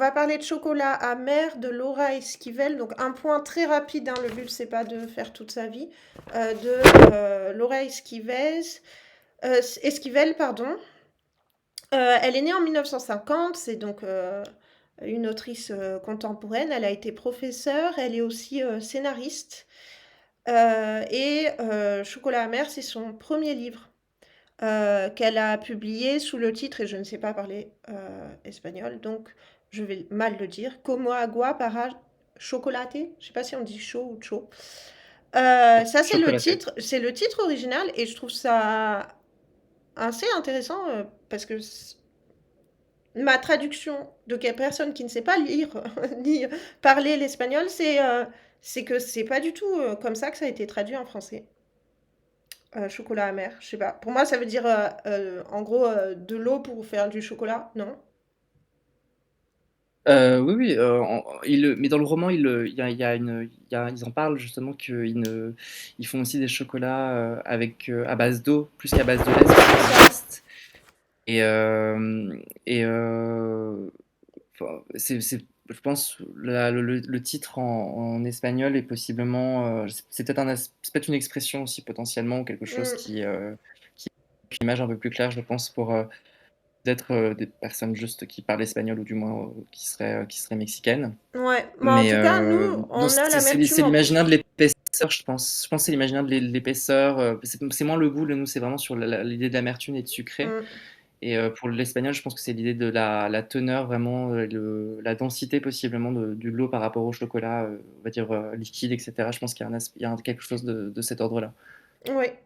va parler de chocolat amer de Laura Esquivel. Donc un point très rapide, hein, le but c'est pas de faire toute sa vie. De Laura Esquivel, pardon. Elle est née en 1950, c'est donc une autrice contemporaine. Elle a été professeure, elle est aussi scénariste. Chocolat amer, c'est son premier livre qu'elle a publié sous le titre, et je ne sais pas parler espagnol, donc je vais mal le dire, Como agua para chocolate. Je sais pas si on dit chaud ou chaud. Ça, Chocolaté. c'est le titre original, et je trouve ça assez intéressant parce que ma traduction de quelle personne qui ne sait pas lire ni parler l'espagnol, c'est que c'est pas du tout comme ça que ça a été traduit en français. Chocolat amer, je sais pas. Pour moi, ça veut dire en gros de l'eau pour faire du chocolat, non? Oui, oui, mais dans le roman, il y a ils en parlent justement ils font aussi des chocolats à base d'eau, plus qu'à base de lait, c'est C'est plus ça. digeste. Et, euh, et enfin, je pense, le titre en espagnol est possiblement, c'est peut-être c'est peut-être une expression aussi potentiellement, ou quelque chose Mm. qui a une image un peu plus claire, je pense, pour peut-être des personnes juste qui parlent espagnol ou du moins qui seraient mexicaines. Ouais, mais en Mais tout cas, nous, non, on a l'amertume c'est en l'imaginaire de plus. l'épaisseur, je pense. Je pense que c'est l'imaginaire de l'épaisseur. C'est moins le goût, nous, c'est vraiment sur l'idée de l'amertume et de sucré. Mm. Et pour l'espagnol, je pense que c'est l'idée de la teneur, vraiment, la densité possiblement du lot par rapport au chocolat, on va dire liquide, etc. Je pense qu'il y a, il y a quelque chose de cet ordre-là, Ouais.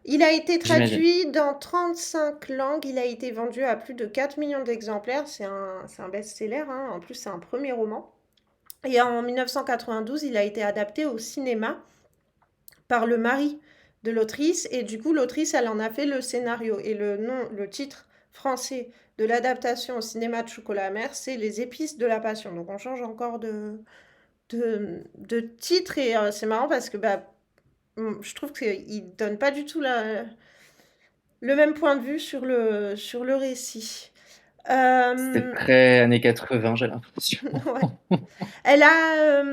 Il a été j'imagine. traduit dans 35 langues, il a été vendu à plus de 4 millions d'exemplaires, c'est un best-seller, hein. En plus c'est un premier roman. Et en 1992, il a été adapté au cinéma par le mari de l'autrice, et du coup l'autrice elle en a fait le scénario, et le titre français de l'adaptation au cinéma de Chocolat amer, c'est Les épices de la passion. Donc on change encore de titre, et c'est marrant parce que bah, je trouve qu'il donne pas du tout le même point de vue sur le récit. C'était Euh, très années 80, j'ai l'impression. ouais. Elle a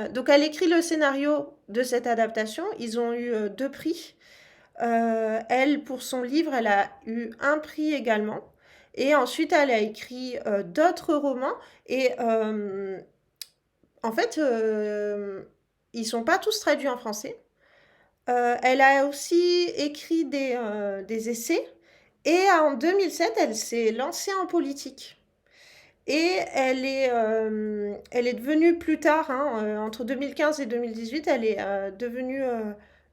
donc elle écrit le scénario de cette adaptation. Ils ont eu 2 prix. Elle, pour son livre, elle a eu un prix également. Et ensuite, elle a écrit d'autres romans. Et en fait, ils sont pas tous traduits en français. Elle a aussi écrit des essais. Et en 2007, elle s'est lancée en politique. Et elle est devenue plus tard, hein, entre 2015 et 2018, elle est devenue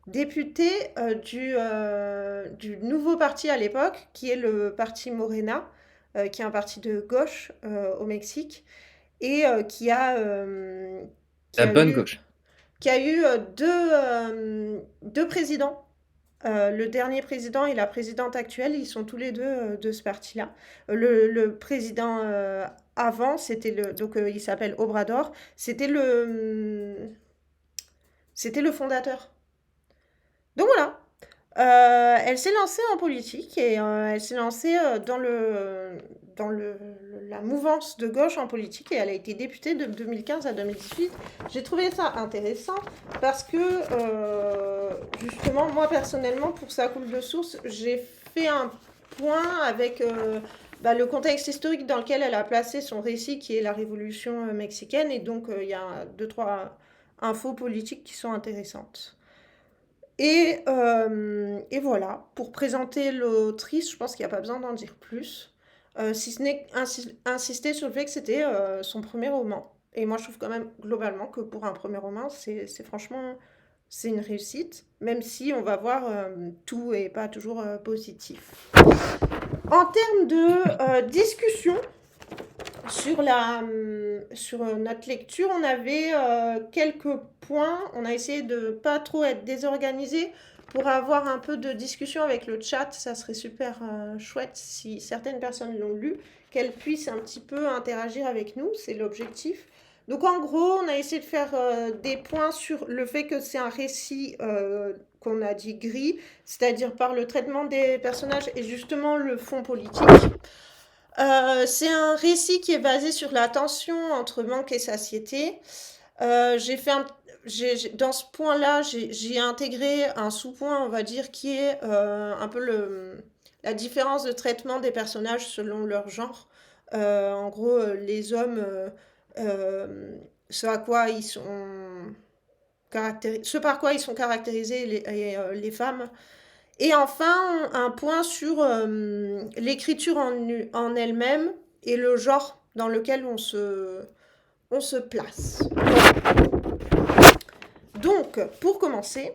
députée du nouveau parti à l'époque, qui est le parti Morena, qui est un parti de gauche au Mexique, et qui La a bonne eu, gauche. deux présidents. Le dernier président et la présidente actuelle, ils sont tous les deux de ce parti-là. Le président avant, il s'appelle Obrador, c'était le fondateur. Donc voilà. Elle s'est lancée en politique, et elle s'est lancée dans la mouvance de gauche en politique, et elle a été députée de 2015 à 2018. J'ai trouvé ça intéressant parce que justement, moi personnellement, pour Ça coule de source, j'ai fait un point avec bah, le contexte historique dans lequel elle a placé son récit, qui est la révolution mexicaine, et donc il y a deux, trois infos politiques qui sont intéressantes. Et voilà, pour présenter l'autrice, je pense qu'il n'y a pas besoin d'en dire plus. Si ce n'est insister sur le fait que c'était son premier roman. Et moi, je trouve quand même globalement que pour un premier roman, c'est franchement, c'est une réussite, même si on va voir, tout est pas toujours positif. En termes de discussion, sur notre lecture, on avait quelques points. On a essayé de pas trop être désorganisé pour avoir un peu de discussion avec le chat. Ça serait super chouette si certaines personnes l'ont lu, qu'elles puissent un petit peu interagir avec nous. C'est l'objectif. Donc en gros, on a essayé de faire des points sur le fait que c'est un récit qu'on a dit gris, c'est-à-dire par le traitement des personnages et justement le fond politique. C'est un récit qui est basé sur la tension entre manque et satiété. J'ai fait dans ce point-là, j'ai intégré un sous-point, on va dire, qui est un peu la différence de traitement des personnages selon leur genre. En gros, les hommes, euh, ce à quoi ils sont ce par quoi ils sont caractérisés, les femmes. Et enfin, un point sur l'écriture en elle-même et le genre dans lequel on se place. Donc, pour commencer,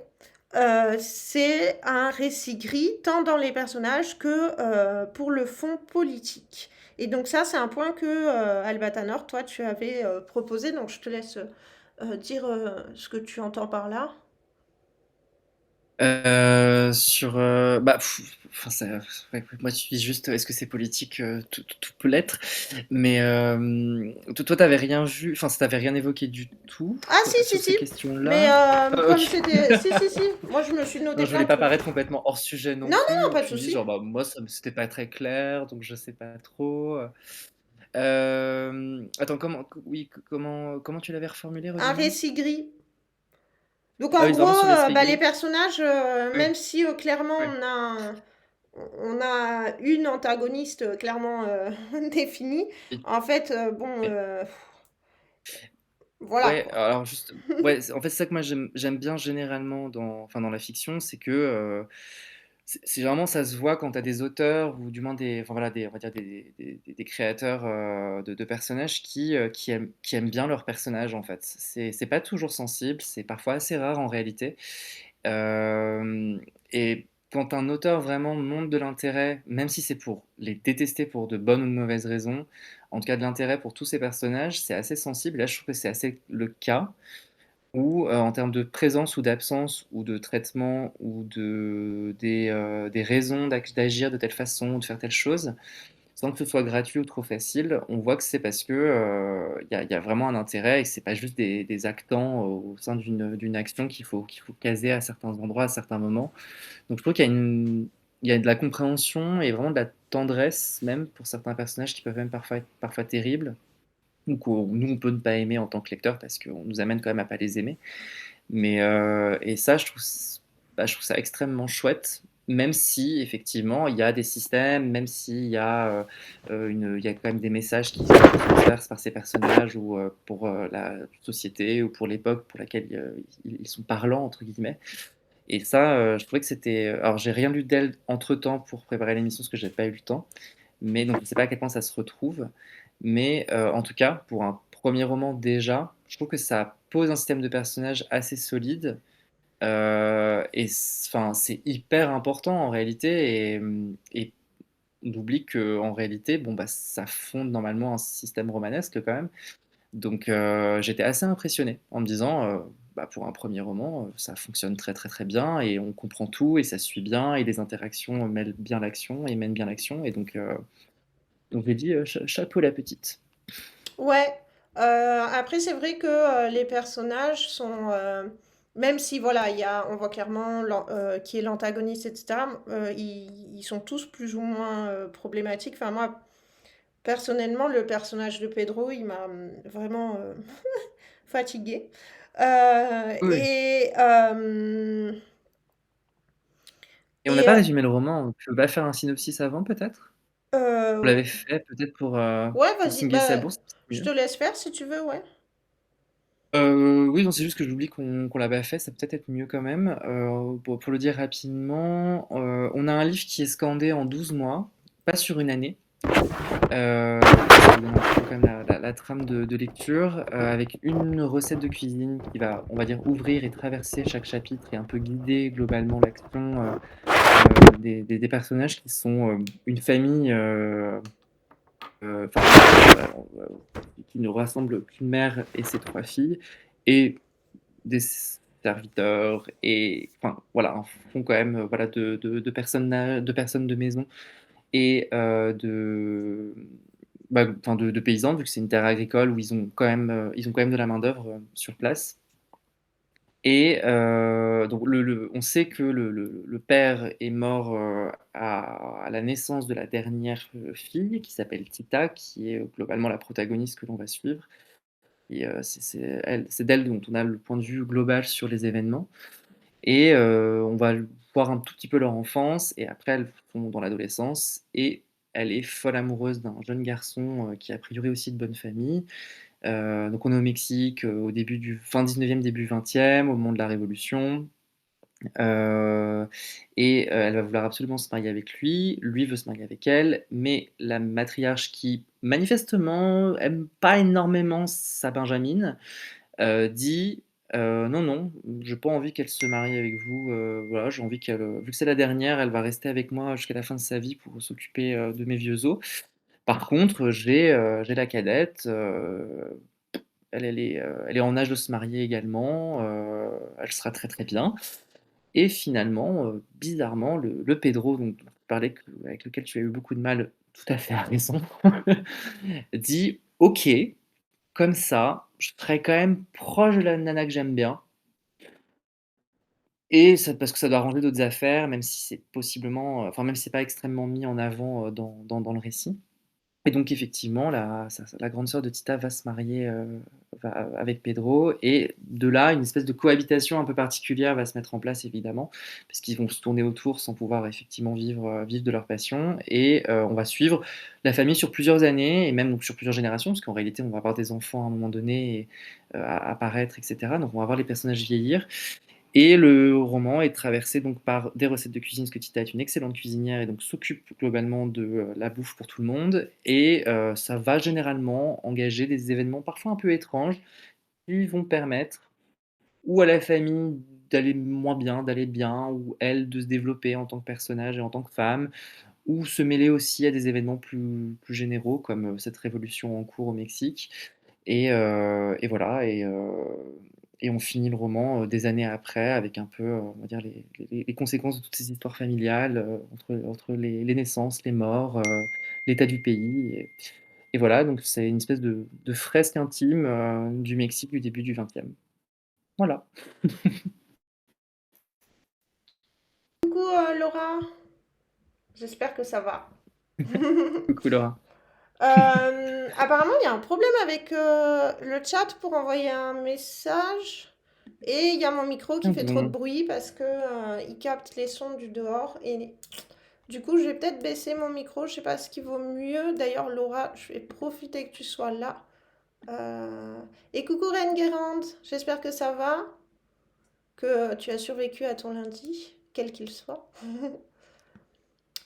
c'est un récit gris tant dans les personnages que pour le fond politique. Et donc ça, c'est un point que Albatanor, toi, tu avais proposé. Donc je te laisse dire ce que tu entends par là. Sur enfin, ouais, moi je suis juste est-ce que c'est politique, tout peut l'être, mais toi t'avais rien vu, enfin ça t'avait rien évoqué du tout Ah si, si, sur si. ces Mais questions-là. comme Ok. c'était... Si, si, si. Moi, je me suis Non, noté je plein voulais de pas trucs. paraître complètement hors sujet non Non, non, plus, non, ou que pas de tu me dises souci. genre bah moi c'était pas très clair donc je sais pas trop. Attends, oui, comment tu l'avais reformulé, Un redis-moi? récit gris. Donc Ah en oui, gros, vraiment sur l'esprit les gris. personnages, Oui, même si clairement oui. on a une antagoniste clairement définie, Et- en fait, bon, et- voilà Ouais, quoi. alors juste, ouais, en fait, c'est ça que moi j'aime bien généralement dans la fiction, c'est que c'est vraiment ça se voit quand tu as des auteurs ou du moins enfin voilà, on va dire des créateurs de personnages qui aiment bien leurs personnages en fait. C'est pas toujours sensible, c'est parfois assez rare en réalité. Euh, et quand un auteur vraiment montre de l'intérêt, même si c'est pour les détester pour de bonnes ou de mauvaises raisons, en tout cas de l'intérêt pour tous ces personnages, c'est assez sensible. Là, je trouve que c'est assez le cas où, en termes de présence ou d'absence, ou de traitement, ou des raisons d'agir de telle façon, ou de faire telle chose, sans que ce soit gratuit ou trop facile, on voit que c'est parce que y a vraiment un intérêt et que c'est pas juste des actants au sein d'une action qu'il faut caser à certains endroits, à certains moments. Donc je trouve il y a de la compréhension et vraiment de la tendresse même pour certains personnages qui peuvent même parfois être parfois terribles ou que nous on peut ne pas aimer en tant que lecteur parce qu'on nous amène quand même à pas les aimer. Mais et ça, je trouve ça extrêmement chouette, même si effectivement il y a des systèmes, même s'il y a il y a quand même des messages qui sont transverses par ces personnages ou pour la société ou pour l'époque pour laquelle ils sont parlants entre guillemets. Et ça, je trouvais que c'était. Alors j'ai rien lu d'elle entre temps pour préparer l'émission parce que j'ai pas eu le temps, mais donc je sais pas à quel point ça se retrouve. Mais en tout cas, pour un premier roman déjà, je trouve que ça pose un système de personnages assez solide. Enfin, c'est hyper important en réalité. Et on oublie que en réalité, bon, bah, ça fonde normalement un système romanesque quand même. Donc j'étais assez impressionné en me disant, bah, pour un premier roman, ça fonctionne très très très bien et on comprend tout et ça suit bien et les interactions mêlent bien l'action et mènent bien l'action. Et donc j'ai dit chapeau la petite. Ouais. Après, c'est vrai que les personnages sont, même si voilà, on voit clairement qui est l'antagoniste, etc. Ils sont tous plus ou moins problématiques. Enfin, moi, personnellement, le personnage de Pedro, il m'a vraiment fatiguée. Oui. Et Et on n'a pas euh, résumé le roman, tu veux pas faire un synopsis avant peut-être? Vous euh, l'avez fait peut-être ouais, pour vas-y, Singuer sa bah, bourse, c'est je mieux. te laisse faire si tu veux, ouais. Oui, non, c'est juste que j'oublie qu'on l'a pas fait, ça peut peut-être être mieux quand même. Pour le dire rapidement, on a un livre qui est scandé en 12 mois, pas sur une année. Ça vous donne un petit peu quand même la trame de lecture, avec une recette de cuisine qui va, on va dire, ouvrir et traverser chaque chapitre et un peu guider globalement l'action des personnages qui sont une famille, enfin, qui ne rassemble qu'une mère et ses trois filles, et des serviteurs, et enfin voilà, un fond quand même voilà, de personnes de maison et enfin, de paysans, vu que c'est une terre agricole où ils ont quand même de la main-d'œuvre sur place. Et donc on sait que le père est mort à la naissance de la dernière fille, qui s'appelle Tita, qui est globalement la protagoniste que l'on va suivre. Et c'est d'elle dont on a le point de vue global sur les événements. Et on va voir un tout petit peu leur enfance, et après elles sont dans l'adolescence, et elle est folle amoureuse d'un jeune garçon qui a priori aussi de bonne famille. Donc on est au Mexique, au début du fin 19e, début 20e, au moment de la Révolution. Euh, et elle va vouloir absolument se marier avec lui veut se marier avec elle, mais la matriarche, qui manifestement aime pas énormément sa Benjamine, dit non, non, j'ai pas envie qu'elle se marie avec vous. Voilà, j'ai envie qu'elle, vu que c'est la dernière, elle va rester avec moi jusqu'à la fin de sa vie pour s'occuper de mes vieux os. Par contre, j'ai la cadette. Elle est en âge de se marier également. Elle sera très très bien. Et finalement, bizarrement, le Pedro, dont tu parlais, avec lequel tu as eu beaucoup de mal, tout à fait à raison, dit ok, comme ça, je serai quand même proche de la nana que j'aime bien. Et ça, parce que ça doit arranger d'autres affaires, même si c'est possiblement, enfin, même si c'est pas extrêmement mis en avant dans le récit. Et donc effectivement, la grande sœur de Tita va se marier avec Pedro, et de là, une espèce de cohabitation un peu particulière va se mettre en place, évidemment, parce qu'ils vont se tourner autour sans pouvoir effectivement vivre de leur passion. Et on va suivre la famille sur plusieurs années, et même donc, sur plusieurs générations, parce qu'en réalité, on va avoir des enfants à un moment donné apparaître, etc. Donc on va voir les personnages vieillir. Et le roman est traversé donc par des recettes de cuisine, parce que Tita est une excellente cuisinière et donc s'occupe globalement de la bouffe pour tout le monde. Et ça va généralement engager des événements parfois un peu étranges qui vont permettre ou à la famille d'aller moins bien, d'aller bien, ou elle de se développer en tant que personnage et en tant que femme, ou se mêler aussi à des événements plus généraux, comme cette révolution en cours au Mexique. Et voilà, et on finit le roman des années après avec un peu, on va dire, les conséquences de toutes ces histoires familiales, entre les naissances, les morts, l'état du pays. Et voilà, donc c'est une espèce de fresque intime du Mexique du début du 20e. Voilà. Coucou Laura, j'espère que ça va. Coucou Laura. Apparemment, il y a un problème avec le chat pour envoyer un message. Et il y a mon micro qui Ah fait trop de bon. bruit parce que il capte les sons du dehors. Et du coup, je vais peut-être baisser mon micro. Je sais pas ce qui vaut mieux. D'ailleurs, Laura, je vais profiter que tu sois là. Euh, Et coucou Reine Guérande, j'espère que ça va, que tu as survécu à ton lundi, quel qu'il soit.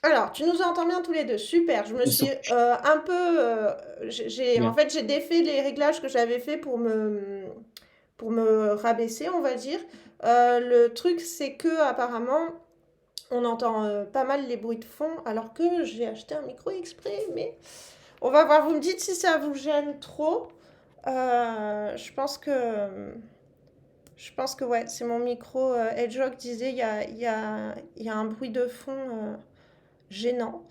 Alors, tu nous entends bien tous les deux, super. Je me Et suis surtout, un peu, en bien. fait, j'ai défait les réglages que j'avais fait pour me rabaisser, on va dire. Le truc, c'est que apparemment, on entend pas mal les bruits de fond, alors que j'ai acheté un micro exprès. Mais on va voir. Vous me dites si ça vous gêne trop. Je pense que ouais, c'est mon micro. Edgehock disait il y a un bruit de fond gênant.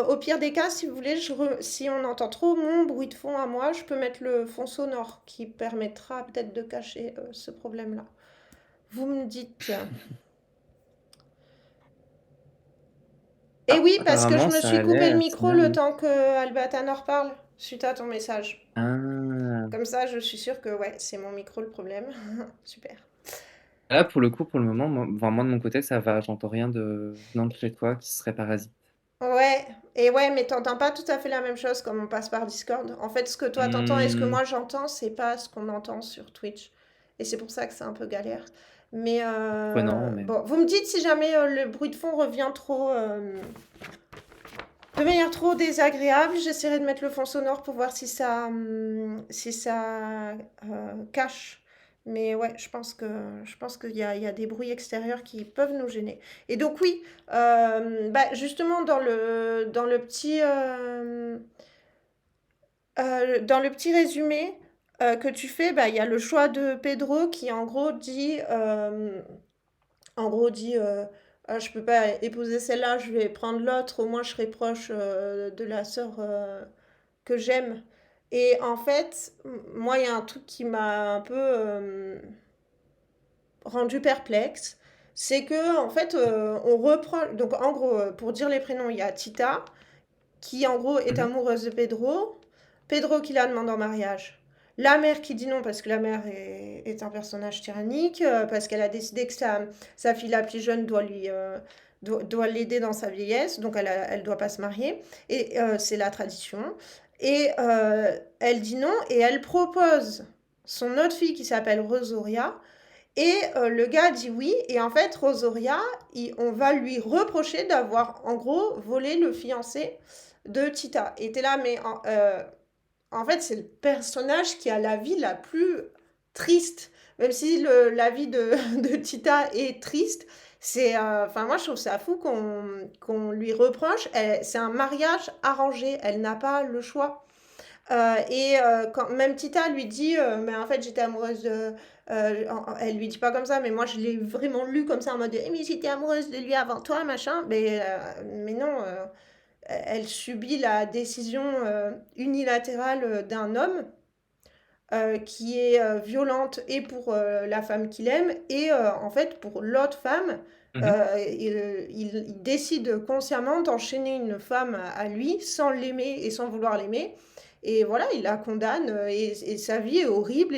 Au pire des cas, si vous voulez, si on entend trop mon bruit de fond à moi, je peux mettre le fond sonore qui permettra peut-être de cacher ce problème-là. Vous me dites. Et Ah, oui, parce que je apparemment, me ça suis coupé le allait assez micro bien, le oui. temps que Albatanor parle, suite à ton message. Ah. Comme ça, je suis sûre que ouais, c'est mon micro le problème. Super. Là, pour le coup, pour le moment, moi, enfin, moi, de mon côté, ça va. J'entends rien venant de chez toi qui serait parasite. Ouais, et ouais, mais t'entends pas tout à fait la même chose comme on passe par Discord. En fait, ce que toi t'entends et ce que Hmm. moi j'entends, c'est pas ce qu'on entend sur Twitch. Et c'est pour ça que c'est un peu galère. Mais Prenant, mais bon, vous me dites si jamais le bruit de fond revient de manière trop désagréable. J'essaierai de mettre le fond sonore pour voir si ça cache. Mais ouais, je pense qu'il y a des bruits extérieurs qui peuvent nous gêner. Et donc oui, bah, justement dans le petit résumé que tu fais, bah, il y a le choix de Pedro qui en gros dit, je peux pas épouser celle-là, je vais prendre l'autre, au moins je serai proche de la sœur que j'aime. Et en fait, moi, il y a un truc qui m'a un peu rendu perplexe. C'est que en fait, on reprend donc en gros, pour dire les prénoms, il y a Tita, qui en gros est Mmh. amoureuse de Pedro, Pedro qui la demande en mariage. La mère qui dit non parce que la mère est un personnage tyrannique, parce qu'elle a décidé que sa fille la plus jeune doit l'aider dans sa vieillesse, donc elle doit pas se marier, et c'est la tradition. Et elle dit non, et elle propose son autre fille qui s'appelle Rosoria, et le gars dit oui, et en fait, Rosoria, on va lui reprocher d'avoir, en gros, volé le fiancé de Tita. Et t'es là, mais en fait, c'est le personnage qui a la vie la plus triste. Même si la vie de Tita est triste, enfin, moi, je trouve ça fou qu'on lui reproche. C'est un mariage arrangé, elle n'a pas le choix. Et quand même Tita lui dit, mais en fait j'étais amoureuse de... elle lui dit pas comme ça, mais moi je l'ai vraiment lu comme ça en mode, eh, mais j'étais amoureuse de lui avant toi, machin. Mais non, elle subit la décision unilatérale d'un homme qui est violente et pour la femme qu'il aime et en fait pour l'autre femme. Mmh. Il décide consciemment d'enchaîner une femme à lui sans l'aimer et sans vouloir l'aimer. Et voilà, il la condamne et sa vie est horrible.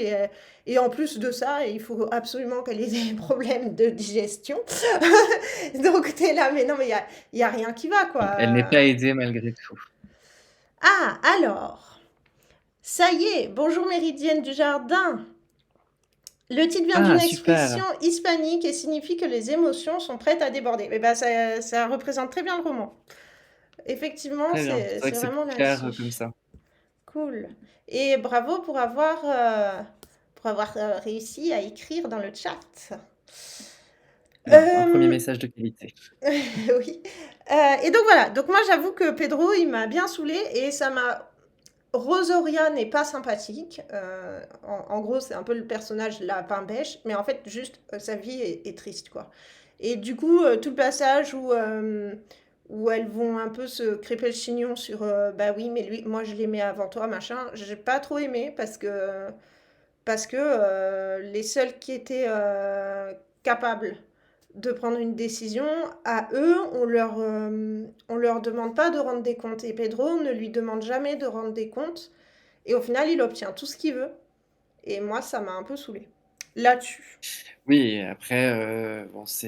Et en plus de ça, il faut absolument qu'elle ait des problèmes de digestion. Donc t'es là, mais non, mais y a rien qui va, quoi. Elle n'est pas aidée malgré tout. Ah, alors, ça y est, bonjour Méridienne du Jardin. Le titre vient d'une Ah expression super! hispanique et signifie que les émotions sont prêtes à déborder. Mais ben, ça représente très bien le roman. Effectivement, Très bien. C'est vrai c'est que c'est vraiment plus clair, comme là-dessus. ça. Cool. Et bravo pour avoir réussi à écrire dans le chat. Bien, un premier Euh, message de qualité. oui. Et donc voilà. Donc moi, j'avoue que Pedro, il m'a bien saoulé et ça m'a. Rosoria n'est pas sympathique. En gros, c'est un peu le personnage lapin bêche, mais en fait, juste sa vie est triste, quoi. Et du coup, tout le passage où elles vont un peu se crêper le chignon sur bah oui, mais lui, moi je l'aimais avant toi, machin, j'ai pas trop aimé parce que les seuls qui étaient capables de prendre une décision, à eux, on leur demande pas de rendre des comptes. Et Pedro ne lui demande jamais de rendre des comptes. Et au final, il obtient tout ce qu'il veut. Et moi, ça m'a un peu saoulé là-dessus. Oui, après, bon, tu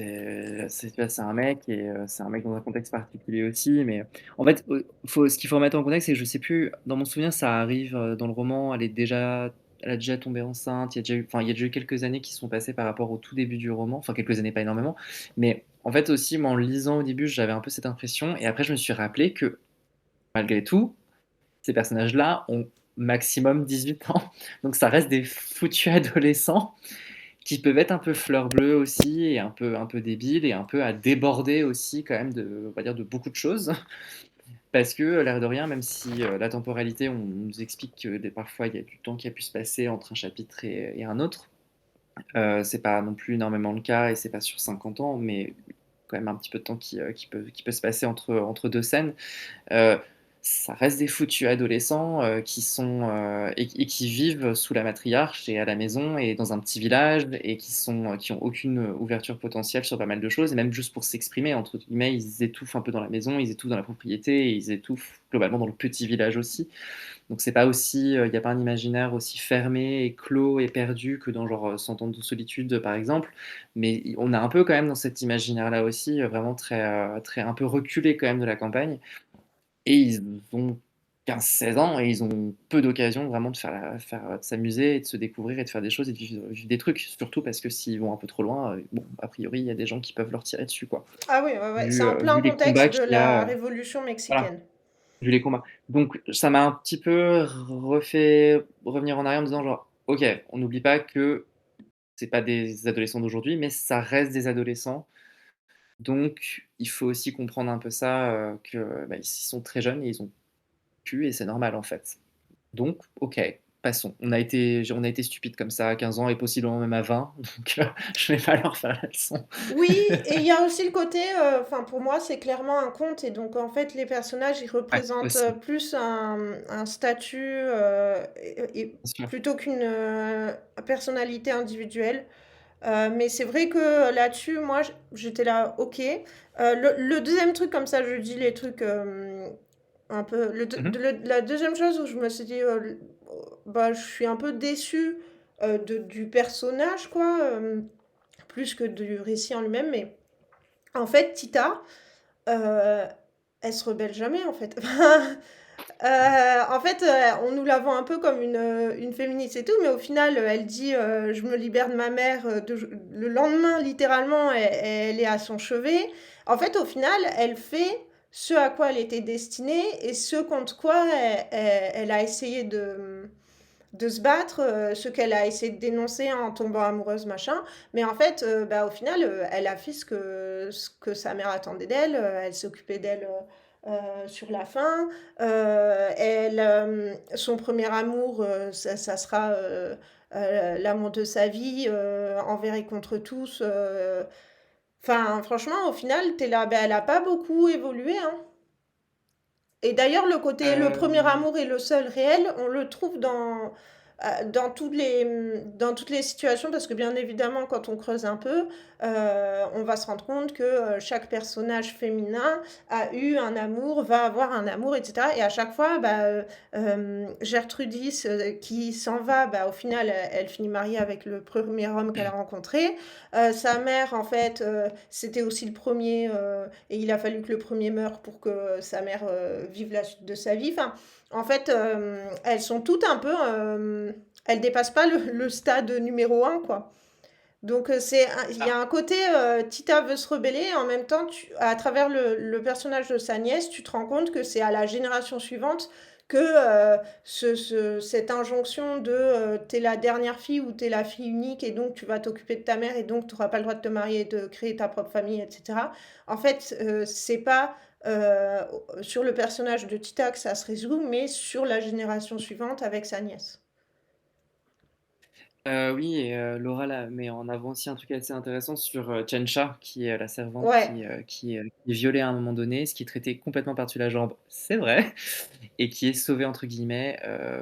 vois, c'est un mec et c'est un mec dans un contexte particulier aussi, mais en fait, ce qu'il faut remettre en contexte, c'est que je sais plus, dans mon souvenir, ça arrive, dans le roman, elle a déjà tombé enceinte, il y a déjà eu quelques années qui sont passées par rapport au tout début du roman, enfin quelques années, pas énormément, mais en fait aussi, moi, en le lisant au début, j'avais un peu cette impression et après je me suis rappelé que, malgré tout, ces personnages-là ont maximum 18 ans, donc ça reste des foutus adolescents qui peuvent être un peu fleur bleue aussi et un peu débiles et un peu à déborder aussi quand même de, on va dire, de beaucoup de choses. Parce que, l'air de rien, même si la temporalité, on nous explique que parfois il y a du temps qui a pu se passer entre un chapitre et un autre, c'est pas non plus énormément le cas et c'est pas sur 50 ans, mais quand même un petit peu de temps qui peut se passer entre deux scènes. Euh, Ça reste des foutus adolescents qui sont et qui vivent sous la matriarche et à la maison et dans un petit village et qui ont aucune ouverture potentielle sur pas mal de choses et même juste pour s'exprimer entre guillemets ils étouffent un peu dans la maison, ils étouffent dans la propriété et ils étouffent globalement dans le petit village aussi. Donc c'est pas aussi il n'y a pas un imaginaire aussi fermé et clos et perdu que dans genre 100 ans de solitude par exemple, mais on a un peu quand même dans cet imaginaire là aussi vraiment très un peu reculé quand même de la campagne et ils ont 15 16 ans et ils ont peu d'occasions vraiment de s'amuser et de se découvrir et de faire des choses et de vivre des trucs. Surtout parce que s'ils vont un peu trop loin, bon, a priori, il y a des gens qui peuvent leur tirer dessus, quoi. Ah oui, ouais, ouais. C'est en plein Vu les contexte combats de qu'il y a, la révolution voilà, mexicaine. vu les combats. Donc ça m'a un petit peu refait revenir en arrière en me disant genre: «OK, on n'oublie pas que c'est pas des adolescents d'aujourd'hui, mais ça reste des adolescents». Donc il faut aussi comprendre un peu ça, que, bah, ils sont très jeunes et ils ont pu et c'est normal, en fait. Donc, OK, passons. On a été stupides comme ça à 15 ans et possiblement même à 20, donc je vais pas leur faire la leçon. Oui, et il y a aussi le côté, enfin pour moi c'est clairement un conte et donc en fait les personnages ils Ouais, représentent aussi, plus un statut et bien sûr. plutôt qu'une personnalité individuelle. Mais c'est vrai que là-dessus, moi, j'étais là, OK. Le 2e truc comme ça, je dis les trucs, un peu Mmh. la deuxième chose où je me suis dit, bah, je suis un peu déçue, du personnage quoi, plus que du récit en lui-même, mais en fait, Tita, heu, elle se rebelle jamais, en fait. En fait, on nous la vend un peu comme une féministe et tout, mais au final, elle dit, «Je me libère de ma mère», le lendemain, littéralement, elle est à son chevet. En fait, au final, elle fait ce à quoi elle était destinée et ce contre quoi elle a essayé de se battre, ce qu'elle a essayé de dénoncer en tombant amoureuse, machin. Mais en fait, bah, au final, elle a fait ce que sa mère attendait d'elle. Elle s'occupait d'elle sur la fin. Son premier amour, ça sera l'amour de sa vie, envers et contre tous. Enfin, franchement, au final, t'es là, bah, elle a pas beaucoup évolué, hein. Et d'ailleurs, le premier Hem amour et le seul réel, on le trouve dans toutes les situations, parce que bien évidemment, quand on creuse un peu, on va se rendre compte que chaque personnage féminin a eu un amour, va avoir un amour, etc. Et à chaque fois, bah, Gertrudis qui s'en va, bah, au final, elle finit mariée avec le premier homme qu'elle a rencontré. Sa mère, en fait, c'était aussi le premier. Et il a fallu que le premier meure pour que sa mère vive la suite de sa vie. Enfin, en fait, elles sont toutes un peu. Elles dépassent pas le stade numéro un, quoi. Donc, il y a Ah, un côté Tita veut se rebeller, et en même temps, à travers le personnage de sa nièce, tu te rends compte que c'est à la génération suivante que cette injonction de t'es la dernière fille ou t'es la fille unique et donc tu vas t'occuper de ta mère et donc tu n'auras pas le droit de te marier et de créer ta propre famille, etc. En fait, c'est pas euh, sur le personnage de Tita que ça se résout, mais sur la génération suivante avec sa nièce. oui et Laura là met en avant aussi un truc assez intéressant sur, Tchencha qui est, la servante Ouais, qui est violée à un moment donné, ce qui est traité complètement par-dessus la jambe, c'est vrai et qui est «sauvée» entre guillemets,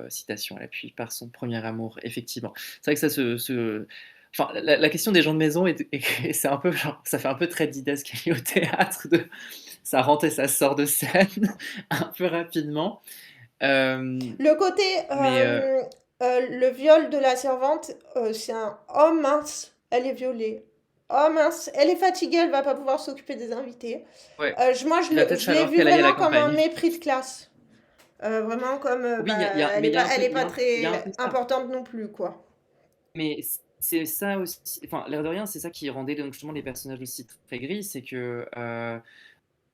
citation à l'appui, par son premier amour, effectivement. C'est vrai que ça se enfin la question des gens de maison est c'est un peu genre ça fait un peu très didascalie au théâtre de ça rentre et ça sort de scène un peu rapidement, hem, le côté, mais le viol de la servante, c'est un «Oh mince, elle est violée. Oh mince, elle est fatiguée, elle va pas pouvoir s'occuper des invités». ouais, Moi, il va peut-être je l'ai falloir vu qu'elle aille à la vraiment comme un campagne. mépris de classe. Vraiment comme, Oui, bah, mais il y a un elle peu est pas il y a un très peu ça. importante non plus, quoi. Mais c'est ça aussi, enfin, l'air de rien, c'est ça qui rendait donc justement les personnages aussi très gris, c'est que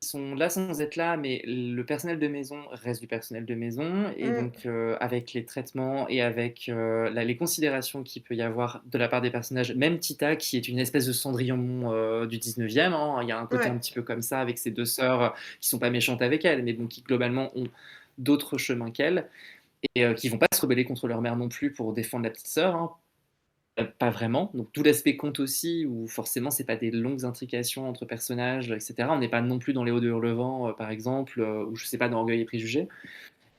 ils sont là sans être là, mais le personnel de maison reste du personnel de maison, et Mmh. donc avec les traitements et avec les considérations qu'il peut y avoir de la part des personnages, même Tita, qui est une espèce de Cendrillon du 19e, hein, il y a un côté un Ouais. petit peu comme ça avec ses deux sœurs qui sont pas méchantes avec elle, mais bon, qui globalement ont d'autres chemins qu'elle, et qui vont pas se rebeller contre leur mère non plus pour défendre la petite sœur, hein, pas vraiment, donc tout l'aspect conte aussi, où forcément c'est pas des longues intrications entre personnages, et cetera. On n'est pas non plus dans Les Hauts de Hurlevent, par exemple, ou je sais pas, dans Orgueil et Préjugés,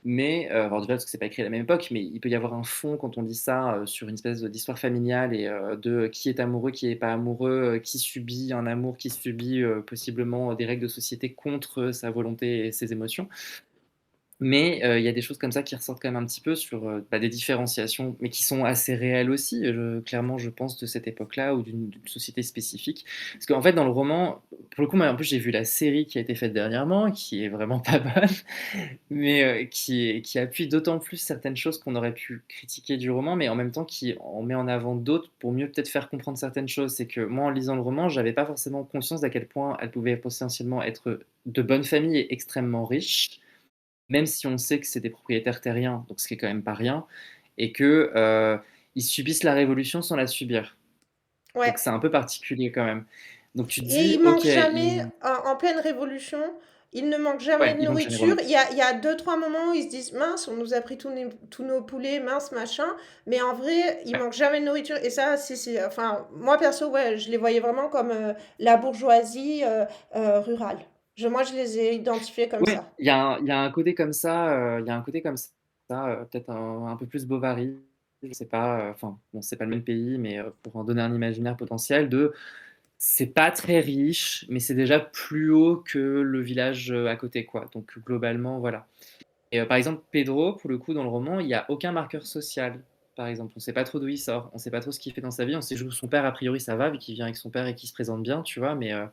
mais alors déjà parce que c'est pas écrit à la même époque, mais il peut y avoir un fond quand on dit ça, sur une espèce d'histoire familiale et de qui est amoureux, qui est pas amoureux, qui subit un amour, qui subit, possiblement, des règles de société contre sa volonté et ses émotions. Mais il y a des choses comme ça qui ressortent quand même un petit peu sur, des différenciations, mais qui sont assez réelles aussi, clairement je pense de cette époque-là ou d'une société spécifique. Parce qu'en fait dans le roman, pour le coup, moi en plus j'ai vu la série qui a été faite dernièrement, qui est vraiment pas bonne, mais qui appuie d'autant plus certaines choses qu'on aurait pu critiquer du roman, mais en même temps qui en met en avant d'autres pour mieux peut-être faire comprendre certaines choses. C'est que moi en lisant le roman, j'avais pas forcément conscience d'à quel point elle pouvait potentiellement être de bonne famille et extrêmement riche, même si on sait que c'est des propriétaires terriens, donc ce qui est quand même pas rien, et que ils subissent la révolution sans la subir. Ouais. Donc c'est un peu particulier quand même. Donc tu te Et dis, il ok, manque jamais, en pleine révolution, il ne manque jamais ouais, de il manque jamais nourriture. vraiment. Il y a 2-3 moments où ils se disent: «Mince, on nous a pris tous nos poulets, mince, machin», mais en vrai, il Ouais, manque jamais de nourriture et ça, enfin, moi perso, ouais, je les voyais vraiment comme, la bourgeoisie, rurale. Moi, je les ai identifiés comme ouais, ça. il y a un côté comme ça, il y a un côté comme ça, peut-être un peu plus Bovary. je sais pas, enfin, bon, c'est pas le même pays, mais pour en donner un imaginaire potentiel de c'est pas très riche, mais c'est déjà plus haut que le village, à côté, quoi. Donc globalement, voilà. Et par exemple, Pedro, pour le coup, dans le roman, il y a aucun marqueur social, par exemple. On sait pas trop d'où il sort, on sait pas trop ce qu'il fait dans sa vie. On sait juste que son père, a priori, ça va, vu qu'il vient avec son père et qu'il se présente bien, tu vois? Mais on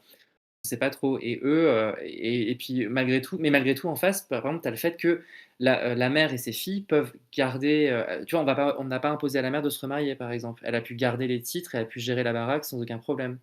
sait pas trop. Et eux, et puis malgré tout, en face, par exemple, tu as le fait que la mère et ses filles peuvent garder, tu vois, on n'a pas imposé à la mère de se remarier, par exemple. Elle a pu garder les titres, elle a pu gérer la baraque sans aucun problème.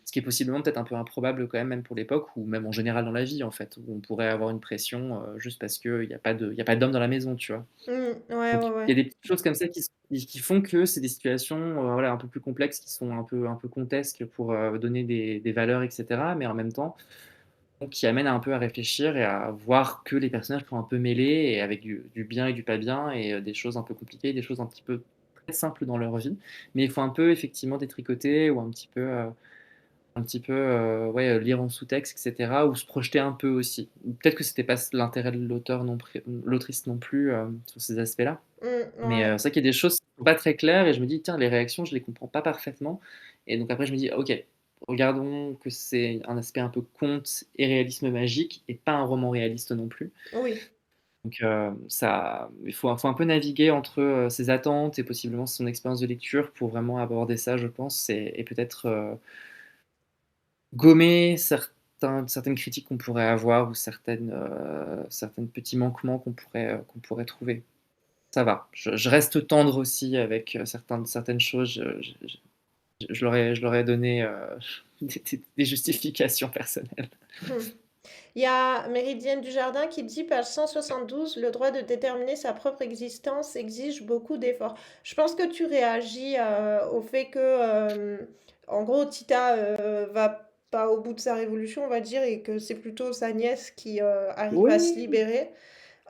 Ce qui est possiblement peut-être un peu improbable quand même, même pour l'époque, ou même en général dans la vie, en fait, où on pourrait avoir une pression, juste parce qu'il y a pas d'homme dans la maison, tu vois? Ouais, Donc ouais, il y ouais. a des petites choses comme ça qui font que c'est des situations, voilà, un peu plus complexes, qui sont un peu contesques pour, donner des valeurs et cetera, mais en même temps, donc qui amènent un peu à réfléchir et à voir que les personnages sont un peu mêlés et avec du bien et du pas bien et des choses un peu compliquées, des choses un petit peu très simples dans leur vie, mais il faut un peu effectivement détricoter ou un petit peu, ouais, lire en sous-texte et cetera ou se projeter un peu aussi. Peut-être que c'était pas l'intérêt de l'auteur non pré l'autrice non plus, sur ces aspects-là. Mais Ouais. c'est vrai qu'il y a des choses qui sont pas très claires et je me dis: «Tiens, les réactions, je les comprends pas parfaitement» et donc après je me dis: «OK, regardons que c'est un aspect un peu conte et réalisme magique et pas un roman réaliste non plus». Oui. Donc ça il faut un peu naviguer entre, ses attentes et possiblement son expérience de lecture pour vraiment aborder ça, je pense et peut-être, gommer certaines critiques qu'on pourrait avoir ou certaines petits manquements qu'on pourrait trouver. Ça va, je reste tendre aussi avec, certaines choses, je leur ai donné, des justifications personnelles. Il y a Méridienne Dujardin qui dit, page 172, le droit de déterminer sa propre existence exige beaucoup d'efforts. Je pense que tu réagis au fait que, en gros, Tita va pas au bout de sa révolution, on va dire, et que c'est plutôt sa nièce qui arrive à se Oui, libérer.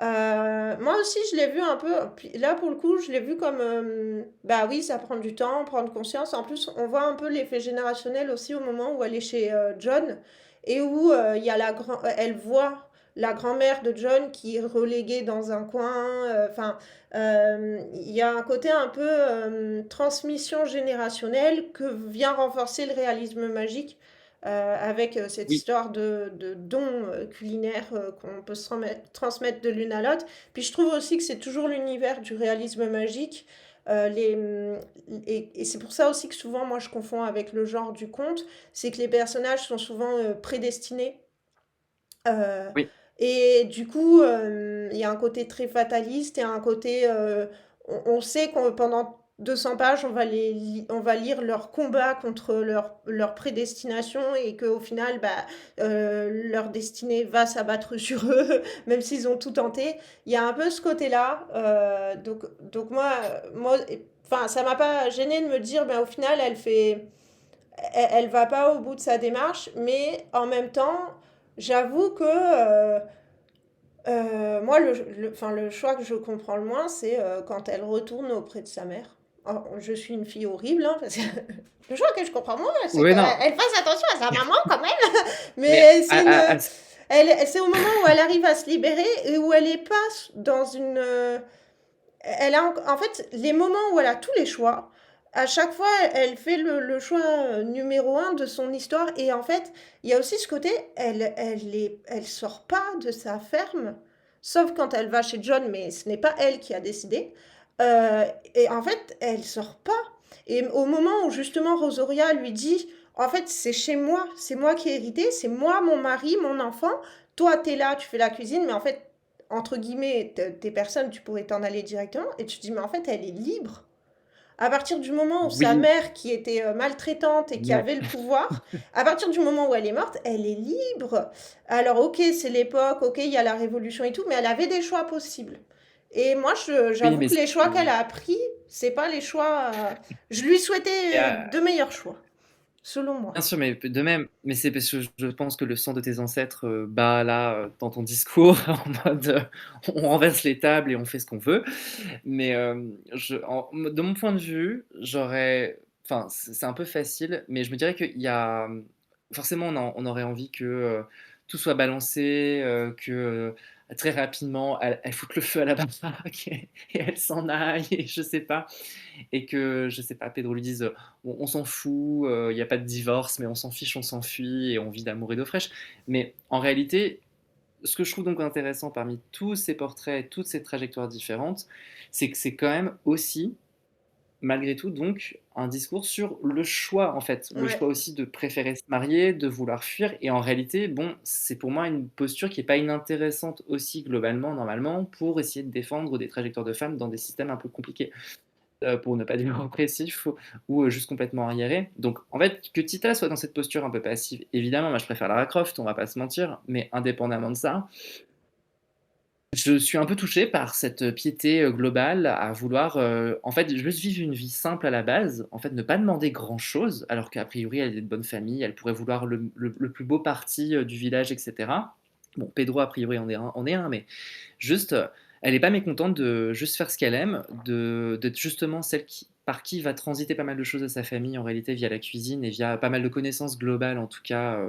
Moi aussi, je l'ai vu un peu, puis là pour le coup, je l'ai vu comme, bah oui, ça prend du temps, prendre conscience. En plus, on voit un peu l'effet générationnel aussi au moment où elle est chez John et où il y a elle voit la grand-mère de John qui est reléguée dans un coin. Enfin, il y a un côté un peu transmission générationnelle que vient renforcer le réalisme magique avec cette oui, histoire de dons culinaires qu'on peut transmettre de l'une à l'autre. Puis je trouve aussi que c'est toujours l'univers du réalisme magique. Et c'est pour ça aussi que souvent, moi, je confonds avec le genre du conte, c'est que les personnages sont souvent prédestinés. Euh, oui, et du coup, il y a un côté très fataliste et un côté... on sait qu'on pendant 200 pages, on va lire leur combat contre leur prédestination et qu'au final, bah, leur destinée va s'abattre sur eux, même s'ils ont tout tenté. Il y a un peu ce côté-là. Donc moi, enfin, ça m'a pas gêné de me dire, ben, au final, elle va pas au bout de sa démarche, mais en même temps, j'avoue que moi, enfin, le choix que je comprends le moins, c'est quand elle retourne auprès de sa mère. Oh, je suis une fille horrible, hein, parce que le choix que je comprends moins, c'est oui, qu'elle non, elle fasse attention à sa maman quand même. mais Mais c'est une, à c'est au moment où elle arrive à se libérer et où elle est pas dans une, elle a en fait les moments où elle a tous les choix. À chaque fois, elle fait le choix numéro un de son histoire. Et en fait, il y a aussi ce côté, elle sort pas de sa ferme, sauf quand elle va chez John, mais ce n'est pas elle qui a décidé. Euh, et en fait, elle sort pas. Et au moment où justement Rosoria lui dit, en fait, c'est chez moi, c'est moi qui ai hérité, c'est moi, mon mari, mon enfant. Toi, t'es là, tu fais la cuisine, mais en fait, entre guillemets, tes personnes, tu pourrais t'en aller directement. Et tu te dis, mais en fait, elle est libre. À partir du moment où sa oui, mère, qui était maltraitante et qui mais avait le pouvoir, à partir du moment où elle est morte, elle est libre. Alors, ok, c'est l'époque, ok, il y a la révolution et tout, mais elle avait des choix possibles. Et moi, oui, j'avoue mais que les choix qu'elle a pris, c'est pas les choix. Je lui souhaitais de meilleurs choix, selon moi. bien sûr, mais de même, mais c'est parce que je pense que le sang de tes ancêtres, bat là, dans ton discours en mode, on renverse les tables et on fait ce qu'on veut. Mais, de mon point de vue, enfin, c'est un peu facile, mais je me dirais qu'il y a, forcément, on aurait envie que, tout soit balancé, que, très rapidement, elles foutent le feu à la baraque et elles s'en aillent et je sais pas et que, je sais pas, Pedro lui dise, «On s'en fout, il y a pas de divorce, mais on s'en fiche, on s'enfuit et on vit d'amour et d'eau fraîche». Mais en réalité, ce que je trouve donc intéressant parmi tous ces portraits, toutes ces trajectoires différentes, c'est que c'est quand même aussi, malgré tout, donc un discours sur le choix, en fait. Le choix Ouais. aussi de préférer se marier, de vouloir fuir et en réalité, bon, c'est pour moi une posture qui est pas inintéressante aussi globalement, normalement, pour essayer de défendre des trajectoires de femmes dans des systèmes un peu compliqués, pour ne pas dire oppressifs ou juste complètement arriérés. Donc en fait, que Tita soit dans cette posture un peu passive, évidemment, moi je préfère Lara Croft, on va pas se mentir, mais indépendamment de ça, je suis un peu touché par cette piété, globale à vouloir, en fait, juste vivre une vie simple à la base, en fait, ne pas demander grand-chose, alors qu'a priori elle est de bonne famille, elle pourrait vouloir le plus beau parti, du village et cetera. Bon, Pedro a priori en est un, mais juste, elle est pas mécontente de juste faire ce qu'elle aime, d'être justement celle par qui va transiter pas mal de choses à sa famille en réalité via la cuisine et via pas mal de connaissances globales en tout cas,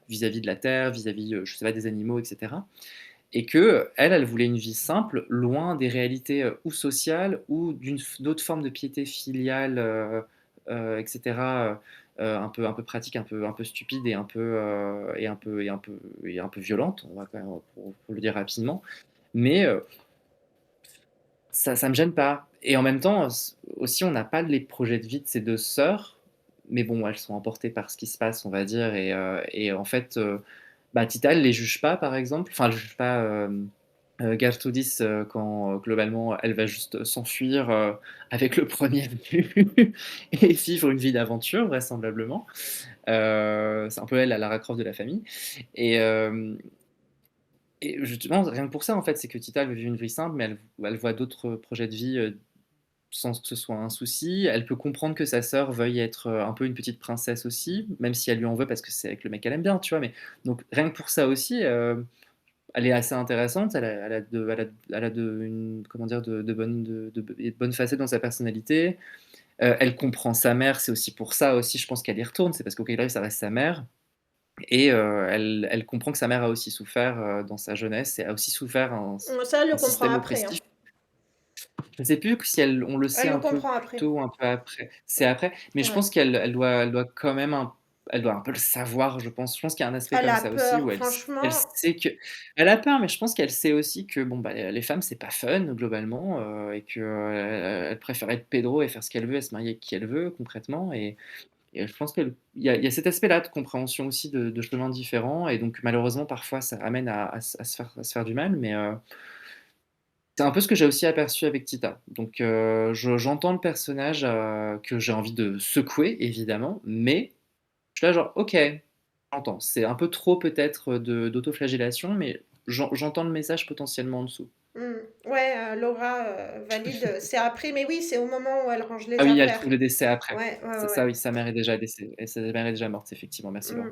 vis-à-vis de la terre, vis-à-vis, je sais pas, des animaux et cetera. Et que elle voulait une vie simple, loin des réalités, ou sociales ou d'autres formes de piété filiale, et cetera, un peu pratique, un peu stupide et un peu violente, on va quand même pour le dire rapidement. Mais, ça me gêne pas et en même temps, aussi on n'a pas les projets de vie de ces 2 sœurs, mais bon, elles sont emportées par ce qui se passe, on va dire et en fait, bah, Tita, elle les juge pas, par exemple. Enfin, elle juge pas, Gertrudis, quand, globalement, elle va juste s'enfuir, avec le premier venu et vivre une vie d'aventure vraisemblablement. C'est un peu elle, la Lara Croft de la famille et justement, rien que pour ça, en fait, c'est que Tita, elle veut vivre une vie simple, mais elle voit d'autres projets de vie, sans que ce soit un souci. Elle peut comprendre que sa sœur veuille être, un peu une petite princesse aussi, même si elle lui en veut parce que c'est avec le mec qu'elle aime bien, tu vois? Mais donc rien que pour ça aussi, elle est assez intéressante. Elle a une comment dire? De bonnes facettes dans sa personnalité. Elle comprend sa mère, c'est aussi pour ça aussi, je pense qu'elle y retourne, c'est parce qu'au Canada, ça reste sa mère et elle comprend que sa mère a aussi souffert, dans sa jeunesse et a aussi souffert Ça, elle le un comprend système après, hein. oppressif. Je ne sais plus si on le sait Elle le un peu comprend plus après. tôt ou un peu après. C'est après, mais je Ouais. pense elle doit quand même elle doit un peu le savoir, je pense. Je pense qu'il y a un aspect Elle comme a ça aussi peur, où elle franchement. sait que elle a peur, mais je pense qu'elle sait aussi que bon, bah, les femmes, c'est pas fun globalement, et que, elle préfère être Pedro et faire ce qu'elle veut et se marier avec qui elle veut concrètement et je pense qu'il y a cet aspect-là de compréhension aussi de chemins différents et donc malheureusement parfois ça amène à se faire du mal, mais c'est un peu ce que j'ai aussi aperçu avec Tita. Donc j'entends le personnage, que j'ai envie de secouer évidemment, mais je suis là genre: «OK, j'entends». C'est un peu trop peut-être, d'autoflagellation, mais j'entends le message potentiellement en dessous. Mmh. Ouais, Laura, valide, c'est après, mais oui, c'est au moment où elle range Ah les oui, elle affaires. trouve le décès après. Ouais, ouais, C'est ouais, ça ouais. oui, sa mère est déjà décédée et sa mère est déjà morte effectivement, merci Mmh. Laura.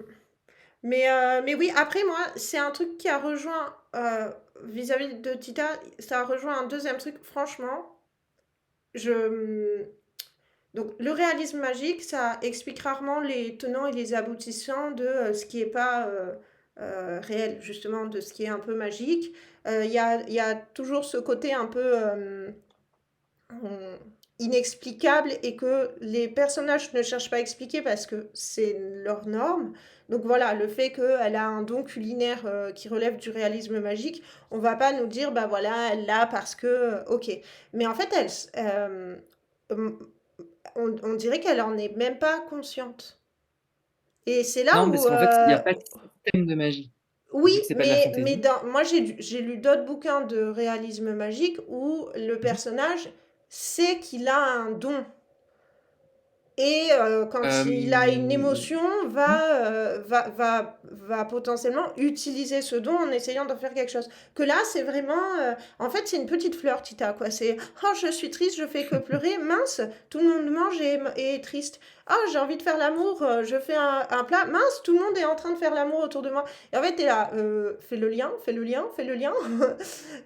Mais oui, après moi, c'est un truc qui a rejoint, vis-à-vis de Tita, ça a rejoint un deuxième truc. Franchement, je, donc le réalisme magique, ça explique rarement les tenants et les aboutissants de, ce qui est pas, réel, justement, de ce qui est un peu magique. Il y a toujours ce côté un peu, inexplicable et que les personnages ne cherchent pas à expliquer parce que c'est leur norme. Donc voilà, le fait qu'elle a un don culinaire, qui relève du réalisme magique, on va pas nous dire: «Bah, voilà, elle l'a parce que, OK». Mais en fait, hem, on dirait qu'elle en est même pas consciente et c'est là Non, parce où, qu'en fait, il y a pas de système de magie, oui, vu que c'est pas de la mais fantaisie. dans moi j'ai lu d'autres bouquins de réalisme magique où le Mmh mh. personnage sait qu'il a un don. Et quand il a une émotion, Mmh. va potentiellement utiliser ce don en essayant d'en faire quelque chose. Que là, c'est vraiment, en fait, c'est une petite fleur, Tita, quoi. C'est: «Oh, je suis triste, je fais que pleurer. Mince, tout le monde mange et est triste. Oh, j'ai envie de faire l'amour, je fais un plat. Mince, tout le monde est en train de faire l'amour autour de moi». Et en fait, tu es là, fais le lien, fais le lien, fais le lien.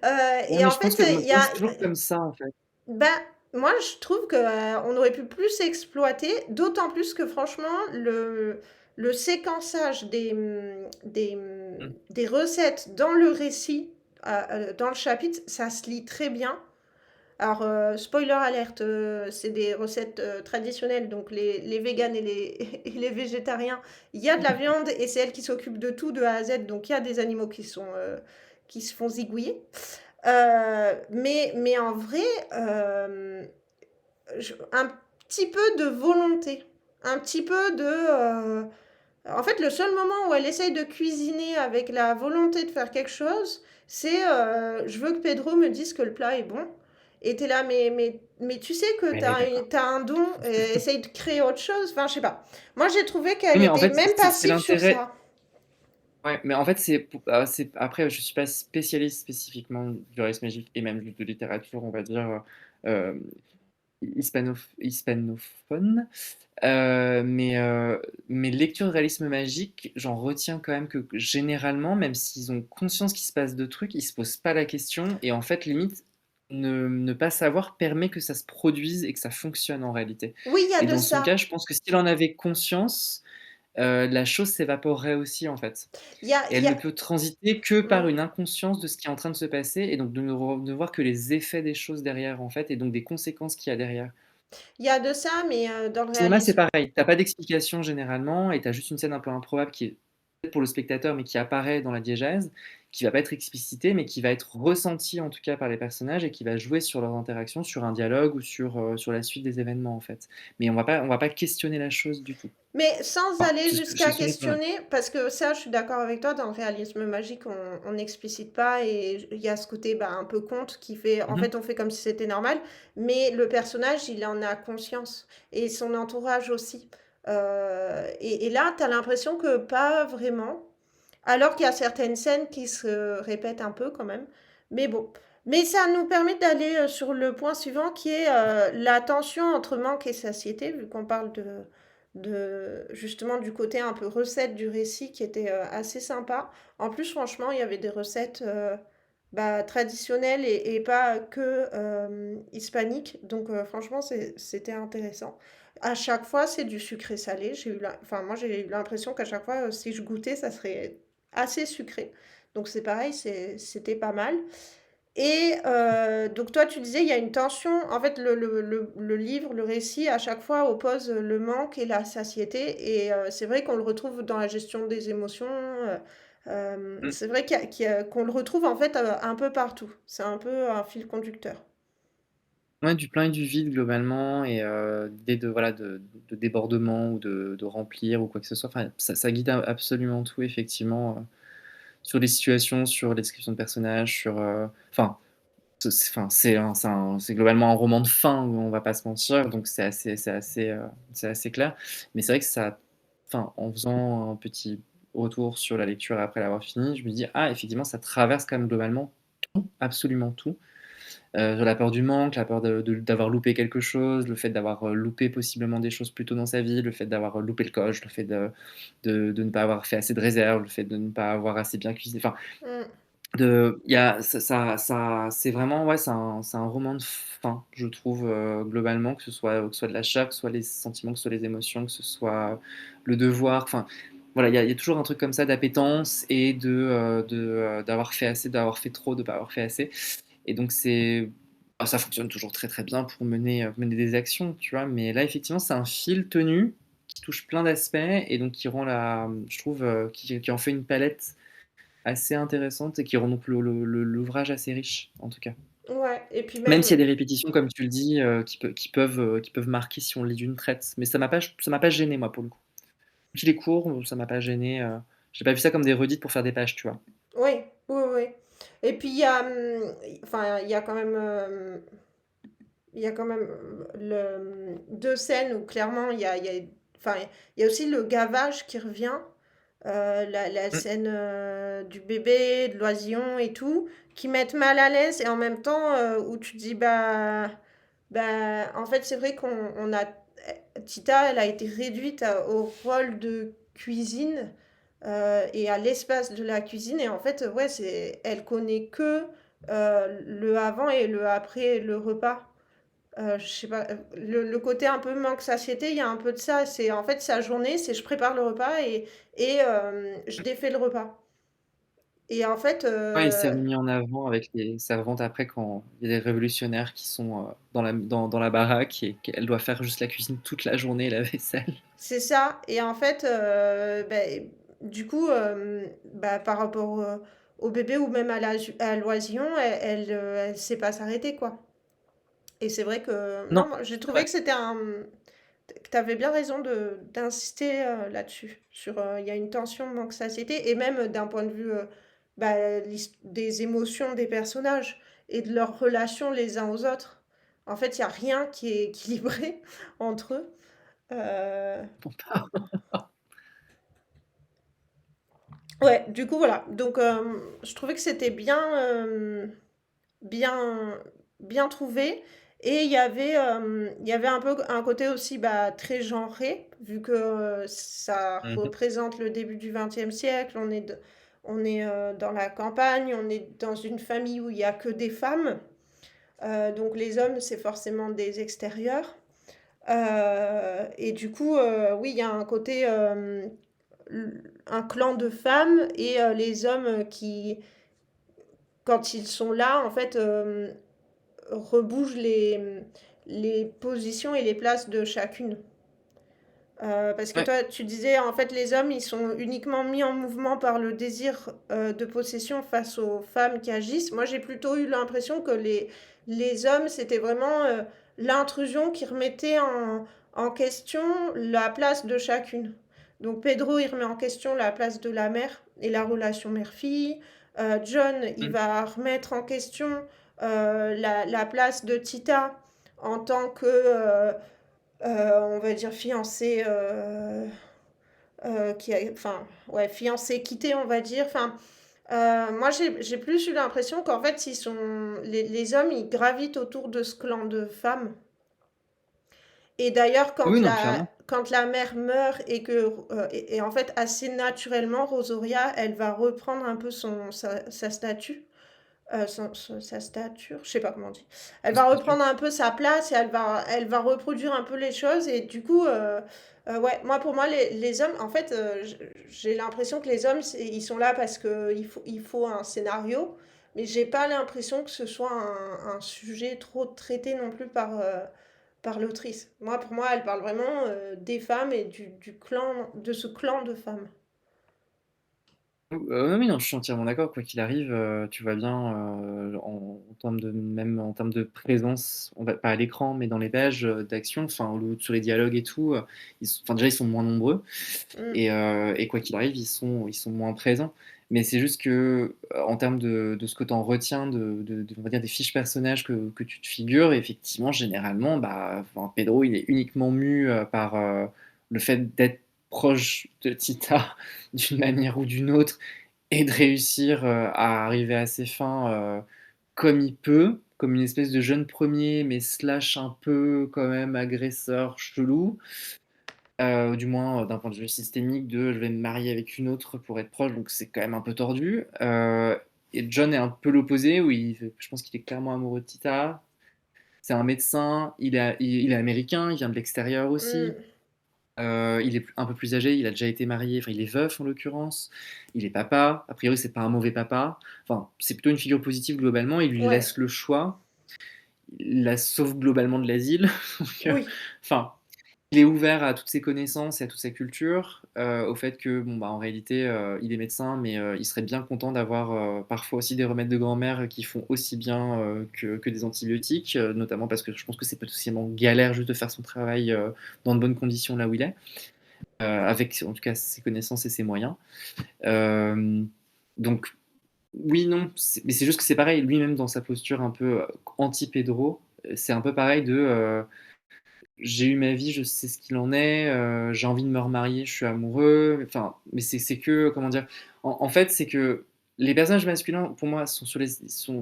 Ouais, Et mais en je pense fait, que il y moi, a c'est toujours comme ça, en fait. bah, moi, je trouve que, on aurait pu plus exploiter, d'autant plus que franchement, le séquençage des Mmh. des recettes dans le récit, dans le chapitre, ça se lit très bien. Alors, spoiler alerte, c'est des recettes traditionnelles, donc les véganes et et les végétariens, il y a de la viande et c'est elle qui s'occupe de tout de A à Z, donc il y a des animaux qui se font zigouiller. Mais en vrai, un petit peu de volonté, un petit peu en fait, le seul moment où elle essaye de cuisiner avec la volonté de faire quelque chose, c'est je veux que Pedro me dise que le plat est bon. Et t'es là, mais tu sais que Ouais, d'accord. t'as un don, essaye de créer autre chose. Enfin, je sais pas. Moi, j'ai trouvé Oui, qu'elle mais en était fait, même c'est passive sur l'intérêt. ça. Ouais, mais en fait, après, je suis pas spécialiste spécifiquement du réalisme magique et même de littérature, on va dire, euh, hispanophone. Mais lecture de réalisme magique, j'en retiens quand même que généralement, même s'ils ont conscience qu'il se passe de trucs, ils se posent pas la question et en fait, limite, ne pas savoir permet que ça se produise et que ça fonctionne en réalité. Oui, il y a Et de dans son cas, ça. je pense que s'il en avait conscience, la chose s'évaporerait aussi en fait. Et Il elle y ne a... peut transiter que par Hmm. une inconscience de ce qui est en train de se passer et donc de voir que les effets des choses derrière en fait et donc des conséquences qu'il y a derrière. Il y a de ça, mais dans le Au cinéma, c'est réalisme. pareil. T'as pas d'explication généralement et tu as juste une scène un peu improbable qui est peut-être pour le spectateur, mais qui apparaît dans la diégèse, qui va pas être explicitée, mais qui va être ressentie en tout cas par les personnages et qui va jouer sur leurs interactions, sur un dialogue ou sur la suite des événements en fait. Mais on va pas questionner la chose du tout. Mais sans Enfin, aller jusqu'à questionner quand même. questionner, parce que ça, je suis d'accord avec toi, dans le réalisme magique, on n'explicite pas et il y a ce côté bah, un peu conte qui fait, en Mhm. fait, on fait comme si c'était normal, mais le personnage, il en a conscience et son entourage aussi. Et là, tu as l'impression que pas vraiment, alors qu'il y a certaines scènes qui se répètent un peu quand même. Mais bon. Mais ça nous permet d'aller sur le point suivant qui est la tension entre manque et satiété, vu qu'on parle de justement du côté un peu recette du récit qui était assez sympa. En plus, franchement, il y avait des recettes bah, traditionnelles et pas que hispaniques. Donc franchement, c'était intéressant. À chaque fois, c'est du sucré salé. Enfin, moi, j'ai eu l'impression qu'à chaque fois, si je goûtais, ça serait assez sucré. Donc c'est pareil, c'était pas mal. Et donc toi, tu disais, il y a une tension. En fait, le livre, le récit, à chaque fois, oppose le manque et la satiété. Et c'est vrai qu'on le retrouve dans la gestion des émotions. Mm. C'est vrai qu'on le retrouve en fait un peu partout. C'est un peu un fil conducteur. Ouais, du plein et du vide globalement et l'idée de voilà de débordement ou de remplir ou quoi que ce soit. Enfin, ça guide absolument tout effectivement. Sur les situations, sur les descriptions de personnages, enfin, c'est globalement un roman de fin, on va pas se mentir, donc c'est assez clair. Mais c'est vrai que ça, enfin, en faisant un petit retour sur la lecture après l'avoir fini, je me dis ah effectivement ça traverse quand même globalement tout, absolument tout. La peur du manque, la peur d'avoir loupé quelque chose, le fait d'avoir loupé possiblement des choses plus tôt dans sa vie, le fait d'avoir loupé le coche, le fait de ne pas avoir fait assez de réserve, le fait de ne pas avoir assez bien cuisiné. Enfin, Mm. il y a, c'est vraiment, ouais, c'est un roman de fin, je trouve, globalement, que ce soit de la chair, que ce soit les sentiments, que ce soit les émotions, que ce soit le devoir. Enfin, voilà, il y a toujours un truc comme ça d'appétence et d'avoir fait assez, d'avoir fait trop, de ne pas avoir fait assez. Et donc, ça fonctionne toujours très très bien pour mener des actions, tu vois. Mais là, effectivement, c'est un fil tenu qui touche plein d'aspects et donc qui rend je trouve, qui en fait une palette assez intéressante et qui rend donc l'ouvrage assez riche, en tout cas. Ouais, et puis Même s'il y même, a des répétitions, comme tu le dis, qui peuvent marquer si on lit d'une traite. Mais ça m'a pas gêné, moi, pour le coup. Je les cours, ça m'a pas gêné. J'ai pas vu ça comme des redites pour faire des pages, tu vois. oui, oui, oui. Et puis il y a, enfin, il y a quand même deux scènes où clairement enfin, il y a aussi le gavage qui revient, la Mm, scène du bébé, de l'oisillon et tout, qui mettent mal à l'aise et en même temps où tu te dis bah en fait c'est vrai qu'on a Tita, elle a été réduite au rôle de cuisine et à l'espace de la cuisine et en fait ouais elle connaît que le avant et le après le repas. Je sais pas, le côté un peu manque satiété, il y a un peu de ça. C'est en fait sa journée, c'est je prépare le repas et je défais le repas. Et en fait, Ouais, il s'est remis en avant avec les servantes après quand il y a des révolutionnaires qui sont dans la baraque et qu'elle doit faire juste la cuisine toute la journée et la vaisselle. c'est ça. Et en fait, du coup, bah, par rapport, au bébé ou même à l'oisillon, elle sait pas s'arrêter, quoi. Et c'est vrai que non, Non, moi, j'ai c'est trouvé vrai. que c'était que tu avais bien raison d'insister, là-dessus, sur, il y a une tension manque-satiété et même d'un point de vue, bah, des émotions des personnages et de leurs relations les uns aux autres. En fait, il y a rien qui est équilibré entre eux. Heu, ouais, du coup, voilà. Donc, je trouvais que c'était bien bien trouvé et il y avait un peu un côté aussi, bah, très genré vu que, ça Mmh. représente le début du XXe siècle. On est, dans la campagne, on est dans une famille où il y a que des femmes, donc les hommes, c'est forcément des extérieurs, et du coup, oui, il y a un côté, un clan de femmes et les hommes qui, quand ils sont là, en fait, rebouge les positions et les places de chacune. Parce que Ouais. toi, tu disais, en fait, les hommes, ils sont uniquement mis en mouvement par le désir de possession face aux femmes qui agissent. Moi, j'ai plutôt eu l'impression que les hommes, c'était vraiment l'intrusion qui remettait en question la place de chacune. Donc, Pedro, il remet en question la place de la mère et la relation mère-fille. John, il Mmh. va remettre en question la place de Tita en tant que, on va dire, fiancée, enfin, ouais, fiancée quittée, on va dire. Enfin, moi, j'ai plus eu l'impression qu'en fait, les hommes, ils gravitent autour de ce clan de femmes. Et d'ailleurs, Oui, non, clairement. quand la mère meurt et en fait, assez naturellement, Rosoria, elle va reprendre un peu sa statue. Sa stature, je sais pas comment on dit. Elle va C'est sûr. reprendre un peu sa place et elle va reproduire un peu les choses. Et du coup, ouais, moi, pour moi, les hommes, en fait, j'ai l'impression que les hommes, ils sont là parce il faut un scénario. Mais j'ai pas l'impression que ce soit un sujet trop traité non plus par l'autrice. Moi, pour moi, elle parle vraiment des femmes et du clan, de ce clan de femmes. Oui, non, je suis entièrement d'accord. Quoi qu'il arrive, tu vois bien, en termes de même en termes de présence, on va pas à l'écran, mais dans les pages, d'action, enfin, ou sur les dialogues et tout, enfin, déjà, ils sont moins nombreux Mm. et quoi qu'il arrive, ils sont moins présents. Mais c'est juste que, en termes de ce que tu en retiens on va dire, des fiches personnages que tu te figures, effectivement, généralement, bah, enfin, Pedro, il est uniquement mû, par, le fait d'être proche de Tita d'une manière ou d'une autre et de réussir à arriver à ses fins comme il peut, comme une espèce de jeune premier, mais slash un peu quand même agresseur chelou, du moins d'un point de vue systémique, de je vais me marier avec une autre pour être proche, donc c'est quand même un peu tordu. Et John est un peu l'opposé, où je pense qu'il est clairement amoureux de Tita. C'est un médecin, il est américain, il vient de l'extérieur aussi. Mm. Il est un peu plus âgé, il a déjà été marié, enfin il est veuf en l'occurrence, il est papa, a priori c'est pas un mauvais papa, enfin c'est plutôt une figure positive globalement, il lui Ouais, laisse le choix, il la sauve globalement de l'asile, donc, oui. enfin il est ouvert à toutes ses connaissances et à toute sa culture, au fait que bon bah en réalité il est médecin, mais il serait bien content d'avoir parfois aussi des remèdes de grand-mère qui font aussi bien que des antibiotiques, notamment parce que je pense que c'est potentiellement galère juste de faire son travail dans de bonnes conditions là où il est avec en tout cas ses connaissances et ses moyens. Euh, donc oui, non, mais c'est juste que c'est pareil, lui-même dans sa posture un peu anti-Pedro, c'est un peu pareil de j'ai eu ma vie, je sais ce qu'il en est, j'ai envie de me remarier, je suis amoureux, enfin, mais c'est que, comment dire, en fait, c'est que les personnages masculins, pour moi, sont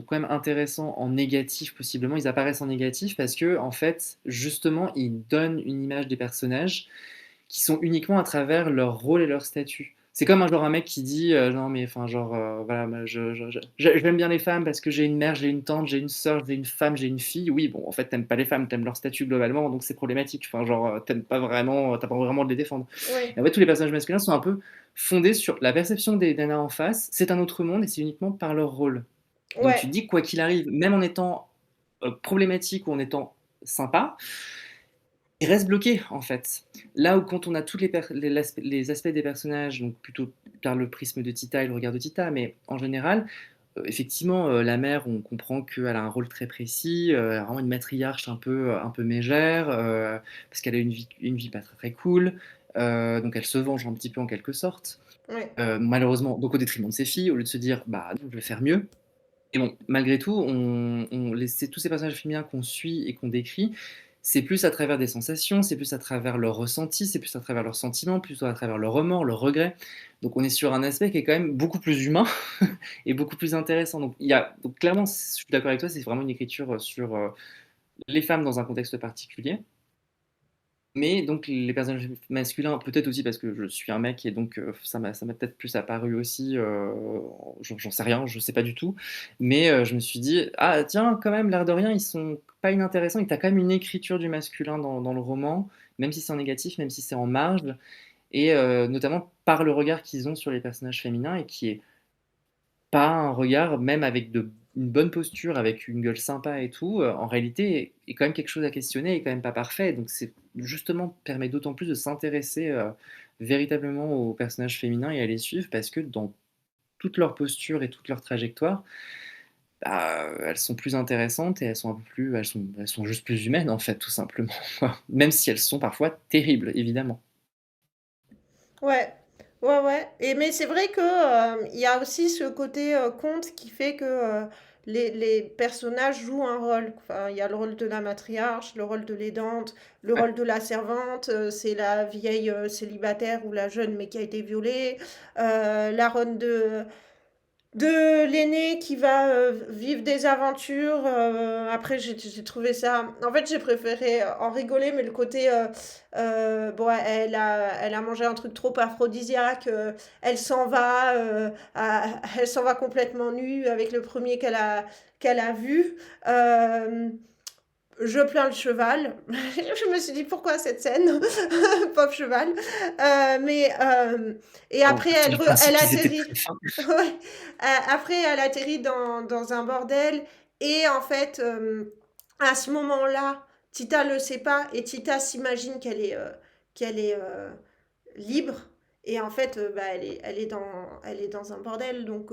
quand même intéressants en négatif, possiblement, ils apparaissent en négatif parce que, en fait, justement, ils donnent une image des personnages qui sont uniquement à travers leur rôle et leur statut. C'est comme un genre un mec qui dit non mais enfin genre voilà j'aime bien les femmes parce que j'ai une mère, j'ai une tante, j'ai une sœur, j'ai une femme, j'ai une fille. Oui bon en fait t'aimes pas les femmes, t'aimes leur statut globalement donc c'est problématique. Enfin genre t'aimes pas vraiment, t'as pas vraiment de les défendre. Ouais, Et en fait tous les personnages masculins sont un peu fondés sur la perception des nanas en face. C'est un autre monde et c'est uniquement par leur rôle. Donc tu te ouais, dis quoi qu'il arrive, même en étant problématique ou en étant sympa, il reste bloqué, en fait. Là où quand on a tous les aspects des personnages, donc plutôt par le prisme de Tita et le regard de Tita, mais en général, effectivement, la mère, on comprend qu'elle a un rôle très précis, vraiment une matriarche un peu mégère, parce qu'elle a une vie pas très très cool, donc elle se venge un petit peu en quelque sorte. ouais, Malheureusement, donc au détriment de ses filles, au lieu de se dire, bah non, je vais faire mieux. Et bon, malgré tout, tous ces personnages féminins qu'on suit et qu'on décrit, c'est plus à travers des sensations, c'est plus à travers leurs ressentis, c'est plus à travers leurs sentiments, plutôt à travers leurs remords, leurs regrets. Donc on est sur un aspect qui est quand même beaucoup plus humain et beaucoup plus intéressant. Donc clairement, je suis d'accord avec toi, c'est vraiment une écriture sur les femmes dans un contexte particulier. Mais donc les personnages masculins, peut-être aussi parce que je suis un mec et donc ça m'a peut-être plus apparu aussi, j'en sais rien, je sais pas du tout. Mais je me suis dit, ah tiens, quand même, l'air de rien, ils sont pas inintéressants. Et tu as quand même une écriture du masculin dans le roman, même si c'est en négatif, même si c'est en marge, et notamment par le regard qu'ils ont sur les personnages féminins et qui est pas un regard, même avec une bonne posture, avec une gueule sympa et tout, en réalité, est quand même quelque chose à questionner, est quand même pas parfait. Donc c'est justement permet d'autant plus de s'intéresser véritablement aux personnages féminins et à les suivre parce que dans toute leur posture et toute leur trajectoire, bah, elles sont plus intéressantes et elles sont un peu plus, elles sont juste plus humaines en fait, tout simplement, quoi. Même si elles sont parfois terribles, évidemment. ouais, ouais, ouais. Et mais c'est vrai que, il y a aussi ce côté, conte qui fait que, les personnages jouent un rôle. Enfin, il y a le rôle de la matriarche, le rôle de l'aidante, le Ouais. rôle de la servante, c'est la vieille, célibataire ou la jeune mais qui a été violée, la ronne de l'aîné qui va vivre des aventures. Après, j'ai trouvé ça. En fait, j'ai préféré en rigoler, mais le côté. Bon, elle a mangé un truc trop aphrodisiaque. Elle s'en va. Elle s'en va complètement nue avec le premier qu'elle a vu. Euh, je plains le cheval. Je me suis dit pourquoi cette scène, pauvre cheval. Et On après partit du principe elle qu'ils étaient atterrit. très fins. Ouais. Après elle atterrit dans un bordel et en fait à ce moment-là, Tita le sait pas et Tita s'imagine qu'elle est libre. Et en fait, bah, elle est dans un bordel, donc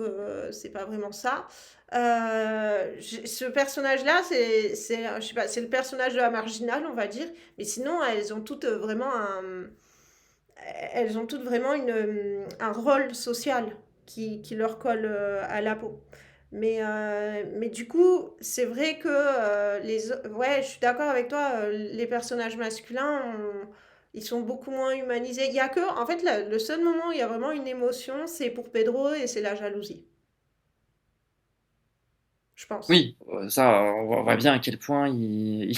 c'est pas vraiment ça. Ce personnage-là, je sais pas, c'est le personnage de la marginale, on va dire. Mais sinon, elles ont toutes vraiment un rôle social qui leur colle à la peau. Mais du coup, c'est vrai que ouais, je suis d'accord avec toi, les personnages masculins, ils sont beaucoup moins humanisés. Il y a que, en fait, le seul moment où il y a vraiment une émotion, c'est pour Pedro et c'est la jalousie, je pense. Oui, ça, on voit bien à quel point il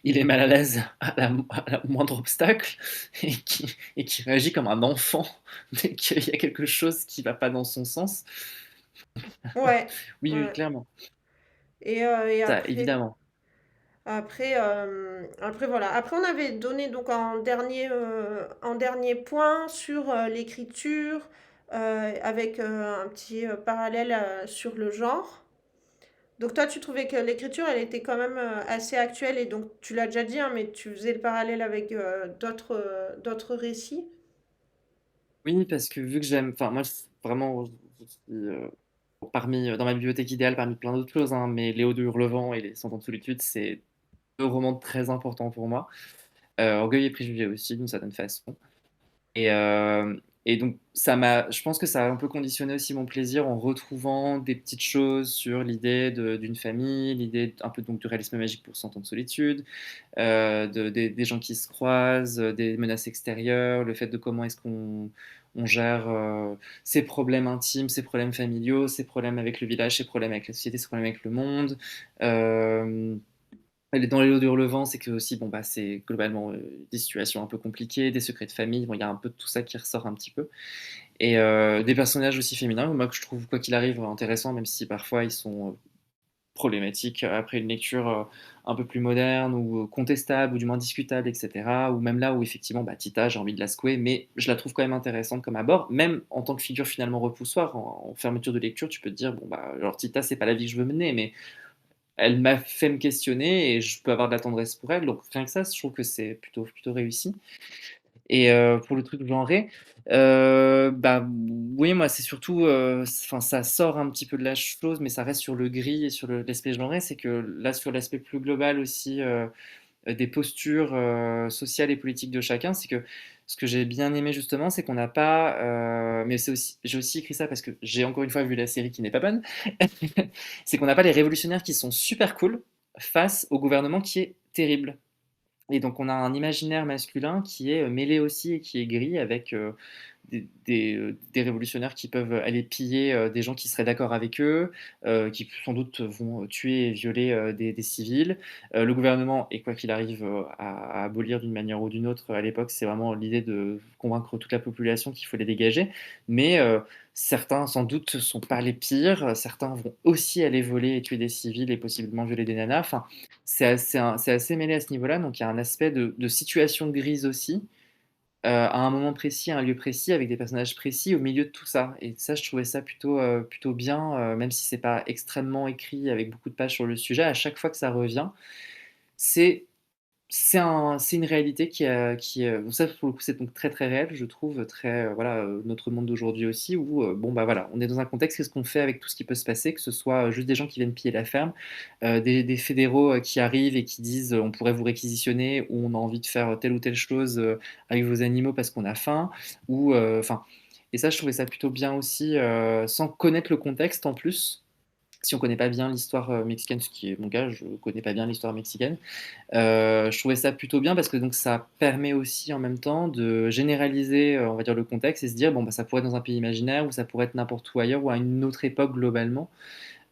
est mal à l'aise à la moindre obstacle et qui réagit comme un enfant dès qu'il y a quelque chose qui va pas dans son sens. Ouais, Oui, oui, ouais. clairement. Et Ça, après, évidemment. après voilà. Après, on avait donné donc en dernier point sur l'écriture, avec un petit parallèle sur le genre. Donc toi, tu trouvais que l'écriture, elle était quand même assez actuelle et donc tu l'as déjà dit, hein, mais tu faisais le parallèle avec d'autres récits. Oui, parce que vu que j'aime, enfin moi vraiment, je suis, parmi dans ma bibliothèque idéale, parmi plein d'autres choses, hein, mais Léo de Hurlevent et Les Cent ans de solitude, c'est deux romans très importants pour moi. Orgueil et préjugés aussi, d'une certaine façon. Et, euh, et donc, je pense que ça a un peu conditionné aussi mon plaisir en retrouvant des petites choses sur l'idée d'une famille, l'idée un peu donc du réalisme magique pour Cent ans de solitude, des gens qui se croisent, des menaces extérieures, le fait de comment est-ce qu'on on gère ses problèmes intimes, ses problèmes familiaux, ses problèmes avec le village, ses problèmes avec la société, ses problèmes avec le monde. Euh, Elle est dans les lots d'Hurlevent, c'est que aussi, bon, bah, c'est globalement des situations un peu compliquées, des secrets de famille. Bon, il y a un peu de tout ça qui ressort un petit peu. Et des personnages aussi féminins, moi, que je trouve, quoi qu'il arrive, intéressants, même si parfois ils sont problématiques après une lecture un peu plus moderne ou contestable ou du moins discutable, etc. Ou même là où effectivement, bah, Tita, j'ai envie de la secouer, mais je la trouve quand même intéressante comme abord, même en tant que figure finalement repoussoir. En fermeture de lecture, tu peux te dire, bon, bah, alors Tita, c'est pas la vie que je veux mener, mais elle m'a fait me questionner et je peux avoir de la tendresse pour elle. Donc rien que ça, je trouve que c'est plutôt réussi. Et pour le truc genré, bah, oui, moi, c'est surtout, enfin, ça sort un petit peu de la chose, mais ça reste sur le gris et sur l'aspect genré. C'est que là, sur l'aspect plus global aussi, des postures sociales et politiques de chacun, c'est que ce que j'ai bien aimé justement, c'est qu'on n'a pas, mais c'est aussi, j'ai aussi écrit ça parce que j'ai encore une fois vu la série qui n'est pas bonne, c'est qu'on n'a pas les révolutionnaires qui sont super cool face au gouvernement qui est terrible. Et donc on a un imaginaire masculin qui est mêlé aussi et qui est gris avec des révolutionnaires qui peuvent aller piller des gens qui seraient d'accord avec eux, qui sans doute vont tuer et violer des civils. Le gouvernement, et quoi qu'il arrive à abolir d'une manière ou d'une autre, à l'époque, c'est vraiment l'idée de convaincre toute la population qu'il faut les dégager. Mais certains, sans doute, ne sont pas les pires. Certains vont aussi aller voler et tuer des civils et possiblement violer des nanas. Enfin, c'est assez mêlé à ce niveau-là. Donc il y a un aspect de situation grise aussi à un moment précis, à un lieu précis, avec des personnages précis au milieu de tout ça. Et ça, je trouvais ça plutôt bien, même si c'est pas extrêmement écrit avec beaucoup de pages sur le sujet. À chaque fois que ça revient, c'est c'est une réalité bon, ça pour le coup, c'est donc très, très réel, je trouve, très, voilà, notre monde d'aujourd'hui aussi où, bon, bah, voilà, on est dans un contexte, qu'est-ce qu'on fait avec tout ce qui peut se passer? Que ce soit, juste des gens qui viennent piller la ferme, des fédéraux, qui arrivent et qui disent, «On pourrait vous réquisitionner» ou «On a envie de faire telle ou telle chose, avec vos animaux parce qu'on a faim» ou, enfin et ça, je trouvais ça plutôt bien aussi, sans connaître le contexte en plus. Si on connaît pas bien l'histoire, mexicaine, ce qui est mon cas, je connais pas bien l'histoire mexicaine. Je trouvais ça plutôt bien parce que donc ça permet aussi en même temps de généraliser, on va dire le contexte et se dire: «Bon, bah, ça pourrait être dans un pays imaginaire ou ça pourrait être n'importe où ailleurs ou à une autre époque globalement».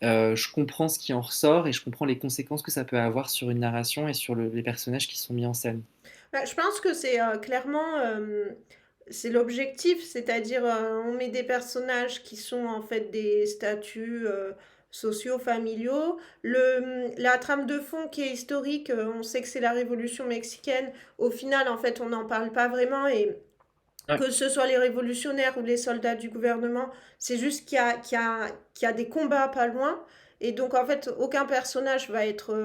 Je comprends ce qui en ressort et je comprends les conséquences que ça peut avoir sur une narration et sur les personnages qui sont mis en scène. Bah, je pense que c'est clairement c'est l'objectif, c'est-à-dire on met des personnages qui sont en fait des statuts sociaux, familiaux. La trame de fond qui est historique, on sait que c'est la Révolution mexicaine. Au final, en fait, on n'en parle pas vraiment et Ouais. que ce soit les révolutionnaires ou les soldats du gouvernement, c'est juste qu'il y a des combats pas loin. Et donc, en fait, aucun personnage va être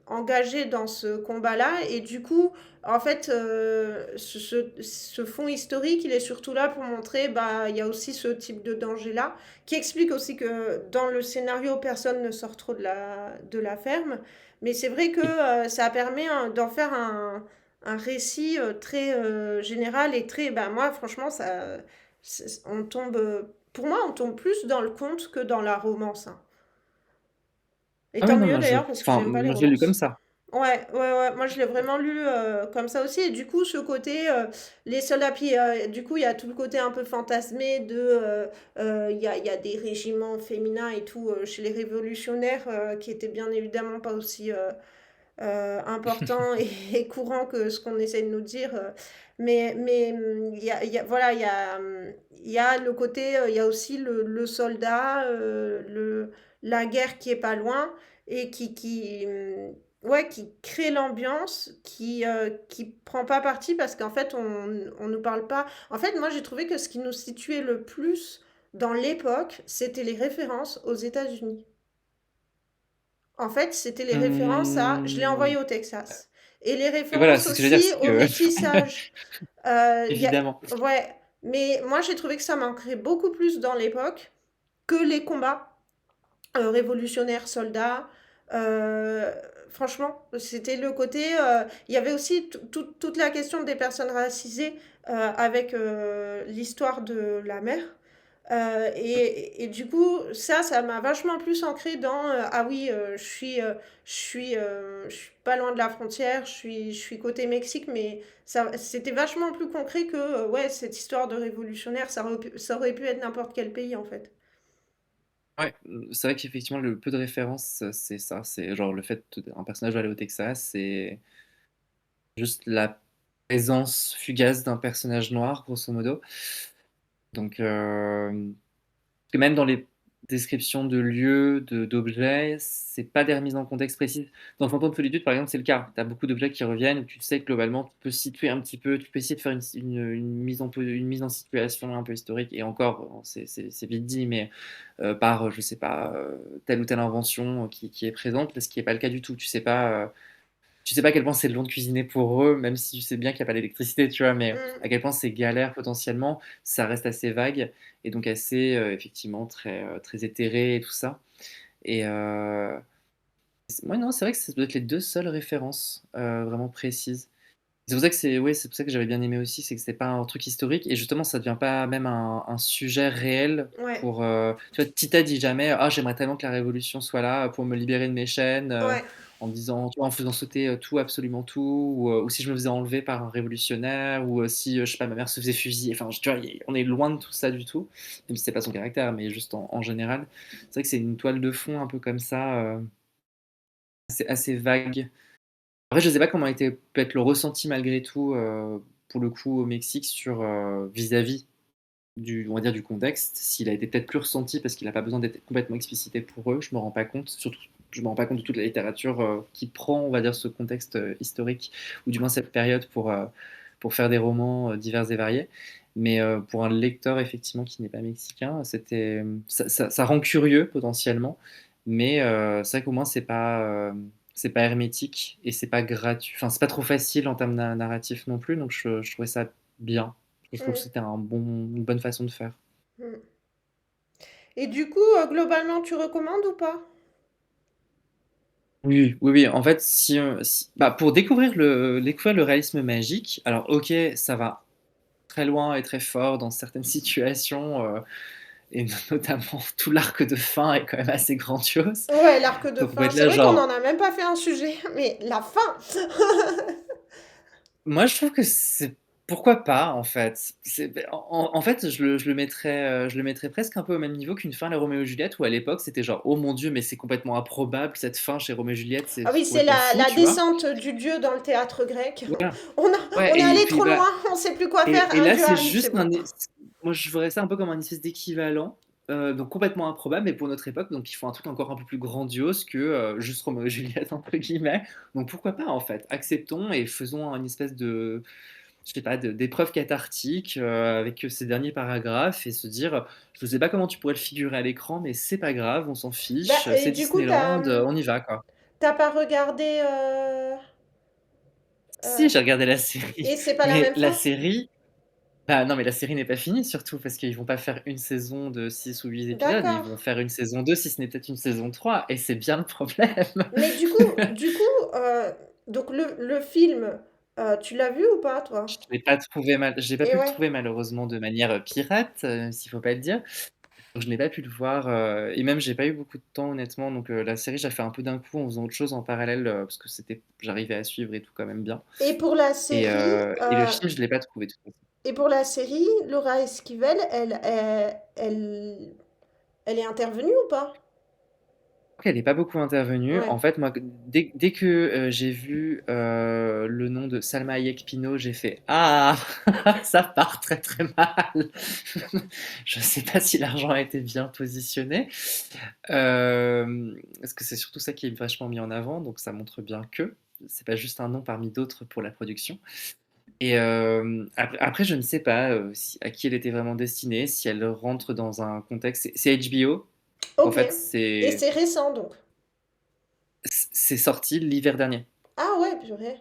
engagé dans ce combat-là. Et du coup, en fait, ce fond historique, il est surtout là pour montrer, bah, il y a aussi ce type de danger-là, qui explique aussi que dans le scénario, personne ne sort trop de la ferme. Mais c'est vrai que ça permet d'en faire un récit très général et très. Ben moi, franchement, ça, on tombe. Pour moi, on tombe plus dans le conte que dans la romance, hein. Et Ah oui, tant non, mieux d'ailleurs, parce que enfin, j'aime pas les moi je l'ai lu comme romances. ça. Ouais, ouais, ouais. Moi, je l'ai vraiment lu comme ça aussi. Et du coup, ce côté, les soldats, puis du coup, il y a tout le côté un peu fantasmé de. Il y a des régiments féminins et tout chez les révolutionnaires qui étaient bien évidemment pas aussi important et courant que ce qu'on essaie de nous dire. Voilà, il y a le côté, il y a aussi le soldat, la guerre qui est pas loin et ouais, qui crée l'ambiance, qui prend pas parti parce qu'en fait, on nous parle pas. En fait, moi, j'ai trouvé que ce qui nous situait le plus dans l'époque, c'était les références aux États-Unis. En fait, c'était les références à je l'ai Mmh, envoyé au Texas. Et les voilà, références c'est ce que j'allais dire, aussi c'est au que métissage. Y a, évidemment. ouais, mais moi j'ai trouvé que ça manquerait beaucoup plus dans l'époque que les combats révolutionnaires soldats. Euh, Franchement, c'était le côté. Il y avait aussi toute la question des personnes racisées avec l'histoire de la mère. Et du coup, ça m'a vachement plus ancré dans ah oui, je suis pas loin de la frontière, je suis côté Mexique, mais ça, c'était vachement plus concret que ouais, cette histoire de révolutionnaire, ça aurait pu être n'importe quel pays en fait. Ouais, c'est vrai qu'effectivement, le peu de références, c'est ça. C'est genre le fait d'un personnage va aller au Texas, c'est juste la présence fugace d'un personnage noir, grosso modo. Donc, que même dans les descriptions de lieux, d'objets, c'est pas des remises en contexte précises. Dans Fantôme de Solitude, par exemple, c'est le cas. Tu as beaucoup d'objets qui reviennent où tu sais que globalement, tu peux situer un petit peu, tu peux essayer de faire une mise en situation un peu historique. Et encore, bon, c'est vite dit, mais par, je sais pas, telle ou telle invention qui est présente, ce qui n'est pas le cas du tout. Tu sais pas à quel point c'est long de cuisiner pour eux, même si tu sais bien qu'il n'y a pas d'électricité, tu vois, mais à Mm. quel point c'est galère potentiellement, ça reste assez vague et donc assez, effectivement, très éthéré et tout ça. Et ouais, non, c'est vrai que ça doit être les deux seules références vraiment précises. C'est pour ça que c'est pour ça que j'avais bien aimé aussi, c'est que c'était pas un truc historique et justement ça devient pas même un sujet réel Ouais, pour. Tu vois, Tita dit jamais ah j'aimerais tellement que la révolution soit là pour me libérer de mes chaînes ouais. en disant tu vois, en faisant sauter tout absolument tout ou si je me faisais enlever par un révolutionnaire ou si je sais pas ma mère se faisait fusiller. Enfin tu vois on est loin de tout ça du tout même si c'est pas son caractère mais juste en général. C'est vrai que c'est une toile de fond un peu comme ça assez vague. Après, je sais pas comment était peut être le ressenti malgré tout, pour le coup au Mexique sur, vis-à-vis du on va dire du contexte. S'il a été peut-être plus ressenti parce qu'il a pas besoin d'être complètement explicité pour eux, je me rends pas compte. Surtout, je me rends pas compte de toute la littérature, qui prend, on va dire, ce contexte, historique ou du moins cette période pour faire des romans, divers et variés. Mais, pour un lecteur effectivement qui n'est pas mexicain, ça rend curieux potentiellement, mais, c'est vrai qu'au moins c'est pas hermétique et c'est pas gratuit. Enfin, c'est pas trop facile en termes narratifs non plus, donc je trouvais ça bien. Je trouve que Mm. c'était une bonne façon de faire. Mm. Et du coup, globalement, tu recommandes ou pas? Oui, oui, oui. En fait, bah, pour découvrir le réalisme magique, alors ok, ça va très loin et très fort dans certaines situations, et notamment tout l'arc de fin est quand même assez grandiose. Ouais, l'arc de Donc on peut fin. être C'est là vrai qu'on n'en genre, a même pas fait un sujet, mais la fin! moi, je trouve que c'est pourquoi pas en fait. En fait, je le mettrais presque un peu au même niveau qu'une fin à la Roméo et Juliette où à l'époque c'était genre oh mon Dieu mais c'est complètement improbable cette fin chez Roméo et Juliette c'est Ah oui, c'est complètement fou la tu vois. descente du dieu dans le théâtre grec. Voilà. On a, Ouais on est et allé puis trop loin, bah on sait plus quoi faire, et un là dieu c'est arrive, c'est juste bon. moi je verrais ça un peu comme un espèce d'équivalent. Donc complètement improbable, mais pour notre époque, donc ils font un truc encore un peu plus grandiose que juste Roméo et Juliette entre guillemets. Donc pourquoi pas en fait, acceptons et faisons une espèce de je sais pas, d'épreuves cathartiques avec ces derniers paragraphes et se dire, je sais pas comment tu pourrais le figurer à l'écran, mais c'est pas grave, on s'en Bah, fiche, et c'est du coup, Disneyland, on y va quoi. t'as pas regardé. Si, Euh, j'ai regardé la série, et c'est pas la mais même la fin? série, bah non, mais la série n'est pas finie surtout parce qu'ils vont pas faire une saison de 6 ou 8 épisodes, ils D'accord. vont faire une saison 2 si ce n'est peut-être une saison 3 et c'est bien le problème. Mais du coup, euh, donc le film, tu l'as vu ou pas, Je toi? l'ai pas trouvé mal, j'ai pas Et pu le ouais. trouver malheureusement de manière pirate, s'il faut pas le dire. Donc je n'ai pas pu le voir, et même j'ai pas eu beaucoup de temps honnêtement, donc la série, j'ai fait un peu d'un coup en faisant autre chose en parallèle, parce que j'arrivais à suivre et tout quand même bien. Et pour la Et, série, le film, je l'ai pas trouvé de toute façon. Laura Esquivel, elle est intervenue ou pas? Donc elle est pas beaucoup intervenue. Ouais. En fait, moi, dès que j'ai vu le nom de Salma Hayek Pinault, j'ai fait ah ça part très très mal. Je sais pas si l'argent a été bien positionné. Parce que c'est surtout ça qui est vachement mis en avant, donc ça montre bien que c'est pas juste un nom parmi d'autres pour la production. Et après, je ne sais pas à qui elle était vraiment destinée, si elle rentre dans un contexte. C'est HBO, donc en Ok. fait, Et c'est récent donc. c'est sorti l'hiver dernier. Ah ouais, purée.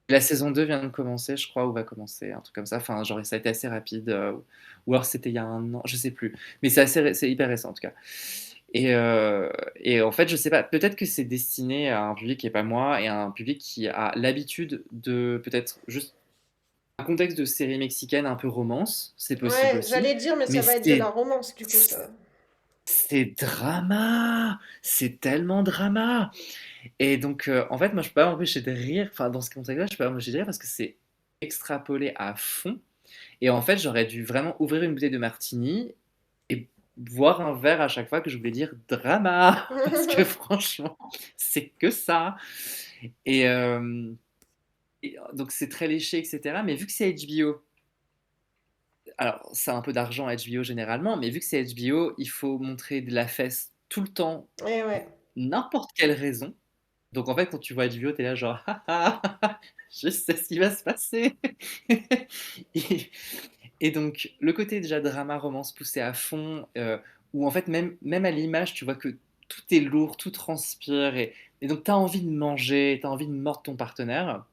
La saison 2 vient de commencer, je crois, ou va commencer, un truc comme ça. Enfin, genre, ça a été assez rapide, ou alors c'était il y a un an, je sais plus. Mais c'est hyper récent en tout cas. Et en fait, je sais pas, peut-être que c'est destiné à un public qui est pas moi et à un public qui a l'habitude de peut-être juste un contexte de série mexicaine un peu romance, c'est possible Ouais, aussi, j'allais dire, mais mais ça va être de la romance du coup, ça. c'est drama, c'est tellement drama. Et donc, en fait, moi, je peux pas m'empêcher de rire. Enfin, dans ce contexte-là, je peux pas m'empêcher de rire parce que c'est extrapolé à fond. Et en fait, j'aurais dû vraiment ouvrir une bouteille de martini et boire un verre à chaque fois que je voulais dire drama, parce que franchement, c'est que ça. Et, donc c'est très léché, etc. Mais vu que c'est HBO, alors c'est un peu d'argent HBO généralement, mais vu que c'est HBO, il faut montrer de la fesse tout le temps Et ouais. pour n'importe quelle raison. Donc en fait, quand tu vois HBO, t'es là genre, ah, ah, ah, ah, je sais ce qui va se passer. et, et donc le côté déjà drama, romance poussé à fond, où en fait même à l'image, tu vois que tout est lourd, tout transpire, et donc t'as envie de manger, t'as envie de mordre ton partenaire.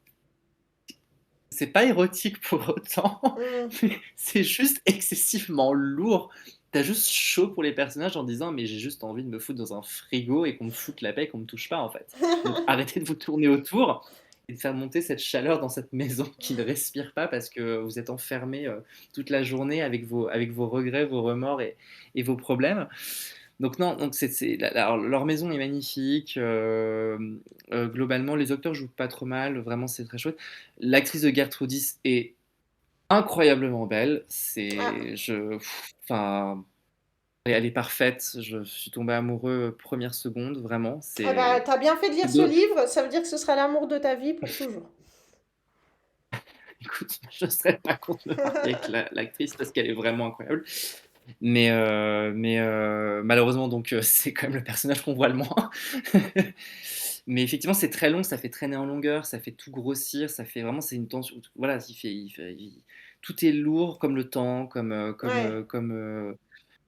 C'est pas érotique pour autant, Mm. mais c'est juste excessivement lourd. T'as juste chaud pour les personnages en disant mais j'ai juste envie de me foutre dans un frigo et qu'on me foute la paix et qu'on me touche pas en fait. Donc arrêtez de vous tourner autour et de faire monter cette chaleur dans cette maison qui ne respire pas parce que vous êtes enfermés toute la journée avec vos regrets, vos remords et vos problèmes. Donc non, donc alors, leur maison est magnifique. Globalement, les acteurs jouent pas trop mal. Vraiment, c'est très chouette. L'actrice de Gertrudis est incroyablement belle. Ah. Enfin, elle est parfaite. Je suis tombé amoureux première seconde. Vraiment, Eh ben, c'est. t'as bien fait de lire c'est ce do- livre, ça veut dire que ce sera l'amour de ta vie pour toujours. Écoute, je serais pas contre me marier avec l'actrice parce qu'elle est vraiment incroyable. Mais malheureusement, donc, c'est quand même le personnage qu'on voit le moins. Mais effectivement, c'est très long, ça fait traîner en longueur, ça fait tout grossir, ça fait vraiment, c'est une tension. Voilà, tout est lourd, comme le temps, Ouais. comme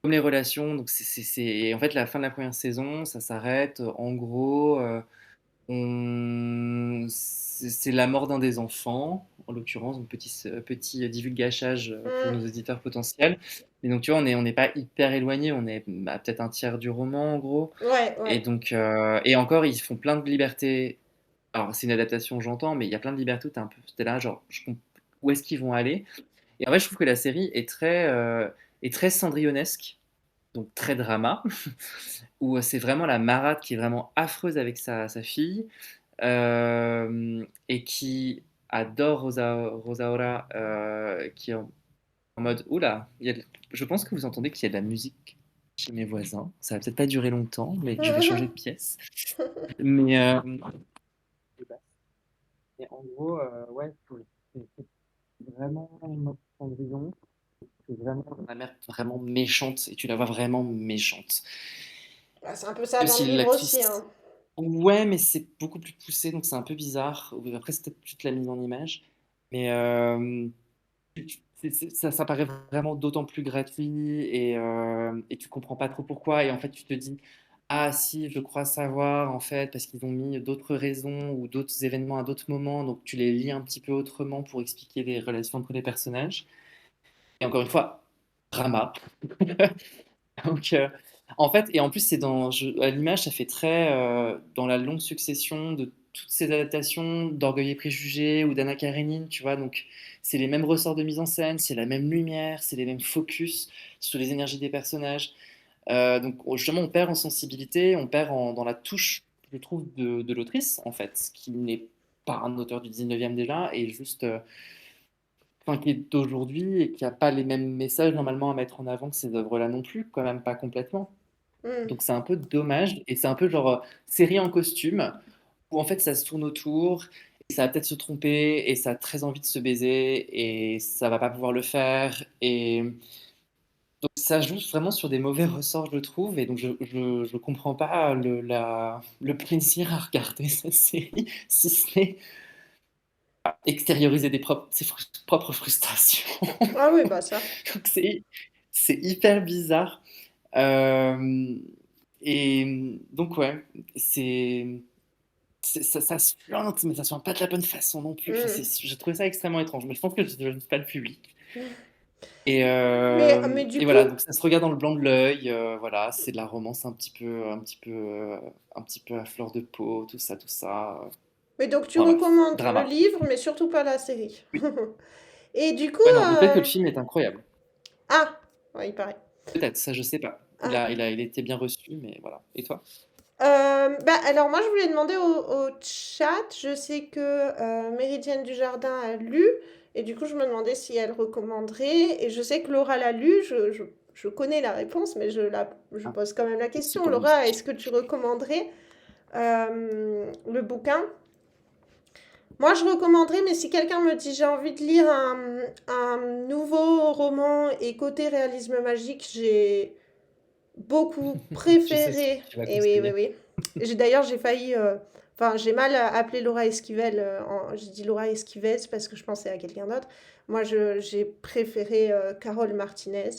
les relations. Donc, en fait, la fin de la première saison, ça s'arrête. En gros, c'est la mort d'un des enfants, en l'occurrence, donc petit divulgachage pour nos Mm. auditeurs potentiels. Et donc, tu vois, on n'est pas hyper éloigné, on est à peut-être un tiers du roman, en gros. Ouais, Et ouais. donc, et encore, ils font plein de libertés. Alors, c'est une adaptation, j'entends, mais il y a plein de libertés où t'es là, genre, où est-ce qu'ils vont aller? Et en fait, je trouve que la série est très cendrillonnesque, donc très drama, où c'est vraiment la marade qui est vraiment affreuse avec sa fille, et qui adore Rosaura, qui est en mode oula, je pense que vous entendez qu'il y a de la musique chez mes voisins. Ça va peut-être pas durer longtemps, mais je vais changer de pièce. Mais et en gros, ouais, c'est vraiment Cendrillon. C'est vraiment la mère vraiment méchante et tu la vois vraiment méchante. Bah, c'est un peu ça Même dans le si livre aussi, l'actrice. hein. Ouais, mais c'est beaucoup plus poussé, donc c'est un peu bizarre. Après, c'est peut-être juste la mise en image. Mais ça paraît vraiment d'autant plus gratuit et tu comprends pas trop pourquoi. Et en fait, tu te dis, ah si, je crois savoir, en fait, parce qu'ils ont mis d'autres raisons ou d'autres événements à d'autres moments. Donc tu les lis un petit peu autrement pour expliquer les relations entre les personnages. Et encore une fois, drama. Donc, en fait, et en plus, à l'image, ça fait très dans la longue succession de toutes ces adaptations d'Orgueil et Préjugés ou d'Anna Karénine, tu vois. Donc, c'est les mêmes ressorts de mise en scène, c'est la même lumière, c'est les mêmes focus sur les énergies des personnages. Donc, justement, on perd en sensibilité, dans la touche, je trouve, de l'autrice, en fait, qui n'est pas un auteur du 19e déjà, et juste. Enfin, qui est d'aujourd'hui et qui n'a pas les mêmes messages normalement à mettre en avant que ces œuvres-là non plus, quand même pas complètement. Mm. Donc c'est un peu dommage et c'est un peu genre série en costume où en fait ça se tourne autour et ça va peut-être se tromper et ça a très envie de se baiser et ça va pas pouvoir le faire et donc ça joue vraiment sur des mauvais ressorts je trouve et donc je comprends pas le plaisir à regarder cette série si ce n'est extérioriser ses propres frustrations. Ah oui, bah ça. Donc c'est hyper bizarre. Euh, et donc ouais, ça se plante, mais ça se plante pas de la bonne façon non plus. Enfin, Mm. j'ai trouvé ça extrêmement étrange, mais je pense que je ne suis pas le public. Mais du Et coup, voilà, donc ça se regarde dans le blanc de l'œil. Voilà, c'est de la romance un petit peu à fleur de peau, tout ça, tout ça. mais donc tu Voilà, recommandes le drama. livre, mais surtout pas la série. Oui. Et du coup, Ouais, non, mais peut-être que le film est incroyable. ah, ouais, il paraît. Peut-être, ça je sais pas. Ah. Il a été bien reçu, mais voilà. Et toi? Bah, alors moi je voulais demander au chat, je sais que Méridienne Dujardin a lu, et du coup je me demandais si elle recommanderait, et je sais que Laura l'a lu, je connais la réponse, mais je Ah, pose quand même la c'est question. pour lui. Laura, est-ce que tu recommanderais le bouquin? Moi, je recommanderais, mais si quelqu'un me dit j'ai envie de lire un nouveau roman et côté réalisme magique, j'ai beaucoup Je sais ce que préféré. tu vas Et oui, oui, conseiller. oui. D'ailleurs, j'ai failli. Enfin, j'ai mal appelé Laura Esquivel. J'ai dit Laura Esquivez parce que je pensais à quelqu'un d'autre. Moi, j'ai préféré Carole Martinez,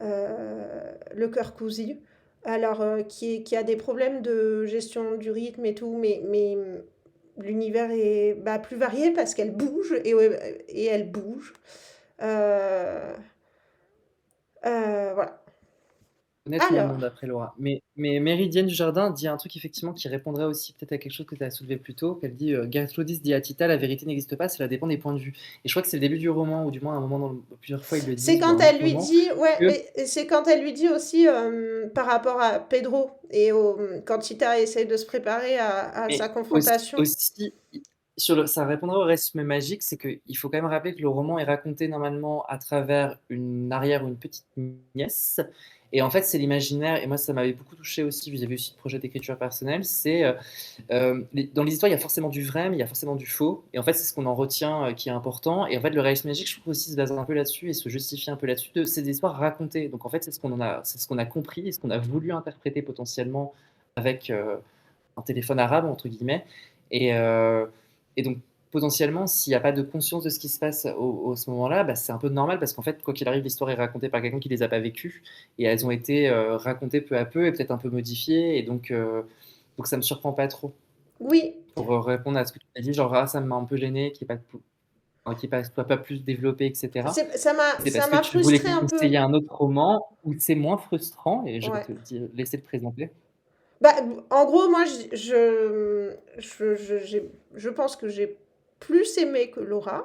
Le cœur cousu. Alors, qui a des problèmes de gestion du rythme et tout, mais l'univers est plus varié parce qu'elle bouge et elle bouge. Euh, voilà. Connaître mon monde Alors, après Laura. Mais Méridienne du Jardin dit un truc effectivement qui répondrait aussi peut-être à quelque chose que tu as soulevé plus tôt, qu'elle dit Gertrudis dit à Tita, la vérité n'existe pas, cela dépend des points de vue. Et je crois que c'est le début du roman, ou du moins à un moment, plusieurs fois ils le c'est disent, ou à quand un elle autre lui moment, dit, ouais, que mais c'est quand elle lui dit aussi par rapport à Pedro et quand Tita essaye de se préparer à sa mais aussi, confrontation. ça répondrait au récit magique, c'est qu'il faut quand même rappeler que le roman est raconté normalement à travers une arrière ou une petite nièce. Et en fait, c'est l'imaginaire, et moi ça m'avait beaucoup touché aussi, vous avez aussi le projet d'écriture personnelle, c'est dans les histoires, il y a forcément du vrai, mais il y a forcément du faux. Et en fait, c'est ce qu'on en retient qui est important. Et en fait, le réalisme magique, je trouve aussi se base un peu là-dessus et se justifie un peu là-dessus de ces histoires racontées. Donc en fait, c'est ce qu'on a compris et ce qu'on a voulu interpréter potentiellement avec un téléphone arabe, entre guillemets. Et, euh, et donc, potentiellement, s'il n'y a pas de conscience de ce qui se passe au ce moment-là, bah, c'est un peu normal parce qu'en fait, quoi qu'il arrive, l'histoire est racontée par quelqu'un qui ne les a pas vécues et elles ont été racontées peu à peu et peut-être un peu modifiées. Et donc ça me surprend pas trop. Oui, Pour répondre à ce que tu as dit, genre, ah, ça m'a un peu gêné, qu'il soit pas plus développé, etc. C'est ça parce que m'a tu voulais frustré un peu. conseiller un autre roman où c'est moins frustrant et je vais Ouais. te laisser te présenter. Bah, en gros, moi, je pense que j'ai plus aimé que Laura.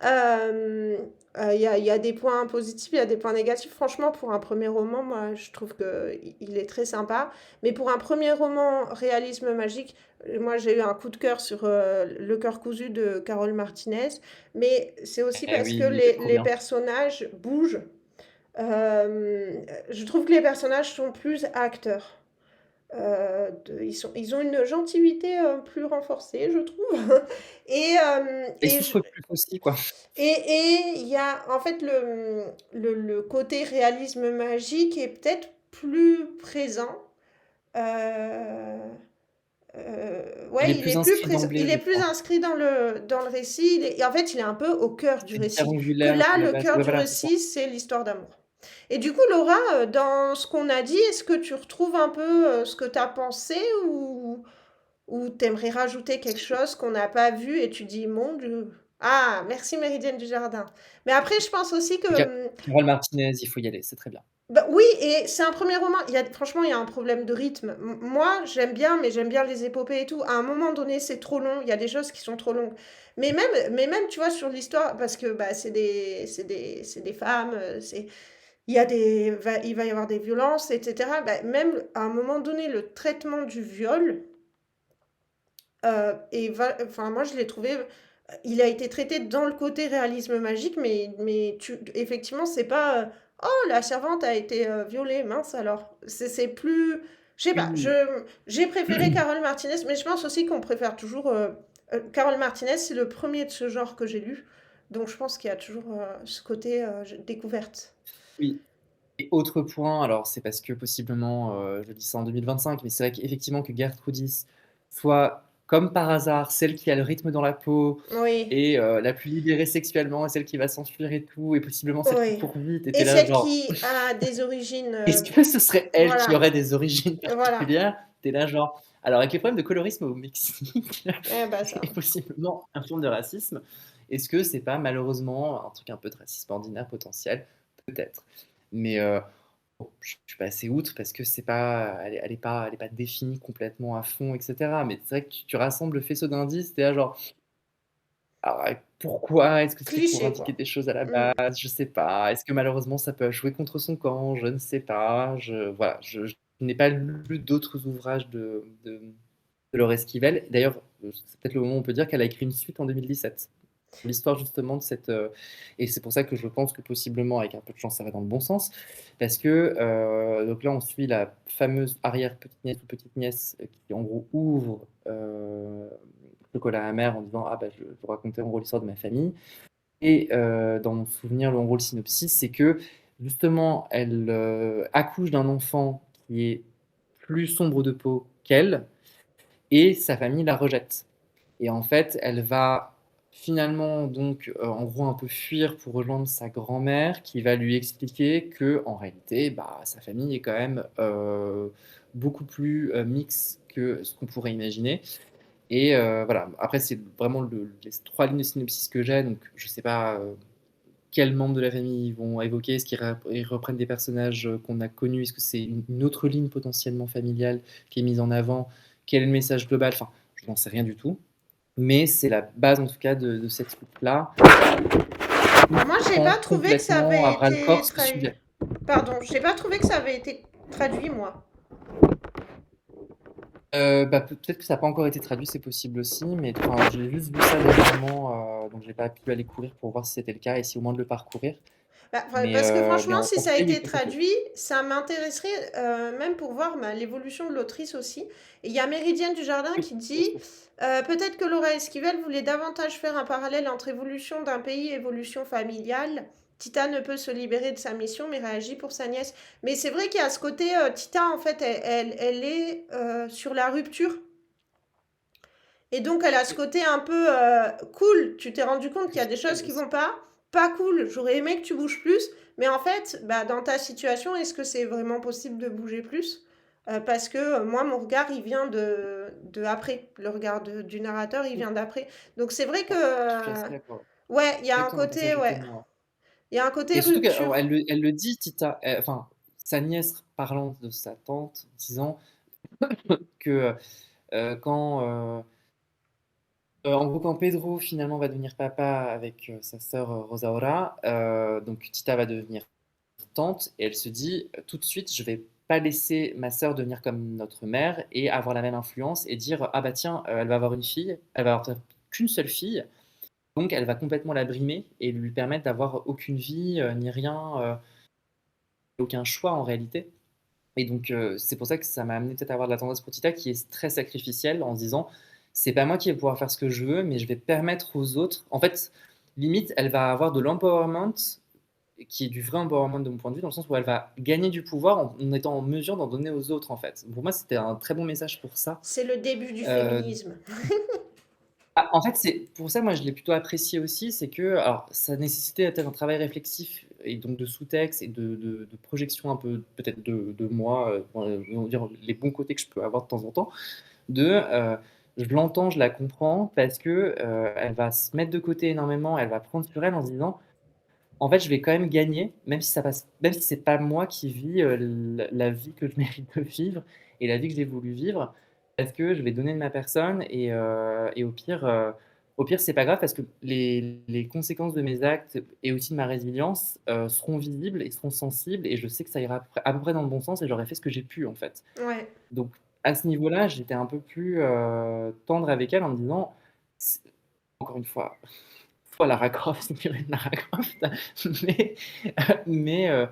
Il y a des points positifs, il y a des points négatifs. Franchement, pour un premier roman, moi, je trouve qu'il est très sympa. Mais pour un premier roman réalisme magique, moi, j'ai eu un coup de cœur sur Le cœur cousu de Carole Martinez. Mais c'est aussi Eh parce que oui, il était trop les bien. personnages bougent. Je trouve que les personnages sont plus acteurs. Ils ont une gentilité plus renforcée, je trouve. Et, Et il souffre plus aussi, quoi. il y a en fait le côté réalisme magique est peut-être plus présent. Euh, Il ouais, est plus inscrit d'emblée, il je est plus crois. inscrit dans le récit. Et en fait, il est un peu au cœur du C'est hyper récit. Que angulaire là, de la le base. cœur Ouais, du voilà, c'est ça. récit, c'est l'histoire d'amour. Et du coup, Laura, dans ce qu'on a dit, est-ce que tu retrouves un peu ce que tu as pensé ou t'aimerais rajouter quelque chose qu'on n'a pas vu et tu dis, mon Dieu. Ah, merci Méridienne du Jardin. Mais après, je pense aussi que Carole Martinez, il faut y aller, c'est très bien. bah, oui, et c'est un premier roman. Franchement, il y a un problème de rythme. Moi, j'aime bien, mais j'aime bien les épopées et tout. À un moment donné, c'est trop long. Il y a des choses qui sont trop longues. Mais même, tu vois, sur l'histoire, parce que bah, c'est des femmes, il va y avoir des violences, etc. Bah, même à un moment donné, le traitement du viol, enfin, moi, je l'ai trouvé. Il a été traité dans le côté réalisme magique, mais effectivement, c'est pas. Oh, la servante a été violée, mince alors. C'est plus. Je sais pas, Oui. j'ai préféré Carole Martinez, mais je pense aussi qu'on préfère toujours. Carole Martinez, c'est le premier de ce genre que j'ai lu. Donc je pense qu'il y a toujours ce côté découverte. Oui. Et autre point, alors c'est parce que possiblement, je dis ça en 2025, mais c'est vrai qu'effectivement que Gertrudis soit, comme par hasard, celle qui a le rythme dans la peau Oui, et la plus libérée sexuellement, et celle qui va s'enfuir et tout, et possiblement celle qui oui. court vite, Et était là celle genre, qui a des origines. est-ce que ce serait elle qui Voilà, aurait des origines voilà. particulières? T'es là genre, alors avec les problèmes de colorisme au Mexique, Eh ben ça. et possiblement un forme de racisme, est-ce que c'est pas malheureusement un truc un peu de racisme ordinaire potentiel? Peut-être. Mais bon, je suis passé outre parce que c'est pas, elle est pas définie complètement à fond, etc. Mais c'est vrai que tu rassembles le faisceau d'indices, t'es là genre, alors, pourquoi? Est-ce que c'était pour Cliché, indiquer quoi. des choses à la Mm. base? Je sais pas. Est-ce que malheureusement ça peut jouer contre son camp? Je ne sais pas. Voilà, je n'ai pas lu d'autres ouvrages de Laure Esquivel. D'ailleurs, c'est peut-être le moment où on peut dire qu'elle a écrit une suite en 2017. l'histoire justement de cette, et c'est pour ça que je pense que possiblement avec un peu de chance ça va dans le bon sens. Parce que, donc là on suit la fameuse arrière-petite-nièce ou petite-nièce, qui en gros ouvre, Chocolat amer en disant: «Ah bah je vais vous raconter en gros l'histoire de ma famille». Et dans mon souvenir, en gros le synopsis, c'est que justement elle, accouche d'un enfant qui est plus sombre de peau qu'elle et sa famille la rejette. Et en fait, elle va finalement donc, en gros un peu fuir pour rejoindre sa grand-mère qui va lui expliquer que en réalité, bah, sa famille est quand même, beaucoup plus, mixte que ce qu'on pourrait imaginer. Et voilà, après c'est vraiment les 3 lignes de synopsis que j'ai, donc je sais pas, quels membres de la famille ils vont évoquer. Est-ce qu'ils reprennent des personnages, qu'on a connus? Est-ce que c'est une autre ligne potentiellement familiale qui est mise en avant? Quel est le message global? Enfin, je n'en sais rien du tout. Mais c'est la base en tout cas de cette script-là. Moi, j'ai Prend pas trouvé que ça complètement avait à bras le été corps ce traduit. sujet. Pardon, j'ai pas trouvé que ça avait été traduit, moi. Bah, peut-être que ça n'a pas encore été traduit, c'est possible aussi, mais enfin, j'ai juste vu ça dernièrement, donc j'ai pas pu aller courir pour voir si c'était le cas et si au moins de le parcourir. Bah, Mais, parce que franchement, en si tout ça a cas, il est été complet. traduit, ça m'intéresserait même pour voir l'évolution de l'autrice aussi. Et il y a Méridienne Dujardin Oui, qui bien dit sûr. peut-être que Laura Esquivel voulait davantage faire un parallèle entre évolution d'un pays et évolution familiale. Tita ne peut se libérer de sa mission, mais réagit pour sa nièce. Mais c'est vrai qu'il y a ce côté, Tita, en fait, elle est sur la rupture. Et donc, elle a ce Oui, côté un peu cool. Tu t'es rendu compte qu'il y a des choses elle qui aussi. vont pas cool. J'aurais aimé que tu bouges plus. Mais en fait, bah, dans ta situation, est-ce que c'est vraiment possible de bouger plus? Parce que moi, mon regard, il vient de après. Le regard du narrateur, il Oui, vient d'après. Donc, c'est vrai que, je suis assez d'accord. ouais, il y a un Exactement, un côté, passage de ouais, témoin. il y a un côté Et surtout qu'elle rupture. elle le dit, Tita, enfin, sa nièce parlant de sa tante, disant que quand, en gros, quand Pedro finalement va devenir papa avec sa sœur Rosaura, donc Tita va devenir tante et elle se dit tout de suite, je vais pas laisser ma sœur devenir comme notre mère et avoir la même influence et dire ah bah tiens, elle va avoir une fille, elle va avoir qu'une seule fille, donc elle va complètement la brimer et lui permettre d'avoir aucune vie ni rien, aucun choix en réalité. Et donc, c'est pour ça que ça m'a amené peut-être à avoir de la tendresse pour Tita qui est très sacrificielle en se disant: «C'est pas moi qui vais pouvoir faire ce que je veux, mais je vais permettre aux autres». En fait, limite, elle va avoir de l'empowerment qui est du vrai empowerment de mon point de vue, dans le sens où elle va gagner du pouvoir en étant en mesure d'en donner aux autres, en fait. Pour moi, c'était un très bon message pour ça. C'est le début du Heu, féminisme. en fait, c'est pour ça, moi, je l'ai plutôt apprécié aussi, c'est que alors ça nécessitait peut-être un travail réflexif et donc de sous-texte et de projection un peu peut-être de moi, on va dire les bons côtés que je peux avoir de temps en temps, je l'entends, je la comprends parce que, elle va se mettre de côté énormément, elle va prendre sur elle en se disant: «En fait, je vais quand même gagner, même si c'est pas moi qui vis, la vie que je mérite de vivre et la vie que j'ai voulu vivre, parce que je vais donner de ma personne et au pire, c'est pas grave parce que les conséquences de mes actes et aussi de ma résilience, seront visibles et seront sensibles et je sais que ça ira à peu près dans le bon sens et j'aurais fait ce que j'ai pu, en fait». Ouais. Donc à ce niveau-là, j'étais un peu plus, tendre avec elle en me disant: «C encore une fois, faut Lara Croft, inspirer de Lara Croft, mais mais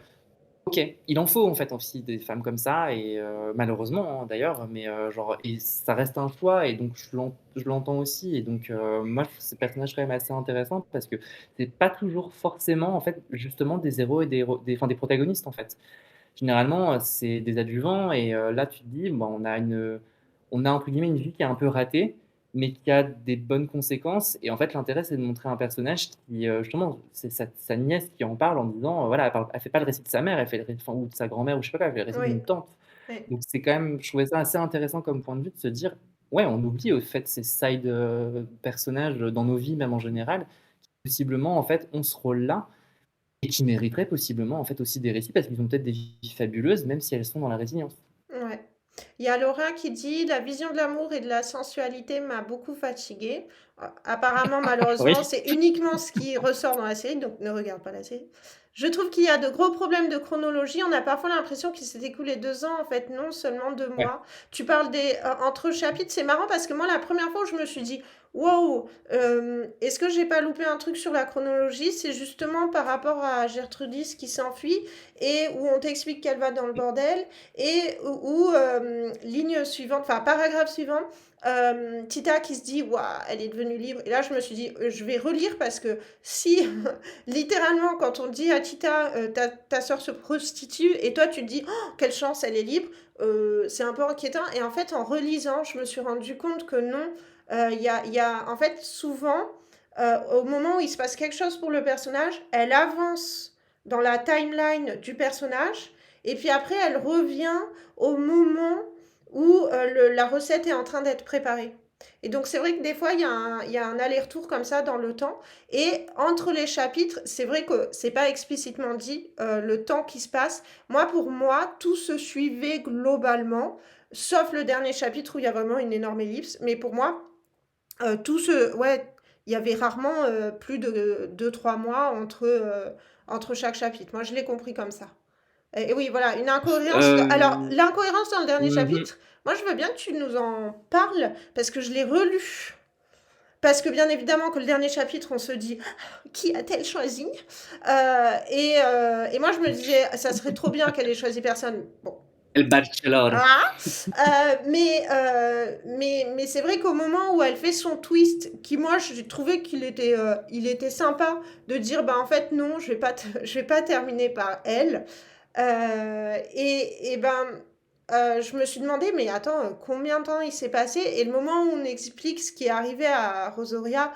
OK, il en faut en fait aussi des femmes comme ça et malheureusement, hein, d'ailleurs, mais genre et ça reste un choix et donc je l'entends aussi et donc moi je trouve ces personnages quand même assez intéressants parce que c'est pas toujours forcément en fait justement des héros et des héros des protagonistes en fait. Généralement, c'est des adjuvants et là, tu te dis: «Bah, on a entre guillemets «une vie qui est un peu ratée», mais qui a des bonnes conséquences» et en fait, l'intérêt, c'est de montrer un personnage qui, justement, c'est sa nièce qui en parle en disant, voilà, elle fait pas le récit de sa mère, elle fait le ré enfin ou de sa grand-mère ou je sais pas quoi, elle fait le récit Oui. d'une tante. Oui. Donc c'est quand même je trouvais ça assez intéressant comme point de vue de se dire: «Ouais, on oublie au fait ces side, personnages dans nos vies, même en général, qui possiblement, en fait, ont ce rôle-là et qui mériteraient possiblement, en fait, aussi des récits parce qu'ils ont peut-être des vies fabuleuses, même si elles sont dans la résilience. Ouais. Il y a Laura qui dit: «La vision de l'amour et de la sensualité m'a beaucoup fatiguée». Apparemment, malheureusement, Oui. c'est uniquement ce qui ressort dans la série, donc ne regarde pas la série. Je trouve qu'il y a de gros problèmes de chronologie. On a parfois l'impression qu'il s'est écoulé 2 ans, en fait, non, seulement 2 Ouais. mois. Tu parles des entre chapitres, c'est marrant parce que moi, la première fois où je me suis dit: Wow! Est-ce que j'ai pas loupé un truc sur la chronologie? C'est justement par rapport à Gertrudis qui s'enfuit et où on t'explique qu'elle va dans le bordel et ligne suivante, enfin paragraphe suivant, Tita qui se dit: «Waouh, elle est devenue libre» et là je me suis dit: je vais relire parce que si littéralement quand on dit à Tita, ta sœur se prostitue et toi tu te dis: «Oh quelle chance, elle est libre», c'est un peu inquiétant et en fait en relisant, je me suis rendu compte que non, en fait, souvent, au moment où il se passe quelque chose pour le personnage, elle avance dans la timeline du personnage, et puis après, elle revient au moment où la recette est en train d'être préparée. Et donc, c'est vrai que des fois, il y a un aller-retour comme ça dans le temps. Et entre les chapitres, c'est vrai que c'est pas explicitement dit le temps qui se passe. Moi, pour moi, tout se suivait globalement, sauf le dernier chapitre où il y a vraiment une énorme ellipse. Mais pour moi, ouais, il y avait rarement plus de 2 3 mois entre chaque chapitre. Moi, je l'ai compris comme ça. Et oui, voilà, une incohérence. Alors, Euh, l'incohérence dans le dernier mhm. chapitre, moi, je veux bien que tu nous en parles parce que je l'ai relu. Parce que bien évidemment que le dernier chapitre, on se dit qui a-t-elle choisi. Et moi, je me disais, ça serait trop bien qu'elle ait choisi personne. Bon, El Bachelor. ah, mais c'est vrai qu'au moment où elle fait son twist, qui moi j'ai trouvé il était sympa de dire bah en fait non, je vais pas terminer par elle. Et ben je me suis demandé mais attends combien de temps il s'est passé et le moment où on explique ce qui est arrivé à Rosaria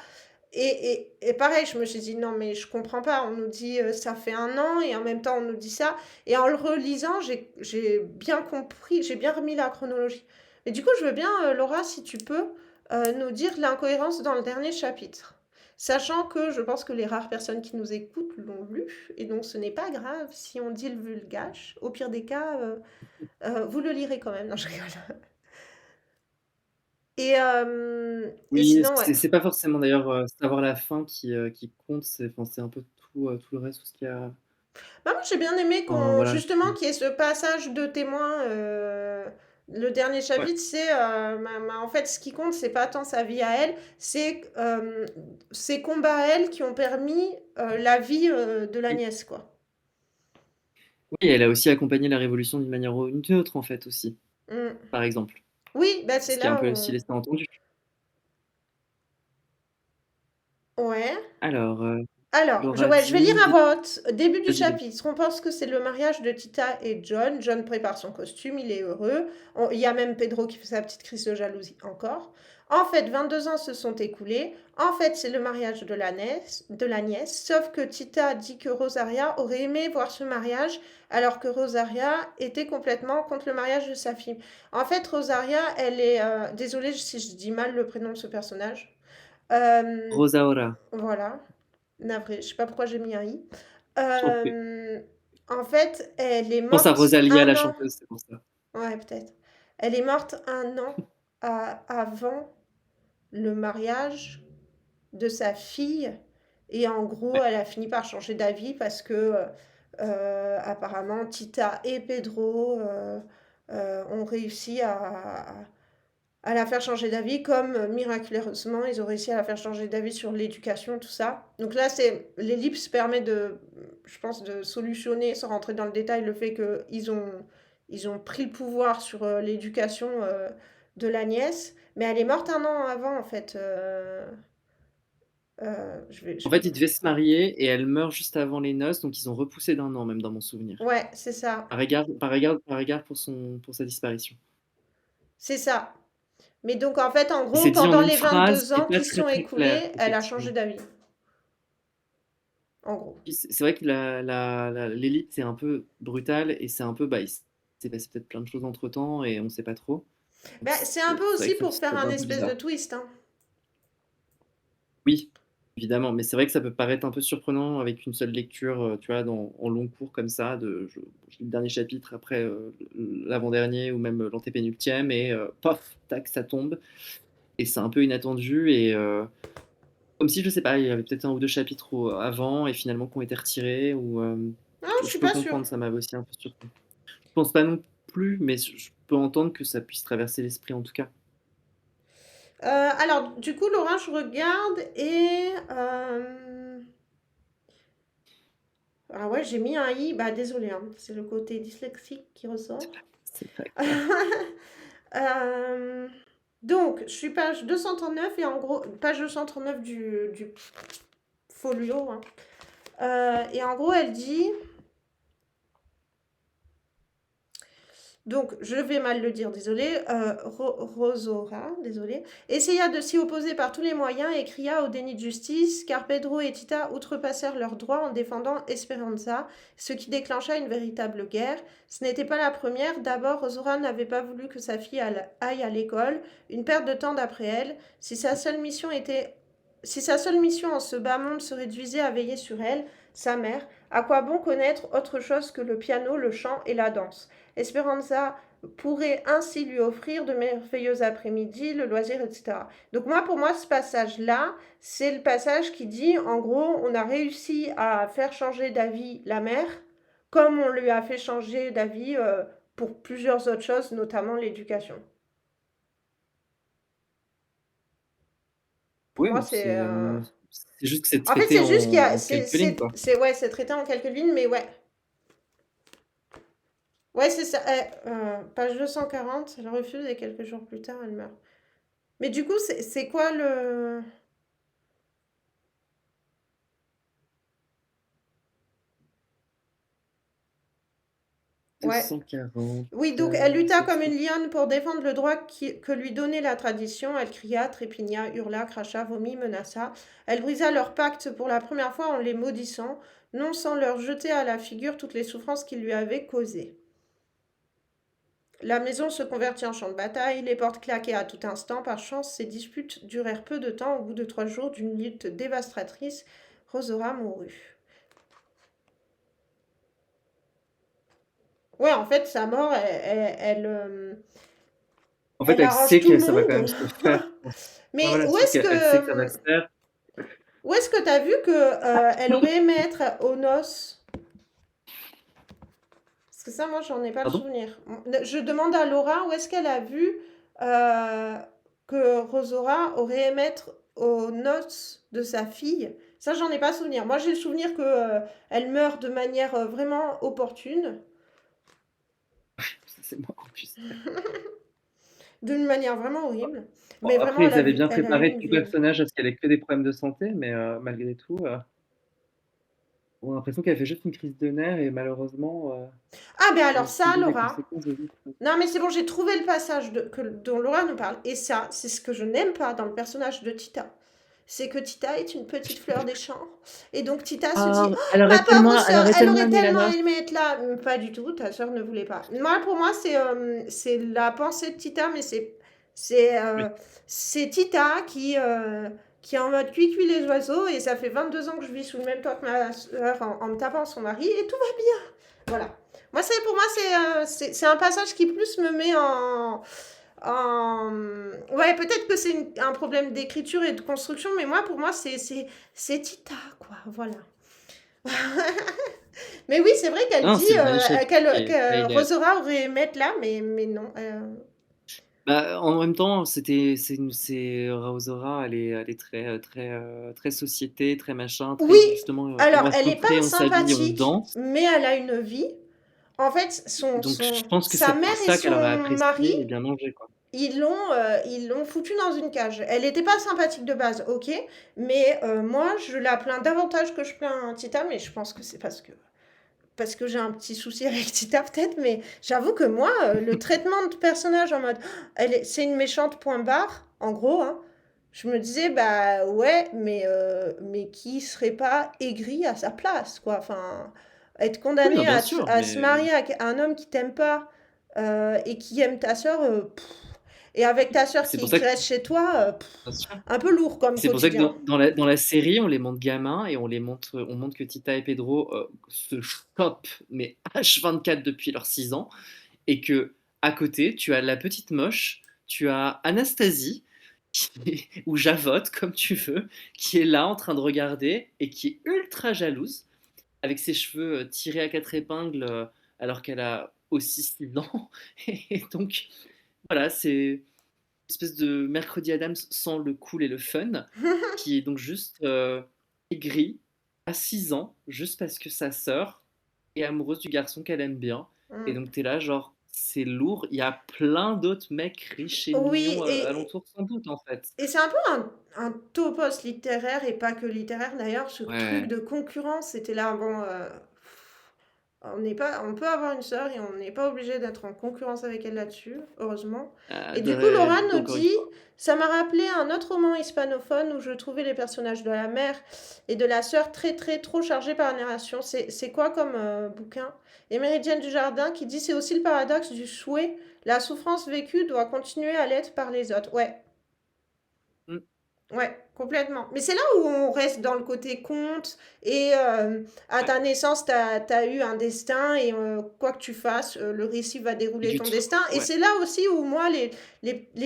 et pareil, je me suis dit, non, mais je comprends pas. On nous dit, ça fait 1 an, et en même temps, on nous dit ça. Et en le relisant, j'ai bien compris, j'ai bien remis la chronologie. Et du coup, je veux bien, Laura, si tu peux, nous dire l'incohérence dans le dernier chapitre. Sachant que je pense que les rares personnes qui nous écoutent l'ont lu, et donc ce n'est pas grave si on dit le vulgache. Au pire des cas, vous le lirez quand même. Non, je rigole. Et Oui, sinon, ouais. c'est pas forcément d'ailleurs savoir la fin qui compte, enfin, c'est un peu tout le reste, tout ce qu'il y a. Bah, moi, j'ai bien aimé Enfin, qu'on voilà. justement qu'il y ait ce passage de témoin. Le dernier Ouais. chapitre, c'est en fait ce qui compte, c'est pas tant sa vie à elle, c'est ses combats à elle qui ont permis la vie de la Oui. nièce, quoi. Oui, elle a aussi accompagné la révolution d'une manière ou d'une autre, en fait, aussi, Mm. par exemple. Oui, bah c'est Ce qui est un là peu aussi où. laissé entendu. Ouais. Alors, Alors, Laura ouais, je vais lire dit. à voix haute. Début du Vas-y, vas-y. chapitre. On pense que c'est le mariage de Tita et John. John prépare son costume, il est heureux. Il y a même Pedro qui fait sa petite crise de jalousie encore. En fait, 22 ans se sont écoulés. En fait, c'est le mariage de la nièce. Sauf que Tita dit que Rosaria aurait aimé voir ce mariage, alors que Rosaria était complètement contre le mariage de sa fille. En fait, Rosaria, elle est... désolée si je dis mal le prénom de ce personnage. Euh, Rosa Ora. voilà. Navré, je sais pas pourquoi j'ai mis un i. Je t'en prie. Euh, En fait, elle est Je pense à morte Rosalia, un la an. chanteuse, c'est pour ça. Ouais, peut-être. Elle est morte 1 an avant le mariage de sa fille. Et en gros, Ouais. elle a fini par changer d'avis parce que apparemment Tita et Pedro ont réussi à la faire changer d'avis, comme miraculeusement, ils ont réussi à la faire changer d'avis sur l'éducation, tout ça. Donc là, c'est l'ellipse permet de, je pense, de solutionner, sans rentrer dans le détail, le fait ils ont pris le pouvoir sur l'éducation de la nièce, mais elle est morte 1 an avant, en fait. Je En vais... fait, ils devaient se marier et elle meurt juste avant les noces, donc ils ont repoussé d'un an, même dans mon souvenir. Ouais, c'est ça. Par égard pour sa disparition. C'est ça. Mais donc, en fait, en Et gros, c'est dit en pendant une les phrase 22 et ans pas qui se très sont très clair, écoulés, elle a changé effectivement. d'avis. En gros. Puis c'est vrai que l'élite, c'est un peu brutal et c'est un peu, bah, il s'est passé peut-être plein de choses entre-temps et on ne sait pas trop. Donc Bah, c'est un peu c'est vrai aussi que pour ça faire peut être un un peu espèce de bizarre. twist, hein. Oui, évidemment, mais c'est vrai que ça peut paraître un peu surprenant avec une seule lecture, tu vois, en long cours comme ça, je lis le dernier chapitre après l'avant-dernier ou même l'antépénultième et paf, tac, ça tombe. Et c'est un peu inattendu et comme si, je sais pas, il y avait peut-être un ou deux chapitres avant et finalement qui ont été retirés ou Non, je je suis peux pas sûre. comprendre, ça m'avait aussi un peu surpris. Je pense pas non plus, mais je peux entendre que ça puisse traverser l'esprit en tout cas. Alors, du coup, Laura, je regarde et... Ah ouais, j'ai mis un i. Bah, désolé, hein, c'est le côté dyslexique qui ressort. C'est pas grave. Euh, donc, je suis page 239 et en gros, page 239 du folio, hein. Et en gros, elle dit, donc je vais mal le dire, désolé, Rosora, désolé, essaya de s'y opposer par tous les moyens et cria au déni de justice, car Pedro et Tita outrepassèrent leurs droits en défendant Esperanza, ce qui déclencha une véritable guerre. Ce n'était pas la première. D'abord, Rosora n'avait pas voulu que sa fille aille à l'école, une perte de temps d'après elle. Si sa seule mission en ce bas monde se réduisait à veiller sur elle, sa mère, à quoi bon connaître autre chose que le piano, le chant et la danse? Esperanza pourrait ainsi lui offrir de merveilleux après-midi, le loisir, etc. Donc moi, pour moi, ce passage-là, c'est le passage qui dit, en gros, on a réussi à faire changer d'avis la mère, comme on lui a fait changer d'avis pour plusieurs autres choses, notamment l'éducation. Pour Oui, moi, bon, c'est... c'est juste que c'est En fait, traité c'est juste qu'il y a... en quelques lignes, quoi. Ouais, c'est traité en quelques lignes, mais ouais. Ouais, c'est ça. Page 240, elle refuse et quelques jours plus tard, elle meurt. Mais du coup, c'est quoi le... Ouais. 240. Oui, donc elle lutta comme une lionne pour défendre le droit que lui donnait la tradition. Elle cria, trépigna, hurla, cracha, vomit, menaça. Elle brisa leur pacte pour la première fois en les maudissant, non sans leur jeter à la figure toutes les souffrances qu'ils lui avaient causées. La maison se convertit en champ de bataille, les portes claquaient à tout instant. Par chance, ces disputes durèrent peu de temps. Au bout de 3 jours d'une lutte dévastatrice, Rosora mourut. Ouais, en fait, sa mort, En fait, elle elle arrange sait tout le que ça va quand même monde. se faire. Ouais, Mais voilà, sauf qu'elle sait que ça va se faire. où est-ce que tu as vu que elle aurait aimé être aux noces? Parce que ça, moi, j'en ai pas le Pardon? souvenir. Je demande à Laura où est-ce qu'elle a vu euh, que Rosora aurait aimé être aux noces de sa fille. Ça, j'en ai pas souvenir. Moi, j'ai le souvenir que elle meurt de manière vraiment opportune, C'est moi en plus. d'une manière vraiment horrible. Bon, Mais vraiment, après, ils avaient bien elle a eu préparé une tout le vie. personnage à ce qu'elle ait que des problèmes de santé, mais malgré tout, on a l'impression qu'elle fait juste une crise de nerfs et malheureusement, Ah, ben elle alors a ça, subi des Laura. conséquences de vie. Non, mais c'est bon, j'ai trouvé le passage dont Laura nous parle. Et ça, c'est ce que je n'aime pas dans le personnage de Tita. C'est que Tita est une petite fleur des champs. Et donc Tita se dit, Ah, oh, ma pauvre elle sœur, aurait elle tellement aurait aimé la tellement noce. aimé être là. Pas du tout, ta sœur ne voulait pas. Moi, pour moi, c'est la pensée de Tita, mais c'est, euh, Oui. c'est Tita qui est en mode cuit les oiseaux. Et ça fait 22 ans que je vis sous le même toit que ma sœur en me tapant son mari. Et tout va bien. Voilà. Moi, pour moi, c'est un passage qui plus me met Ouais, peut-être que c'est un problème d'écriture et de construction, mais moi, pour moi, c'est Tita, quoi. Voilà. Mais oui, c'est vrai qu'elle Non, dit c'est une magnifique. que Rosera aurait aimé être là, mais non. Bah, en même temps, Rosora, elle est très société, très machin, Oui, très justement, on alors, va se elle n'est pas montrer, on s'habille, on sympathique, danse. mais elle a une vie. En fait, Donc je pense que sa c'est pour mère et ça qu'elle aurait son mari, apprécié et bien mangé, quoi. ils l'ont foutue dans une cage. Elle n'était pas sympathique de base, ok, mais moi, je la plains davantage que je plains Tita, mais je pense que c'est parce que j'ai un petit souci avec Tita peut-être, mais j'avoue que moi, le traitement de personnage en mode, c'est une méchante point barre, en gros, hein, je me disais, bah ouais, mais qui serait pas aigri à sa place, quoi. Enfin, être Oui, non, condamné bien sûr, à se mais marier avec un homme qui t'aime pas et qui aime ta sœur, et avec ta sœur c'est pour ça qui que reste chez toi, bien sûr. un peu lourd comme C'est pour ça que quotidien. dans la série, on les montre gamins et on montre que Tita et Pedro se chopent, mais H24 depuis leurs 6 ans, et que à côté, tu as la petite moche, tu as Anastasie, ou Javotte, comme tu veux, qui est là en train de regarder et qui est ultra jalouse, avec ses cheveux tirés à quatre épingles, alors qu'elle a aussi 6 ans. Et donc, voilà, c'est. espèce de Mercredi Adams sans le cool et le fun, qui est donc juste, aigrie à 6 ans, juste parce que sa sœur est amoureuse du garçon qu'elle aime bien et Mmh. donc tu es là genre: «C'est lourd». Il y a plein d'autres mecs riches et Oui mignons, et alentour sans doute, en fait. et c'est un peu un topos littéraire et pas que littéraire d'ailleurs, ce truc Ouais, de concurrence, c'était là, bon, on peut avoir une sœur et on n'est pas obligé d'être en concurrence avec elle là-dessus, heureusement. Et du coup, Laura nous encore une dit, fois. ça m'a rappelé un autre roman hispanophone où je trouvais les personnages de la mère et de la sœur très très trop chargés par la narration. C'est quoi comme bouquin? Et Méridienne du Jardin qui dit c'est aussi le paradoxe du souhait. La souffrance vécue doit continuer à l'être par les autres. Ouais, Mmh, ouais, complètement. Mais c'est là où on reste dans le côté conte et à ouais, ta naissance, t'as eu un destin et quoi que tu fasses, le récit va et dérouler du ton tout destin. Et ouais, c'est là aussi où moi, les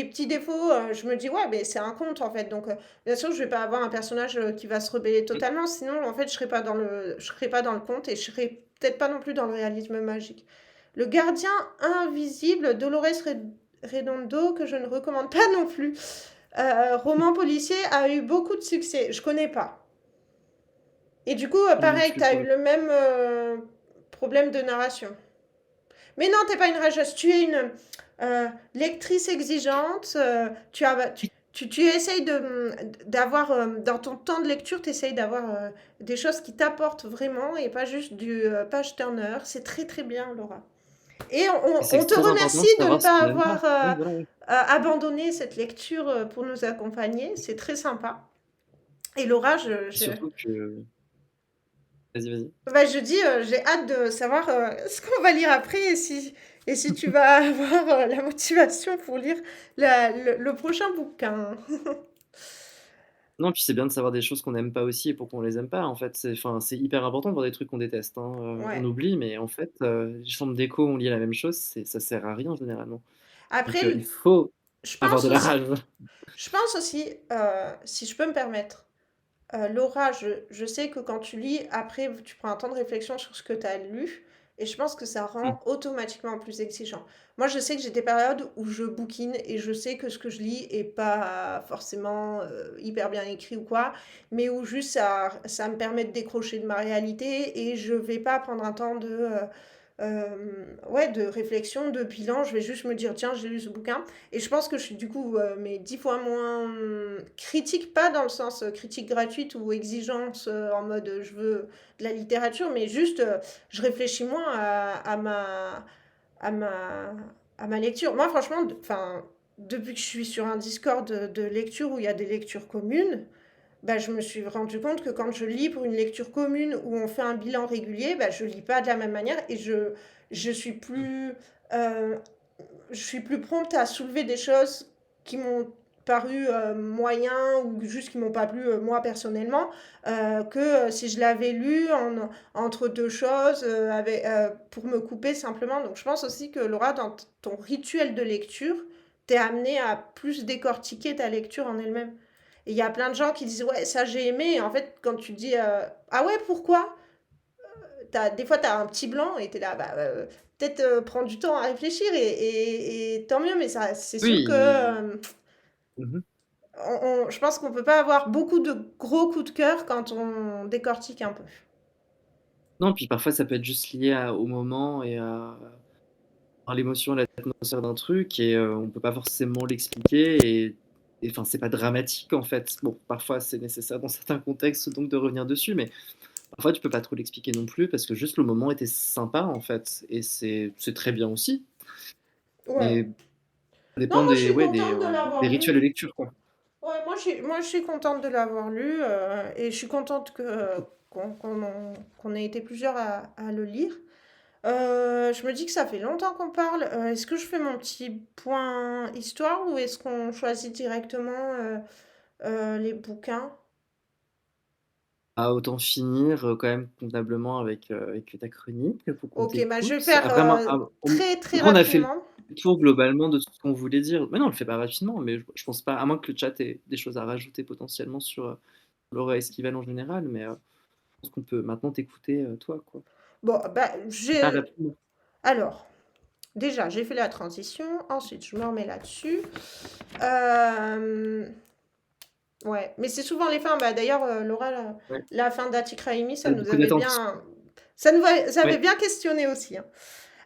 petits défauts, je me dis, ouais, mais c'est un conte en fait. Donc, bien sûr, je vais pas avoir un personnage qui va se rebeller mmh, totalement. Sinon, en fait, je serais pas dans le conte et je serais peut-être pas non plus dans le réalisme magique. Le gardien invisible, Dolores Redondo, que je ne recommande pas non plus. Roman policier a eu beaucoup de succès. Je connais pas. Et du coup, moi non pareil, plus t'as pour eu le le même problème de narration. Mais non, t'es pas une rageuse. Tu es une lectrice exigeante. Tu essayes d'avoir, dans ton temps de lecture, tu essayes d'avoir des choses qui t'apportent vraiment et pas juste du page turner. C'est très très bien, Laura. Et et c'est on te très important de remercie de ne savoir ce pas qu'on aime pas. avoir Oui, voilà, oui. abandonné cette lecture pour nous accompagner. C'est très sympa. Et Laura, Et surtout que vas-y, vas-y. bah, je dis, j'ai hâte de savoir ce qu'on va lire après et si tu vas avoir la motivation pour lire le prochain bouquin. Non, puis c'est bien de savoir des choses qu'on n'aime pas aussi et pourquoi on les aime pas, en fait. C'est hyper important de voir des trucs qu'on déteste, hein, on Ouais. oublie, mais en fait, les chambres d'écho, on lit la même chose, ça sert à rien généralement. Donc il Après, faut je avoir de pense la aussi, rage. si je peux me permettre, Laura, je sais que quand tu lis, après, tu prends un temps de réflexion sur ce que tu as lu, et je pense que ça Mmh. rend automatiquement plus exigeant. Moi, je sais que j'ai des périodes où je bouquine et je sais que ce que je lis est pas forcément hyper bien écrit ou quoi, mais où juste ça me permet de décrocher de ma réalité et je vais pas prendre un temps ouais, de réflexion, de bilan. Je vais juste me dire, tiens, j'ai lu ce bouquin. Et je pense que je suis du coup mais 10 fois moins critique, pas dans le sens critique gratuite ou exigence en mode je veux de la littérature, mais juste je réfléchis moins à ma, à ma lecture. Moi, franchement, enfin, depuis que je suis sur un Discord de lecture où il y a des lectures communes, bah, je me suis rendu compte que quand je lis pour une lecture commune où on fait un bilan régulier, bah, je lis pas de la même manière et je suis Mmh. plus euh, je suis plus prompte à soulever des choses qui m'ont paru moyens ou juste qui m'ont pas plu moi personnellement que si je l'avais lu entre deux choses pour me couper simplement. Donc je pense aussi que Laura, dans ton rituel de lecture, t'es amené à plus décortiquer ta lecture en elle-même. Et il y a plein de gens qui disent ouais ça j'ai aimé et en fait quand tu dis ah ouais pourquoi des fois, tu as un petit blanc et tu es là, bah, peut-être prendre du temps à réfléchir et tant mieux, mais ça, c'est sûr que Oui, mmh mh. je pense qu'on peut pas avoir beaucoup de gros coups de cœur quand on décortique un peu. Non, puis parfois ça peut être juste lié au moment et à l'émotion, l'atmosphère d'un truc et on peut pas forcément l'expliquer et enfin, c'est pas dramatique, en fait. Bon, parfois c'est nécessaire dans certains contextes donc de revenir dessus, mais parfois tu peux pas trop l'expliquer non plus parce que juste le moment était sympa, en fait et c'est très bien aussi, Ouais. mais ça Non, dépend moi, je des suis ouais, contente de des l'avoir lu. rituels de lecture, quoi. Ouais, moi, je suis contente de l'avoir lu et je suis contente qu'on ait été plusieurs à le lire. Je me dis que ça fait longtemps qu'on parle. Est-ce que je fais mon petit point histoire ou est-ce qu'on choisit directement les bouquins? Ah, autant finir, quand même convenablement avec ta chronique pour qu'on Ok, bah je vais t'écoute. faire Après moi, très très après on a fait le rapidement. tour globalement de tout ce qu'on voulait dire. Mais non, on le fait pas rapidement, mais je pense pas à moins que le chat ait des choses à rajouter potentiellement sur, Laura Esquivel en général, mais, je pense qu'on peut maintenant t'écouter, toi, quoi. Bon, bah Pas j'ai. rapidement. Alors. Déjà, j'ai fait la transition. Ensuite, je me remets là-dessus. Euh, Ouais, mais c'est souvent les fins. Bah, d'ailleurs, Laura, Ouais. la fin d'Atik Raimi, ça T'as nous beaucoup avait d'attentes. bien, ça avait Ouais. bien questionné aussi, hein.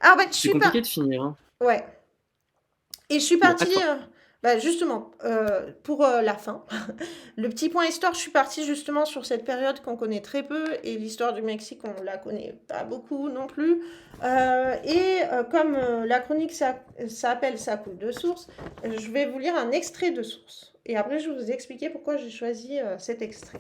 Alors, bah, je C'est suis pas. compliqué de finir, hein. Ouais. Et je suis Bon, partie, attends. bah, justement, pour la fin. Le petit point histoire, je suis partie justement sur cette période qu'on connaît très peu, et l'histoire du Mexique, on la connaît pas beaucoup non plus. Comme la chronique s'appelle Ça coule de source, je vais vous lire un extrait de source. Et après, je vais vous expliquer pourquoi j'ai choisi cet extrait.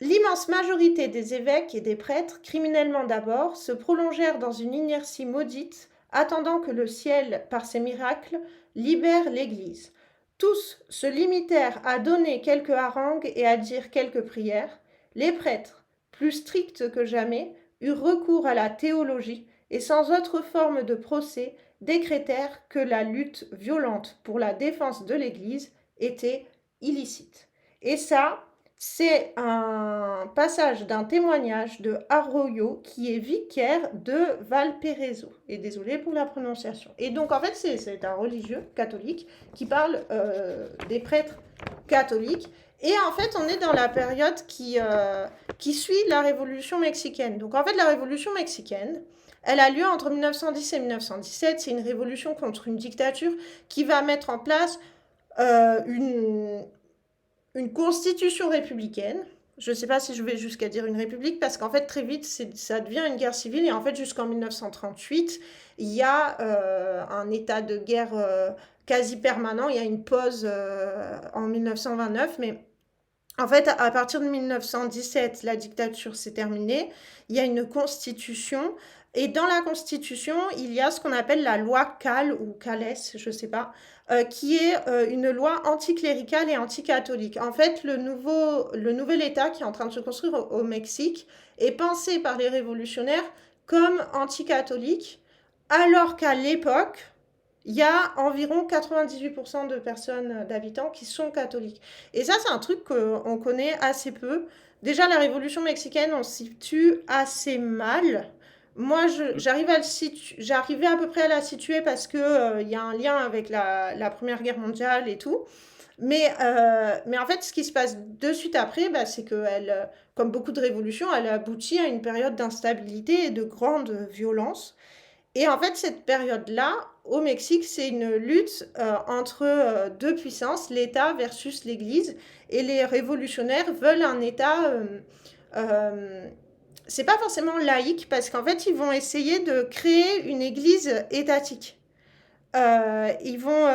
L'immense majorité des évêques et des prêtres, criminellement d'abord, se prolongèrent dans une inertie maudite, attendant que le ciel, par ses miracles, libère l'Église. Tous se limitèrent à donner quelques harangues et à dire quelques prières. Les prêtres, plus stricts que jamais, eurent recours à la théologie et sans autre forme de procès, décrétèrent que la lutte violente pour la défense de l'Église était illicite. Et ça, c'est un passage d'un témoignage de Arroyo, qui est vicaire de Valparaiso. Et désolé pour la prononciation. Et donc, en fait, c'est un religieux catholique qui parle des prêtres catholiques. Et en fait, on est dans la période qui suit la Révolution mexicaine. Donc, en fait, la Révolution mexicaine, elle a lieu entre 1910 et 1917. C'est une révolution contre une dictature qui va mettre en place une constitution républicaine. Je ne sais pas si je vais jusqu'à dire une république, parce qu'en fait, très vite, ça devient une guerre civile. Et en fait, jusqu'en 1938, il y a un état de guerre quasi permanent. Il y a une pause en 1929, mais en fait, à partir de 1917, la dictature s'est terminée. Il y a une constitution. Et dans la constitution, il y a ce qu'on appelle la loi Cal ou Cales, je ne sais pas, qui est une loi anticléricale et anticatholique. En fait, le nouvel État qui est en train de se construire au Mexique est pensé par les révolutionnaires comme anticatholique, alors qu'à l'époque, il y a environ 98% de personnes, d'habitants qui sont catholiques. Et ça, c'est un truc qu'on connaît assez peu. Déjà, la Révolution mexicaine, on se situe assez mal. Moi, j'arrivais à peu près à la situer parce que il y a un lien avec la Première Guerre mondiale et tout. Mais en fait, ce qui se passe de suite après, bah, c'est qu'elle, comme beaucoup de révolutions, elle aboutit à une période d'instabilité et de grande violence. Et en fait, cette période-là, au Mexique, c'est une lutte entre deux puissances, l'État versus l'Église. Et les révolutionnaires veulent un État, euh, c'est pas forcément laïque, parce qu'en fait, ils vont essayer de créer une Église étatique. Ils vont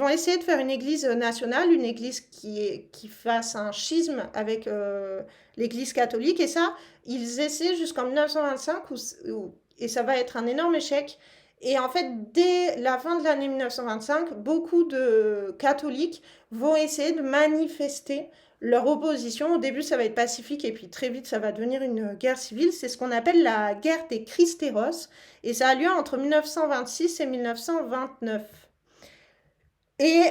essayer de faire une Église nationale, une Église qui fasse un schisme avec l'Église catholique. Et ça, ils essaient jusqu'en 1925, et ça va être un énorme échec. Et en fait, dès la fin de l'année 1925, beaucoup de catholiques vont essayer de manifester leur opposition. Au début, ça va être pacifique, et puis très vite, ça va devenir une guerre civile. C'est ce qu'on appelle la guerre des Cristeros, et ça a lieu entre 1926 et 1929. Et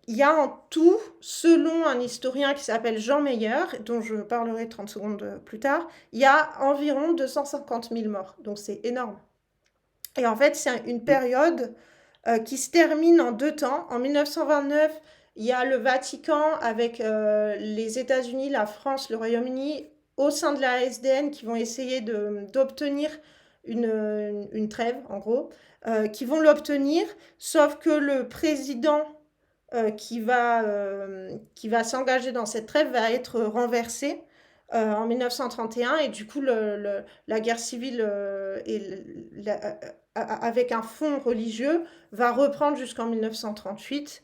il y a en tout, selon un historien qui s'appelle Jean Meyer, dont je parlerai 30 secondes plus tard, il y a environ 250 000 morts. Donc c'est énorme. Et en fait, c'est une période qui se termine en deux temps. En 1929, il y a le Vatican avec les États-Unis, la France, le Royaume-Uni, au sein de la SDN, qui vont essayer d'obtenir une trêve, en gros, qui vont l'obtenir, sauf que le président qui va s'engager dans cette trêve va être renversé en 1931, et du coup la guerre civile avec un fond religieux va reprendre jusqu'en 1938.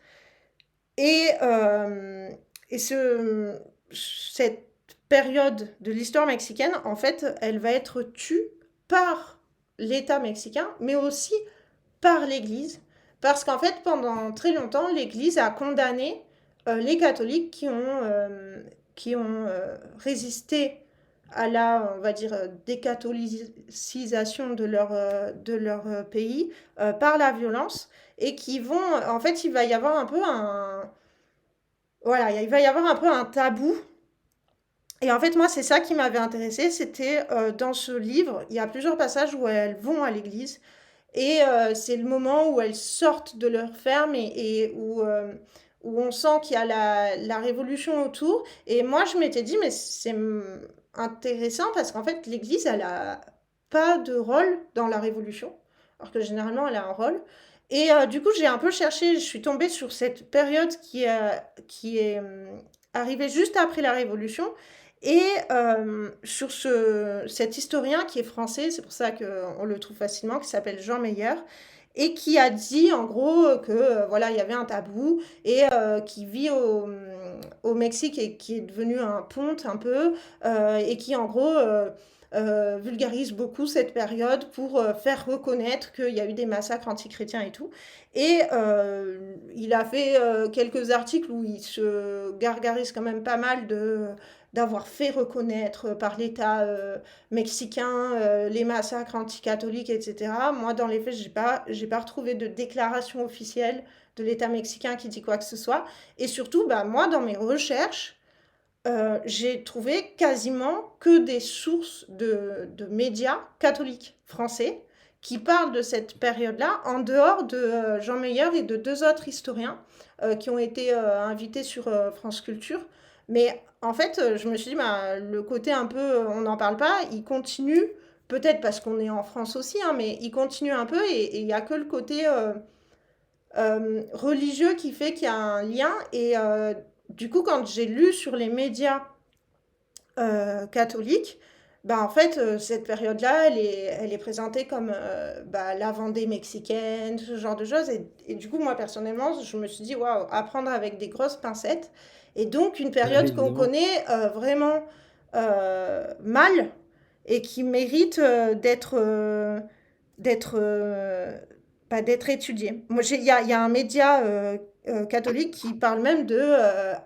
Et, euh, et cette période de l'histoire mexicaine, en fait, elle va être tue par l'État mexicain, mais aussi par l'Église, parce qu'en fait, pendant très longtemps, l'Église a condamné les catholiques qui ont résisté à la, on va dire, décatholicisation de leur pays par la violence, et qui vont, en fait, il va y avoir un peu un, voilà, il va y avoir un peu un tabou Et en fait, moi, c'est ça qui m'avait intéressée, c'était dans ce livre, il y a plusieurs passages où elles vont à l'église, et c'est le moment où elles sortent de leur ferme et où on sent qu'il y a la révolution autour. Et moi, je m'étais dit, mais c'est intéressant parce qu'en fait, l'Église, elle a pas de rôle dans la révolution, alors que généralement, elle a un rôle. Et du coup, j'ai un peu cherché, je suis tombée sur cette période qui est arrivée juste après la Révolution. Et sur cet historien qui est français, c'est pour ça qu'on le trouve facilement, qui s'appelle Jean Meyer, et qui a dit en gros que voilà, il y avait un tabou, et qui vit au Mexique et qui est devenu un ponte un peu, et qui en gros vulgarise beaucoup cette période pour faire reconnaître qu'il y a eu des massacres antichrétiens et tout. Et il a fait quelques articles où il se gargarise quand même pas mal d'avoir fait reconnaître par l'État mexicain les massacres anticatholiques, etc. Moi, dans les faits, j'ai pas retrouvé de déclaration officielle de l'État mexicain qui dit quoi que ce soit. Et surtout, bah, moi, dans mes recherches, j'ai trouvé quasiment que des sources de médias catholiques français qui parlent de cette période-là, en dehors de Jean Meyer et de deux autres historiens qui ont été invités sur France Culture. Mais en fait, je me suis dit, bah, le côté un peu, on n'en parle pas, il continue, peut-être parce qu'on est en France aussi, hein, mais il continue un peu et il n'y a que le côté religieux qui fait qu'il y a un lien. Et du coup, quand j'ai lu sur les médias catholique, bah, en fait, cette période-là, elle est présentée comme bah, la Vendée mexicaine, ce genre de choses. Et du coup, moi, personnellement, je me suis dit, waouh, à prendre avec des grosses pincettes. Et donc, une Ouais, période qu'on évidemment. connaît vraiment mal et qui mérite d'être d'être étudiée. Moi, il y a un média catholique qui parle même de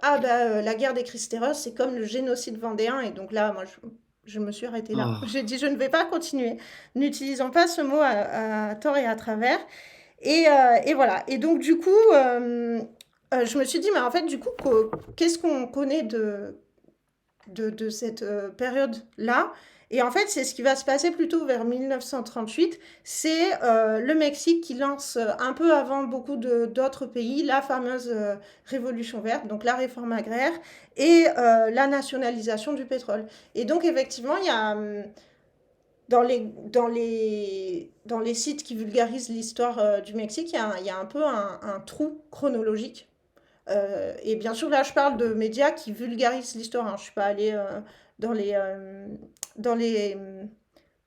ah bah la guerre des Cristeros, c'est comme le génocide vendéen. Et donc là, moi, je me suis arrêtée là. Oh. J'ai dit, je ne vais pas continuer. N'utilisons pas ce mot à tort et à travers. Et voilà. Et donc, du coup, je me suis dit, mais en fait, du coup, qu'est-ce qu'on connaît de cette période-là? Et en fait, c'est ce qui va se passer plutôt vers 1938. C'est le Mexique qui lance un peu avant beaucoup d'autres pays la fameuse révolution verte, donc la réforme agraire et la nationalisation du pétrole. Et donc, effectivement, il y a dans les sites qui vulgarisent l'histoire du Mexique, il y a un peu un trou chronologique. Et bien sûr, là, je parle de médias qui vulgarisent l'histoire, hein. Je ne suis pas allée dans les, euh, dans les,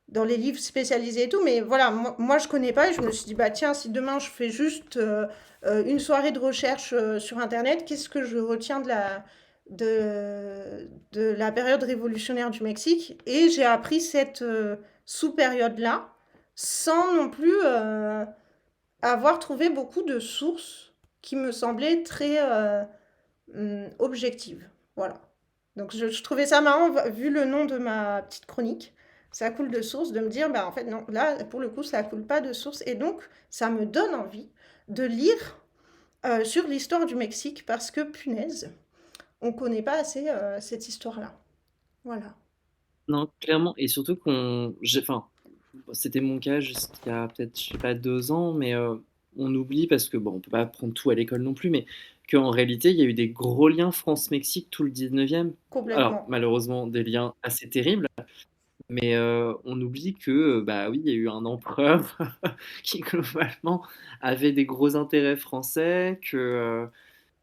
dans les livres spécialisés et tout, mais voilà, moi je connais pas et je me suis dit, bah tiens, si demain je fais juste une soirée de recherche sur Internet, qu'est-ce que je retiens de la période révolutionnaire du Mexique? Et j'ai appris cette sous-période-là sans non plus avoir trouvé beaucoup de sources qui me semblaient très objectives. Voilà. Donc je trouvais ça marrant, vu le nom de ma petite chronique. Ça coule de source, de me dire, bah en fait, non, là, pour le coup, ça coule pas de source. Et donc, ça me donne envie de lire sur l'histoire du Mexique parce que, punaise, on connaît pas assez cette histoire-là. Voilà. Non, clairement, et surtout enfin, c'était mon cas jusqu'à peut-être, je sais pas, 2 ans, mais on oublie parce que bon, on peut pas apprendre tout à l'école non plus, mais qu'en réalité, il y a eu des gros liens France-Mexique tout le 19e. Alors, Complètement. malheureusement, des liens assez terribles, mais on oublie que, bah oui, il y a eu un empereur qui globalement avait des gros intérêts français,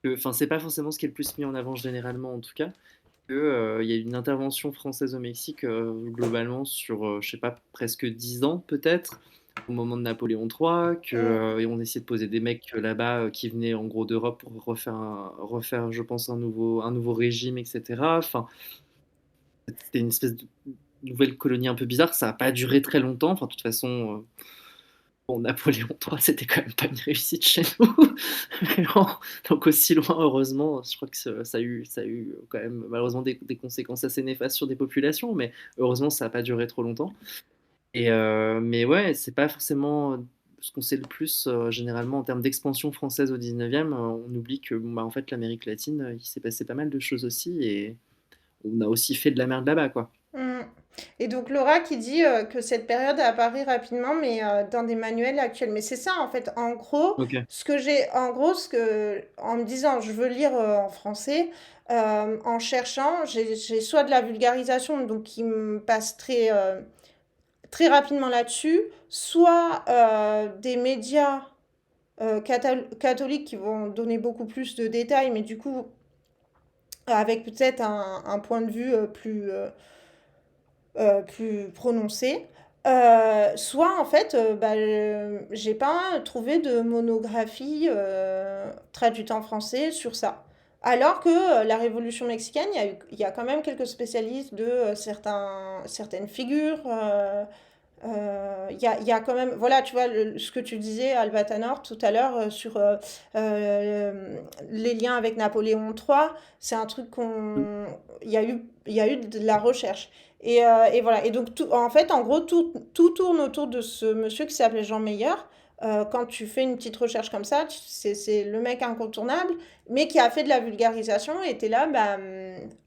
enfin, c'est pas forcément ce qui est le plus mis en avant généralement en tout cas, que, il y a eu une intervention française au Mexique globalement sur, je sais pas, presque 10 ans peut-être, au moment de Napoléon III, Mm. et on essayait de poser des mecs là-bas qui venaient en gros d'Europe pour refaire, je pense, un nouveau régime, etc. Enfin, c'était une espèce de nouvelle colonie un peu bizarre. Ça n'a pas duré très longtemps. Enfin, de toute façon, bon, Napoléon III, c'était quand même pas une réussite chez nous. Mais bon, donc aussi loin, heureusement, je crois que ça a eu quand même malheureusement des conséquences assez néfastes sur des populations, mais heureusement, ça n'a pas duré trop longtemps. Mais ouais, c'est pas forcément ce qu'on sait le plus généralement en termes d'expansion française au 19e. On oublie que bon, bah, en fait, l'Amérique latine, il s'est passé pas mal de choses aussi. Et on a aussi fait de la merde là-bas, quoi. Mm. Et donc Laura qui dit que cette période a apparu rapidement, mais dans des manuels actuels. Mais c'est ça en fait. En gros, Ok. en me disant je veux lire en français, en cherchant, j'ai soit de la vulgarisation, donc qui me passe très rapidement là-dessus, soit des médias catholiques qui vont donner beaucoup plus de détails, mais du coup avec peut-être un point de vue plus prononcée. Soit en fait, bah, j'ai pas trouvé de monographie traduite en français sur ça. Alors que la Révolution mexicaine, il y a quand même quelques spécialistes de certaines figures. Il y a quand même, voilà, tu vois, ce que tu disais, Albatanor, tout à l'heure, sur les liens avec Napoléon III, c'est un truc Mm. il y a eu de la recherche. Et voilà. Et donc, en fait, en gros, tout tourne autour de ce monsieur qui s'appelait Jean Meyer. Quand tu fais une petite recherche comme ça, c'est le mec incontournable, mais qui a fait de la vulgarisation et t'es là, bah,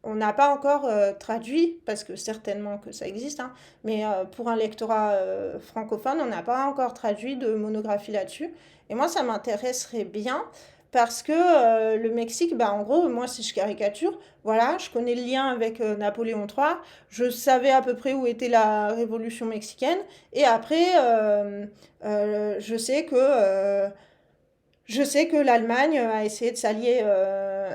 on n'a pas encore traduit, parce que certainement que ça existe, hein, mais pour un lectorat francophone, on n'a pas encore traduit de monographie là-dessus. Et moi, ça m'intéresserait bien parce que le Mexique, bah, en gros, moi, si je caricature, voilà, je connais le lien avec Napoléon III, je savais à peu près où était la Révolution mexicaine, et après, je sais que l'Allemagne a essayé de s'allier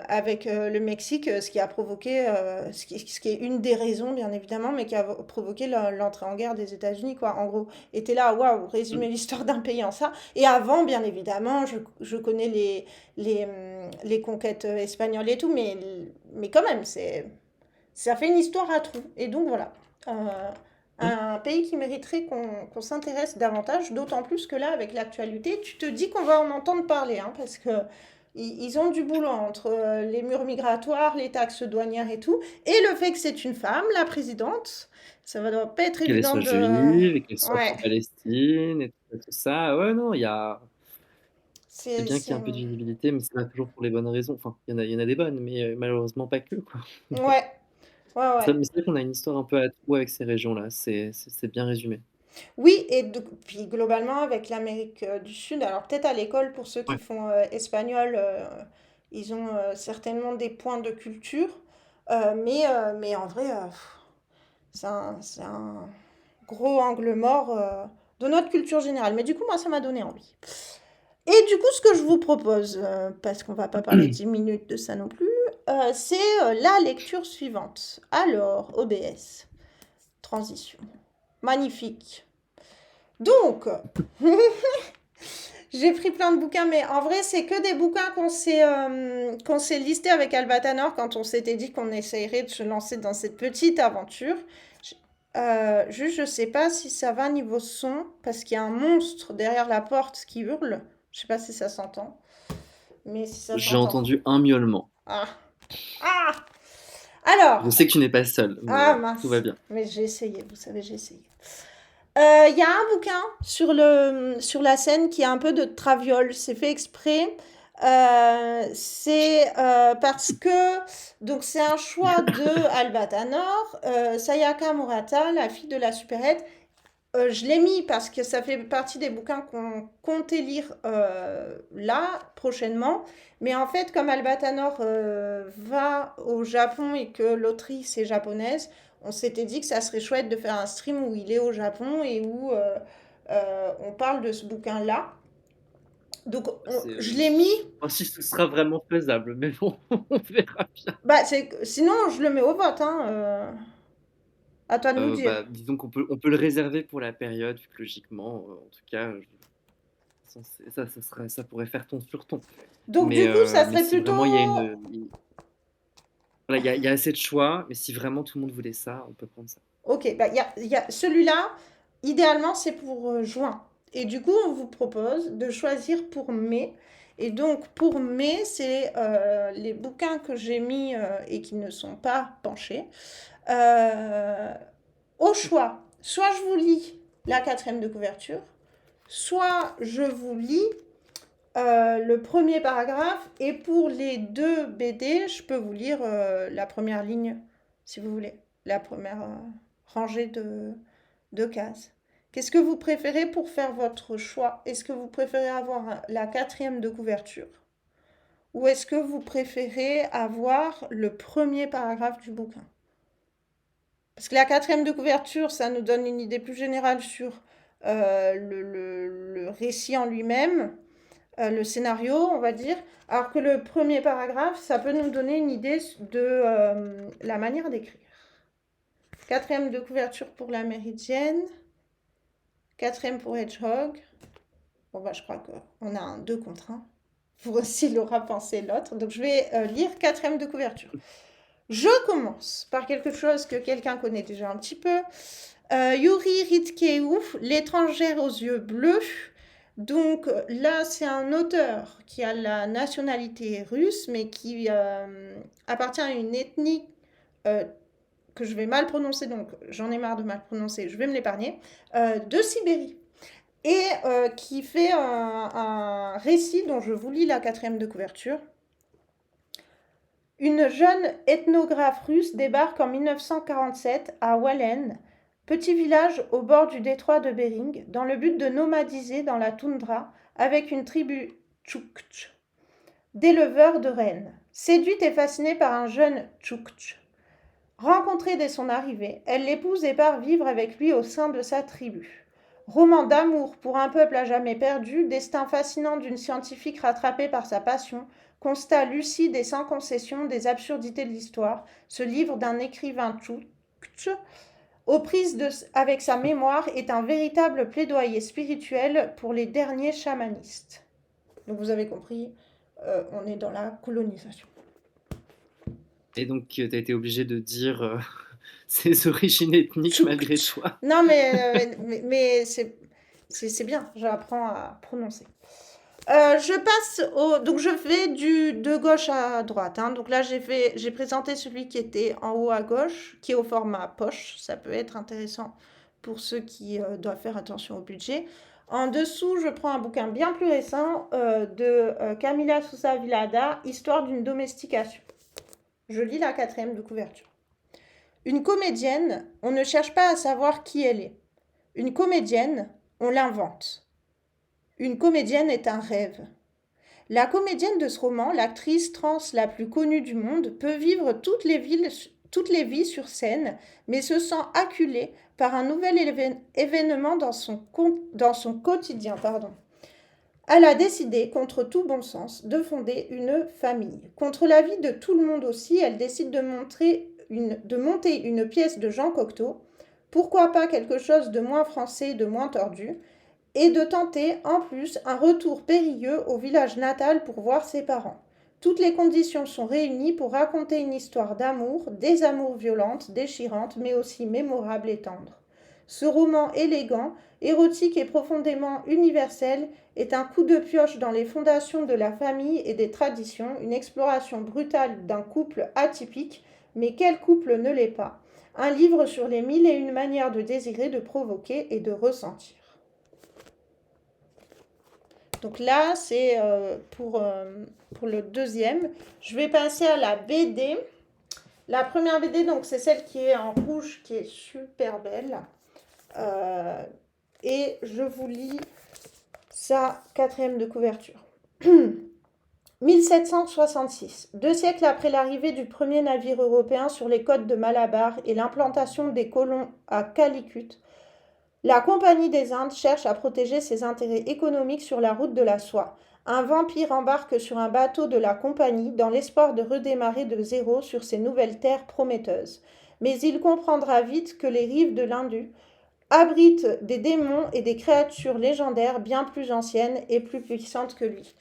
avec le Mexique, ce qui a provoqué, ce qui est une des raisons, bien évidemment, mais qui a provoqué l'entrée en guerre des États-Unis, quoi, en gros. Et t'es là, waouh, résumer Mm. l'histoire d'un pays en ça. Et avant, bien évidemment, je connais les conquêtes espagnoles et tout, mais quand même, ça fait une histoire à trous. Et donc, voilà. Mm. Un pays qui mériterait qu'on s'intéresse davantage, d'autant plus que là, avec l'actualité, tu te dis qu'on va en entendre parler, hein, parce que ils ont du boulot entre les murs migratoires, les taxes douanières et tout, et le fait que c'est une femme, la présidente, ça va doit pas être Qu'elle évident soit de... juive et qu'elle soit Ouais, pro-Palestine et tout ça. Ouais, non, c'est c'est... bien qu'il y ait un peu de visibilité, mais c'est pas toujours pour les bonnes raisons. Enfin, il y en a des bonnes, mais malheureusement pas que, quoi. Ouais, ouais, ouais. Mais c'est vrai qu'on a une histoire un peu à trous avec ces régions-là. C'est bien résumé. Oui, et puis globalement avec l'Amérique du Sud, alors peut-être à l'école pour ceux qui Ouais. font espagnol, ils ont certainement des points de culture, mais en vrai, c'est un gros angle mort de notre culture générale. Mais du coup, moi, ça m'a donné envie. Et du coup, ce que je vous propose, parce qu'on va pas parler 10 minutes de ça non plus, c'est la lecture suivante. Alors, OBS, transition. Magnifique. Donc, j'ai pris plein de bouquins, mais en vrai, c'est que des bouquins qu'on s'est listés avec Albatanor quand on s'était dit qu'on essayerait de se lancer dans cette petite aventure. Juste, je sais pas si ça va niveau son, parce qu'il y a un monstre derrière la porte qui hurle. Je sais pas si ça s'entend, mais si ça J'ai s'entend. entendu un miaulement. Ah, ah! Alors, Je sais que tu n'es pas seul, mais ah tout va mince, bien. mais j'ai essayé, vous savez, j'ai essayé. Il y a un bouquin sur la scène qui a un peu de traviole, c'est fait exprès. C'est parce que donc c'est un choix de Alba Tanor, Sayaka Murata, la fille de la supérette. Je l'ai mis parce que ça fait partie des bouquins qu'on comptait lire là prochainement. Mais en fait, comme Alba Tanor va au Japon et que l'autrice est japonaise, on s'était dit que ça serait chouette de faire un stream où il est au Japon et où on parle de ce bouquin-là. Donc C'est, je l'ai mis. enfin, si ce sera vraiment faisable, mais bon, on verra bien. Bah, sinon, je le mets au vote. Hein, à toi de nous dire. Bah, disons qu'on peut le réserver pour la période, vu que logiquement, en tout cas, ça pourrait faire ton sur ton. Donc du coup, ça Mais serait si plutôt... vraiment voilà, il y a assez de choix, mais si vraiment tout le monde voulait ça, on peut prendre ça. Ok, bah, il y a celui-là, idéalement, c'est pour juin. Et du coup, on vous propose de choisir pour mai. Et donc, pour mai, c'est les bouquins que j'ai mis et qui ne sont pas penchés. Euh, Au choix, soit je vous lis la quatrième de couverture, soit je vous lis le premier paragraphe. Et pour les deux BD, je peux vous lire la première ligne si vous voulez, la première rangée de cases. Qu'est-ce que vous préférez pour faire votre choix? Est-ce que vous préférez avoir la quatrième de couverture? Ou est-ce que vous préférez avoir le premier paragraphe du bouquin? Parce que la quatrième de couverture, ça nous donne une idée plus générale sur le récit en lui-même, le scénario, on va dire, alors que le premier paragraphe, ça peut nous donner une idée de la manière d'écrire. Quatrième de couverture pour la Méridienne, quatrième pour Hedgehog. Bon, bah, je crois qu'on a un 2 contre 1. Pour aussi l'aura pensé l'autre. Donc, je vais lire quatrième de couverture. Je commence par quelque chose que quelqu'un connaît déjà un petit peu. Yuri Ritkeou, L'étrangère aux yeux bleus. Donc là, c'est un auteur qui a la nationalité russe, mais qui appartient à une ethnie que je vais mal prononcer, donc j'en ai marre de mal prononcer, je vais me l'épargner, de Sibérie. Et qui fait un récit dont je vous lis la quatrième de couverture. Une jeune ethnographe russe débarque en 1947 à Wallen, petit village au bord du détroit de Bering, dans le but de nomadiser dans la toundra avec une tribu Tchouktch, d'éleveurs de rennes. Séduite et fascinée par un jeune Tchouktch, rencontré dès son arrivée, elle l'épouse et part vivre avec lui au sein de sa tribu. Roman d'amour pour un peuple à jamais perdu, destin fascinant d'une scientifique rattrapée par sa passion, constat lucide et sans concession des absurdités de l'histoire, ce livre d'un écrivain tchouktch, aux prises avec sa mémoire, est un véritable plaidoyer spirituel pour les derniers chamanistes. Donc vous avez compris, on est dans la colonisation. Et donc, tu as été obligé de dire ses origines ethniques malgré toi. Non, mais c'est bien, j'apprends à prononcer. Je passe au... Donc je fais de gauche à droite. Hein. Donc là, j'ai présenté celui qui était en haut à gauche, qui est au format poche. Ça peut être intéressant pour ceux qui doivent faire attention au budget. En dessous, je prends un bouquin bien plus récent de Camila Sousa Vilada, Histoire d'une domestication. Je lis la quatrième de couverture. Une comédienne, on ne cherche pas à savoir qui elle est. Une comédienne, on l'invente. Une comédienne est un rêve. La comédienne de ce roman, l'actrice trans la plus connue du monde, peut vivre toutes les vies sur scène, mais se sent acculée par un nouvel événement dans son quotidien. Elle a décidé, contre tout bon sens, de fonder une famille. Contre l'avis de tout le monde aussi, elle décide de monter une pièce de Jean Cocteau, pourquoi pas quelque chose de moins français, de moins tordu, et de tenter, en plus, un retour périlleux au village natal pour voir ses parents. Toutes les conditions sont réunies pour raconter une histoire d'amour, des amours violentes, déchirantes, mais aussi mémorables et tendres. Ce roman élégant, érotique et profondément universel est un coup de pioche dans les fondations de la famille et des traditions, une exploration brutale d'un couple atypique, mais quel couple ne l'est pas? Un livre sur les 1001 manières de désirer, de provoquer et de ressentir. Donc là, c'est pour le deuxième. Je vais passer à la BD. La première BD, donc, c'est celle qui est en rouge, qui est super belle. Et je vous lis sa quatrième de couverture. 1766. 2 siècles après l'arrivée du premier navire européen sur les côtes de Malabar et l'implantation des colons à Calicut, la Compagnie des Indes cherche à protéger ses intérêts économiques sur la route de la soie. Un vampire embarque sur un bateau de la Compagnie dans l'espoir de redémarrer de zéro sur ces nouvelles terres prometteuses. Mais il comprendra vite que les rives de l'Indus abritent des démons et des créatures légendaires bien plus anciennes et plus puissantes que lui.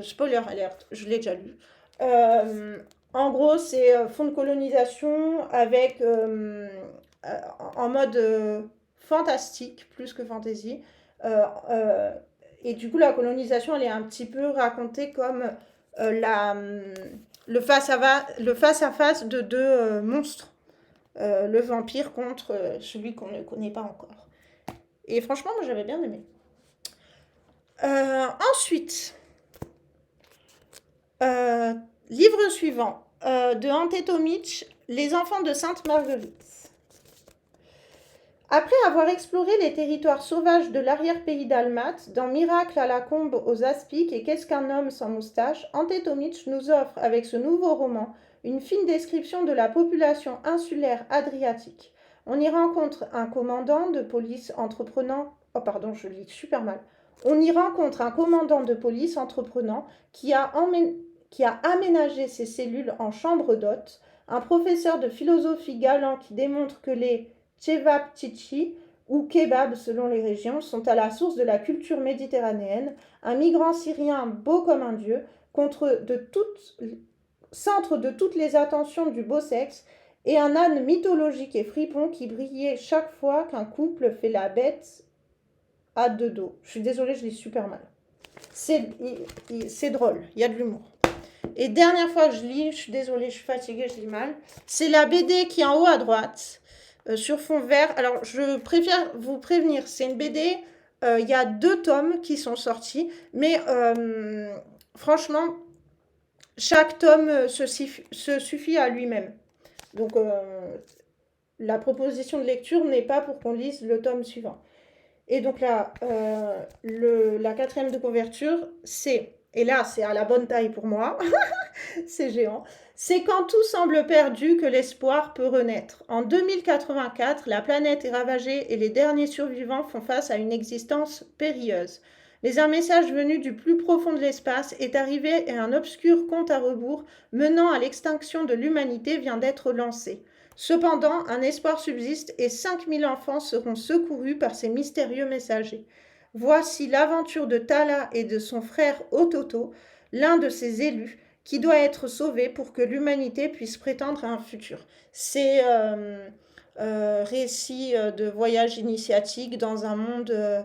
Spoiler alert, je l'ai déjà lu. En gros, c'est fond de colonisation avec en mode fantastique plus que fantasy. Et du coup, la colonisation, elle est un petit peu racontée comme le face-à-face de deux monstres. Le vampire contre celui qu'on ne connaît pas encore. Et franchement, moi, j'avais bien aimé. Ensuite, livre suivant de Ante Tomic, Les enfants de Sainte-Marguerite. Après avoir exploré les territoires sauvages de l'arrière-pays dalmate, dans Miracle à la combe aux aspics et Qu'est-ce qu'un homme sans moustache, Ante Tomic nous offre, avec ce nouveau roman, une fine description de la population insulaire adriatique. On y rencontre un commandant de police entreprenant... Oh pardon, je lis super mal. On y rencontre un commandant de police entreprenant qui a aménagé ses cellules en chambre d'hôtes, un professeur de philosophie galant qui démontre que les Cevapcici ou kebab selon les régions sont à la source de la culture méditerranéenne, un migrant syrien beau comme un dieu, centre de toutes les attentions du beau sexe, et un âne mythologique et fripon qui brillait chaque fois qu'un couple fait la bête à deux dos. Je suis désolée, je lis super mal. C'est drôle, il y a de l'humour. Et dernière fois que je lis, je suis désolée, je suis fatiguée, je lis mal. C'est la BD qui est en haut à droite, sur fond vert. Alors, je préfère vous prévenir, c'est une BD, il y a 2 tomes qui sont sortis, mais franchement, chaque tome se suffit à lui-même. Donc, la proposition de lecture n'est pas pour qu'on lise le tome suivant. Et donc là, la 4e de couverture, c'est, et là c'est à la bonne taille pour moi, c'est géant, c'est quand tout semble perdu que l'espoir peut renaître. En 2084, la planète est ravagée et les derniers survivants font face à une existence périlleuse. Mais un message venu du plus profond de l'espace est arrivé et un obscur compte à rebours menant à l'extinction de l'humanité vient d'être lancé. Cependant, un espoir subsiste et 5000 enfants seront secourus par ces mystérieux messagers. Voici l'aventure de Tala et de son frère Ototo, l'un de ses élus, qui doit être sauvé pour que l'humanité puisse prétendre à un futur. C'est récit de voyage initiatique dans un monde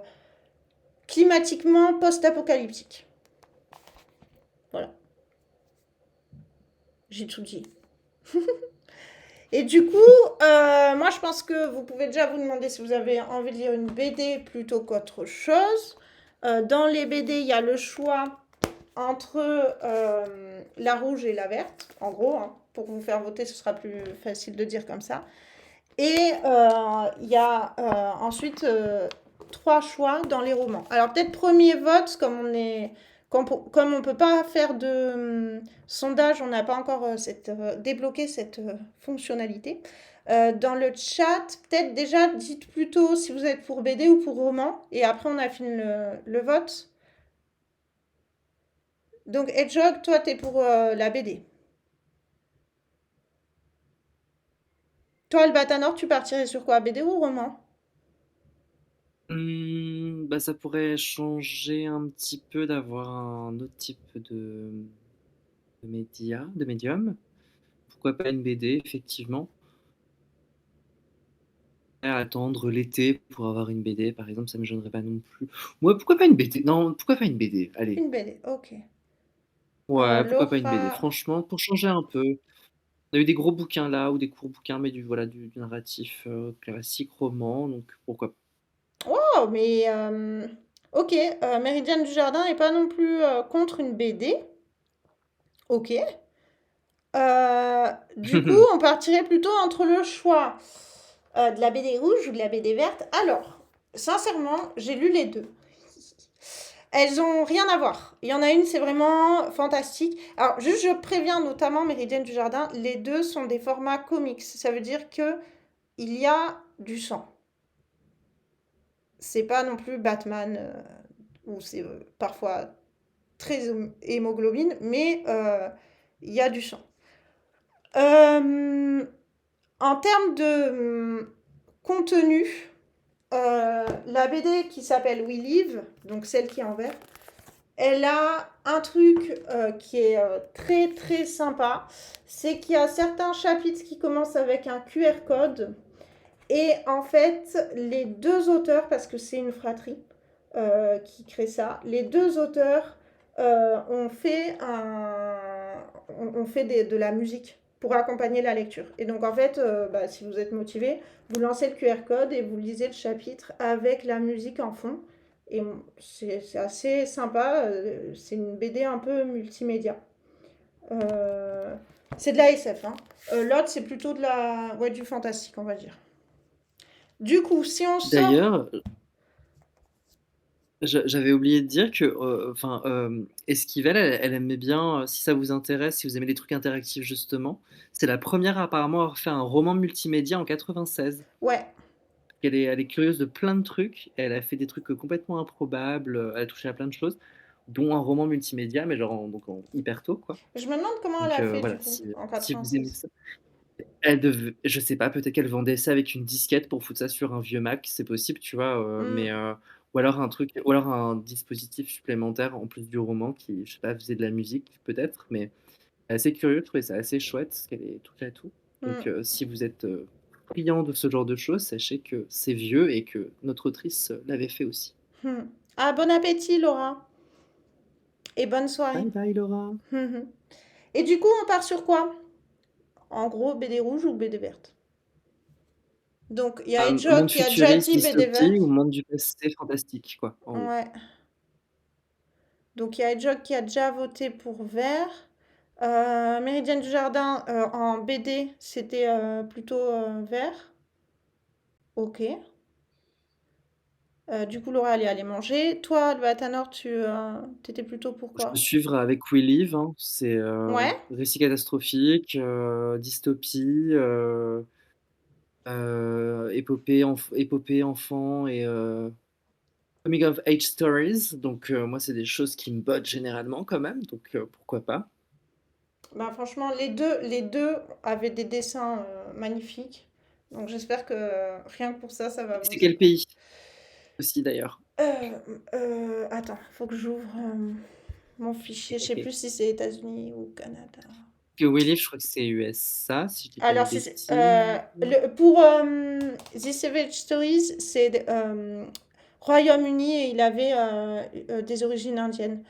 climatiquement post-apocalyptique. Voilà. J'ai tout dit. Et du coup, moi je pense que vous pouvez déjà vous demander si vous avez envie de lire une BD plutôt qu'autre chose. Dans les BD, il y a le choix entre la rouge et la verte, en gros. Hein, pour vous faire voter, ce sera plus facile de dire comme ça. Et il y a ensuite 3 choix dans les romans. Alors peut-être premier vote, comme on ne peut pas faire de sondage, on n'a pas encore débloqué cette fonctionnalité. Dans le chat, peut-être déjà dites plutôt si vous êtes pour BD ou pour roman, et après on affine le vote. Donc Hedgehog, toi t'es pour la BD. Toi, Albatanor, tu partirais sur quoi, BD ou roman? Bah, ça pourrait changer un petit peu d'avoir un autre type de médium. Pourquoi pas une BD, effectivement. Attendre l'été pour avoir une BD, par exemple, ça me gênerait pas non plus. Ouais, pourquoi pas une BD? Non, pourquoi pas une BD? Allez. Une BD, ok. Ouais, pourquoi pas une BD? Laura... Franchement, pour changer un peu. On a eu des gros bouquins là, ou des courts bouquins, mais du narratif classique, roman, donc pourquoi pas. Oh, mais... ok, Méridiane du Jardin n'est pas non plus contre une BD. Ok. Du coup, on partirait plutôt entre le choix de la BD rouge ou de la BD verte. Alors, sincèrement, j'ai lu les deux. Elles ont rien à voir. Il y en a une, c'est vraiment fantastique. Alors, juste, je préviens notamment Méridienne du Jardin, les deux sont des formats comics. Ça veut dire que il y a du sang. C'est pas non plus Batman, où c'est parfois très hémoglobine, mais il y a du sang. En termes de contenu, la BD qui s'appelle We Live, donc celle qui est en vert, elle a un truc qui est très très sympa, c'est qu'il y a certains chapitres qui commencent avec un QR code, et en fait, les 2 auteurs, parce que c'est une fratrie qui crée ça, les 2 auteurs ont fait de la musique pour accompagner la lecture. Et donc en fait, si vous êtes motivé, vous lancez le QR code et vous lisez le chapitre avec la musique en fond. Et c'est assez sympa, c'est une BD un peu multimédia. C'est de la SF, hein. L'autre, c'est plutôt ouais, du fantastique, on va dire. Du coup, si on sort... D'ailleurs, j'avais oublié de dire que, enfin, Esquivel, elle aimait bien, si ça vous intéresse, si vous aimez les trucs interactifs justement, c'est la première apparemment à avoir fait un roman multimédia en 96. Ouais. Elle est curieuse de plein de trucs. Elle a fait des trucs complètement improbables. Elle a touché à plein de choses, dont un roman multimédia, mais genre hyper tôt, quoi. Je me demande comment elle Donc a fait, du voilà, coup, en si vous aimez 96. ça. Je sais pas, peut-être qu'elle vendait ça avec une disquette pour foutre ça sur un vieux Mac, c'est possible, tu vois. Hmm. Ou alors ou alors un dispositif supplémentaire en plus du roman qui, je sais pas, faisait de la musique, peut-être. Mais assez curieux, je trouvais ça assez chouette, parce qu'elle est touche à tout. Donc si vous êtes friand de ce genre de choses, sachez que c'est vieux et que notre autrice l'avait fait aussi. Ah, bon appétit, Laura. Et bonne soirée. Bye bye Laura. Et du coup, on part sur quoi? En gros, BD rouge ou BD verte? Donc, il y a Edjok Monde qui a déjà futuriste, dit BD dystopie verte. ou monde du passé fantastique, quoi, en gros. Ouais. Donc, il y a Edjok qui a déjà voté pour vert. Méridienne du Jardin, en BD, c'était plutôt vert. Ok. Du coup, Laura, elle est allée manger. Toi, Albatanor, tu étais plutôt pour Je peux quoi? suivre avec We Live, hein. C'est Ouais. récit catastrophique, dystopie, épopée enfant et coming of age stories. Donc moi, c'est des choses qui me bottent généralement quand même. Donc pourquoi pas. Bah, franchement, les deux avaient des dessins magnifiques. Donc, j'espère que rien que pour ça, ça va C'est vous quel aider. pays aussi d'ailleurs? Attends, faut que j'ouvre mon fichier. Je sais Ok. plus si c'est États-Unis ou Canada. Que We Live, je crois que c'est USA, si je dis pas de Alors, bêtises. pour The Savage Stories, c'est Royaume-Uni et il avait des origines indiennes.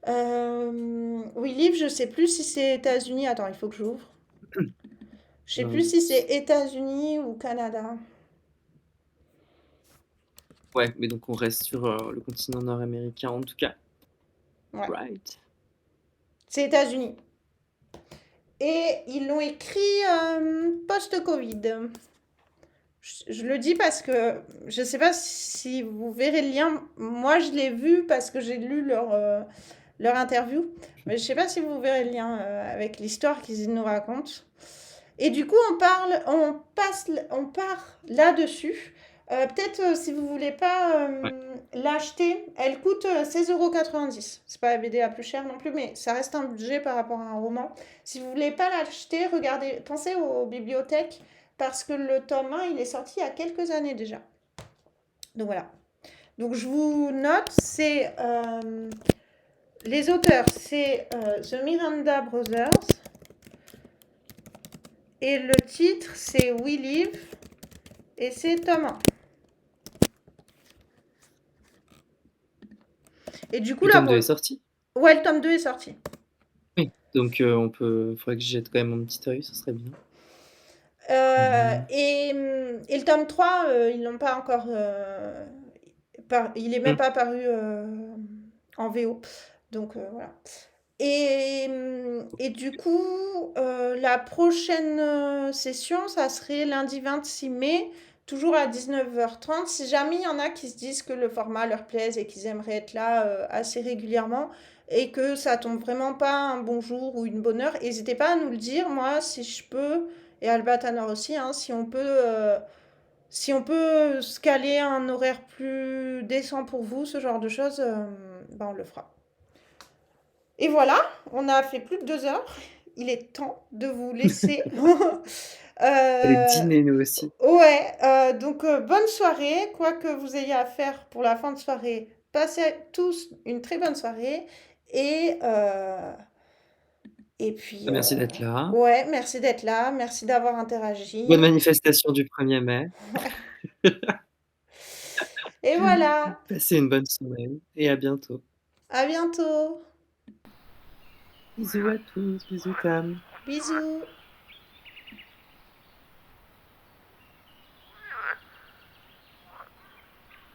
We Live, je sais plus si c'est États-Unis. Attends, il faut que j'ouvre. Je sais plus si c'est États-Unis ou Canada. Ouais, mais donc on reste sur le continent nord-américain en tout cas. Ouais, Right. c'est États-Unis. Et ils l'ont écrit post-Covid. Je le dis parce que je ne sais pas si vous verrez le lien. Moi, je l'ai vu parce que j'ai lu leur interview. Mais je ne sais pas si vous verrez le lien avec l'histoire qu'ils nous racontent. Et du coup, on part là-dessus. Peut-être si vous voulez pas Ouais. l'acheter, elle coûte 16,90 €. C'est pas la BD la plus chère non plus, mais ça reste un budget par rapport à un roman. Si vous voulez pas l'acheter, regardez, pensez aux bibliothèques parce que le tome 1, il est sorti il y a quelques années déjà. Donc voilà. Donc je vous note, les auteurs, c'est The Miranda Brothers. Et le titre, c'est We Live. Et c'est tome 1. Et du coup, Le là, tome 2 est sorti? ouais, le tome 2 est sorti. Oui. Donc faudrait que j'y jette quand même un petit œil, ce serait bien. Et le tome 3, ils l'ont pas encore. Il est même pas paru en VO. Donc voilà. Et du coup, la prochaine session, ça serait lundi 26 mai, toujours à 19h30. Si jamais il y en a qui se disent que le format leur plaise et qu'ils aimeraient être là assez régulièrement et que ça tombe vraiment pas un bon jour ou une bonne heure, n'hésitez pas à nous le dire. Moi, si je peux, et Alba Tanner aussi, hein, si on peut se caler un horaire plus décent pour vous, ce genre de choses, ben on le fera. Et voilà, on a fait plus de 2 heures. Il est temps de vous laisser. Allez dîner nous aussi. Ouais, donc bonne soirée, quoi que vous ayez à faire pour la fin de soirée. Passez tous une très bonne soirée. Et, et puis, Merci d'être là. ouais, merci d'être là, merci d'avoir interagi. Bonne manifestation du 1er mai. Et voilà, Passez une bonne semaine et à bientôt. à bientôt. Bisous à tous, bisous Tam. Bisous.